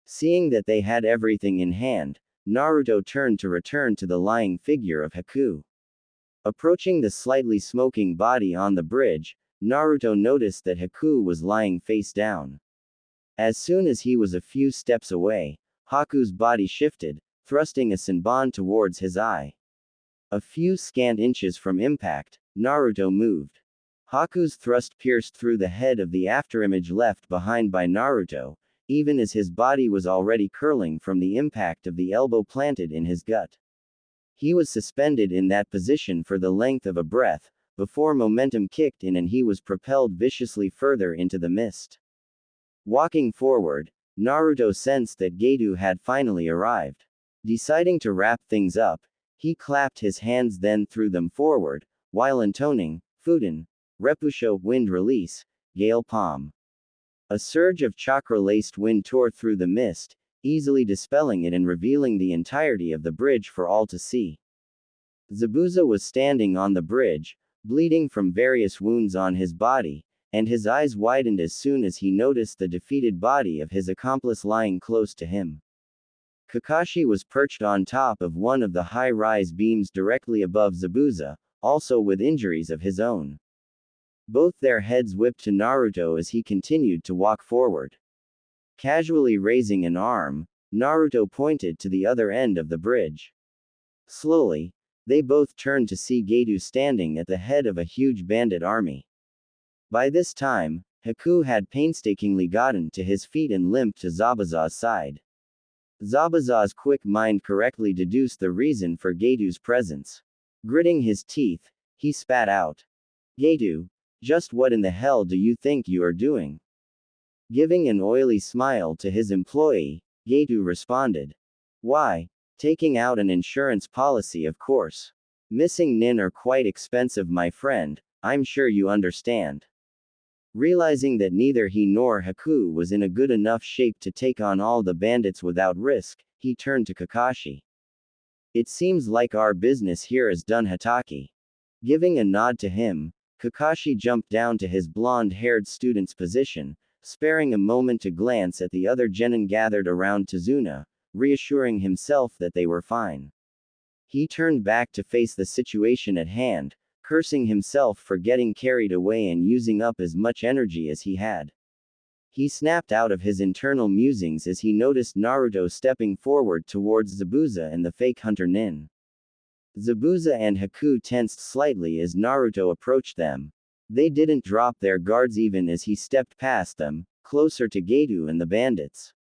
Seeing that they had everything in hand, Naruto turned to return to the lying figure of Haku. Approaching the slightly smoking body on the bridge, Naruto noticed that Haku was lying face down. As soon as he was a few steps away, Haku's body shifted, thrusting a Senbon towards his eye. A few scant inches from impact, Naruto moved. Haku's thrust pierced through the head of the afterimage left behind by Naruto, even as his body was already curling from the impact of the elbow planted in his gut. He was suspended in that position for the length of a breath, before momentum kicked in and he was propelled viciously further into the mist. Walking forward, Naruto sensed that Geto had finally arrived. Deciding to wrap things up, he clapped his hands then threw them forward, while intoning, Fuden, Repusho, wind release, Gale Palm. A surge of chakra-laced wind tore through the mist, easily dispelling it and revealing the entirety of the bridge for all to see. Zabuza was standing on the bridge, bleeding from various wounds on his body, and his eyes widened as soon as he noticed the defeated body of his accomplice lying close to him. Kakashi was perched on top of one of the high-rise beams directly above Zabuza, also with injuries of his own. Both their heads whipped to Naruto as he continued to walk forward. Casually raising an arm, Naruto pointed to the other end of the bridge. Slowly, they both turned to see Gedo standing at the head of a huge bandit army. By this time, Haku had painstakingly gotten to his feet and limped to Zabuza's side. Zabuza's quick mind correctly deduced the reason for Gedo's presence. Gritting his teeth, he spat out. Gedo, just what in the hell do you think you are doing? Giving an oily smile to his employee, Gedo responded. Why, taking out an insurance policy, of course. Missing nin are quite expensive, my friend, I'm sure you understand. Realizing that neither he nor Haku was in a good enough shape to take on all the bandits without risk, he turned to Kakashi. It seems like our business here is done, Hatake. Giving a nod to him, Kakashi jumped down to his blonde-haired student's position, sparing a moment to glance at the other genin gathered around Tazuna, reassuring himself that they were fine. He turned back to face the situation at hand, cursing himself for getting carried away and using up as much energy as he had. He snapped out of his internal musings as he noticed Naruto stepping forward towards Zabuza and the fake hunter nin. Zabuza and Haku tensed slightly as Naruto approached them. They didn't drop their guards even as he stepped past them, closer to Gedo and the bandits.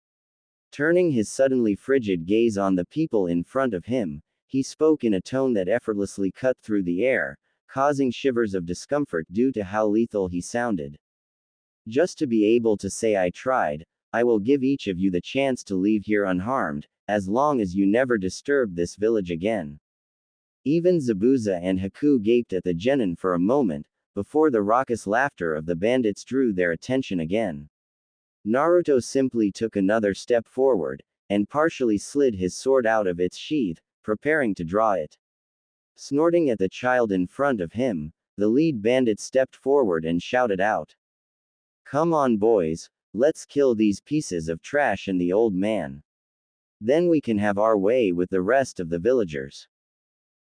Turning his suddenly frigid gaze on the people in front of him, he spoke in a tone that effortlessly cut through the air, causing shivers of discomfort due to how lethal he sounded. Just to be able to say I tried, I will give each of you the chance to leave here unharmed, as long as you never disturb this village again. Even Zabuza and Haku gaped at the genin for a moment, before the raucous laughter of the bandits drew their attention again. Naruto simply took another step forward, and partially slid his sword out of its sheath, preparing to draw it. Snorting at the child in front of him, the lead bandit stepped forward and shouted out. Come on boys, let's kill these pieces of trash and the old man. Then we can have our way with the rest of the villagers.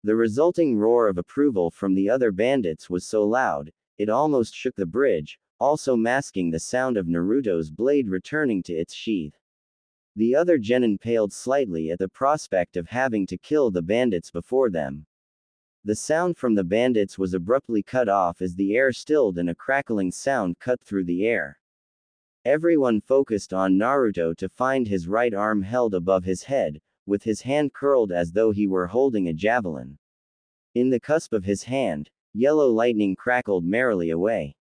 The resulting roar of approval from the other bandits was so loud, it almost shook the bridge, also masking the sound of Naruto's blade returning to its sheath. The other genin paled slightly at the prospect of having to kill the bandits before them. The sound from the bandits was abruptly cut off as the air stilled and a crackling sound cut through the air. Everyone focused on Naruto to find his right arm held above his head, with his hand curled as though he were holding a javelin. In the cusp of his hand, yellow lightning crackled merrily away.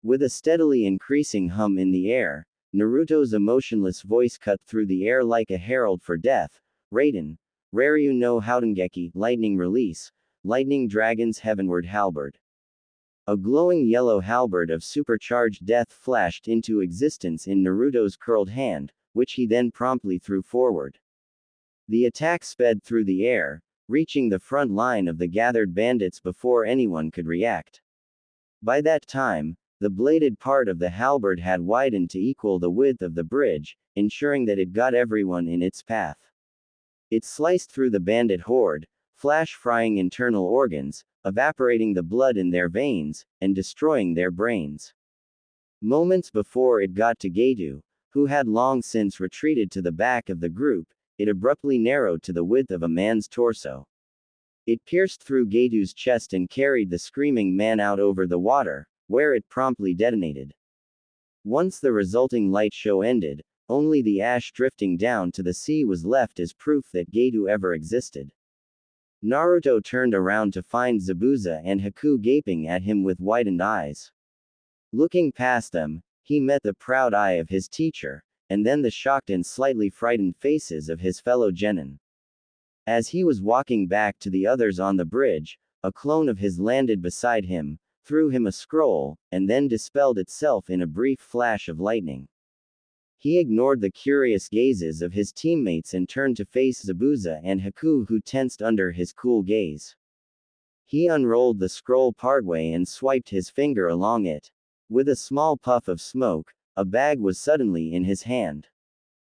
With a steadily increasing hum in the air, Naruto's emotionless voice cut through the air like a herald for death. Raiden, Raryu no Houtengeki, lightning release, lightning dragon's heavenward halberd. A glowing yellow halberd of supercharged death flashed into existence in Naruto's curled hand, which he then promptly threw forward. The attack sped through the air, reaching the front line of the gathered bandits before anyone could react. By that time, the bladed part of the halberd had widened to equal the width of the bridge, ensuring that it got everyone in its path. It sliced through the bandit horde, frying internal organs, evaporating the blood in their veins, and destroying their brains. Moments before it got to Gedo, who had long since retreated to the back of the group, it abruptly narrowed to the width of a man's torso. It pierced through Gedo's chest and carried the screaming man out over the water, where it promptly detonated. Once the resulting light show ended, only the ash drifting down to the sea was left as proof that Gedo ever existed. Naruto turned around to find Zabuza and Haku gaping at him with widened eyes. Looking past them, he met the proud eye of his teacher, and then the shocked and slightly frightened faces of his fellow genin. As he was walking back to the others on the bridge, a clone of his landed beside him, threw him a scroll, and then dispelled itself in a brief flash of lightning. He ignored the curious gazes of his teammates and turned to face Zabuza and Haku, who tensed under his cool gaze. He unrolled the scroll partway and swiped his finger along it. With a small puff of smoke, a bag was suddenly in his hand.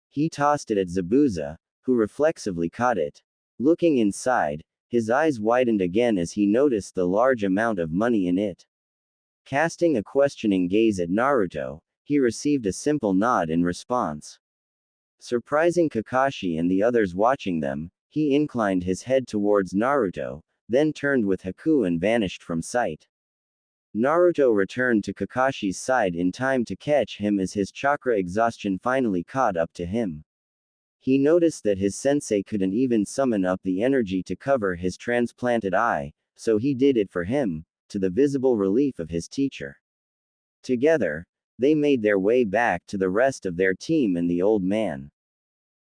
He tossed it at Zabuza, who reflexively caught it. Looking inside, his eyes widened again as he noticed the large amount of money in it. Casting a questioning gaze at Naruto, he received a simple nod in response. Surprising Kakashi and the others watching them, he inclined his head towards Naruto, then turned with Haku and vanished from sight. Naruto returned to Kakashi's side in time to catch him as his chakra exhaustion finally caught up to him. He noticed that his sensei couldn't even summon up the energy to cover his transplanted eye, so he did it for him, to the visible relief of his teacher. Together, they made their way back to the rest of their team and the old man.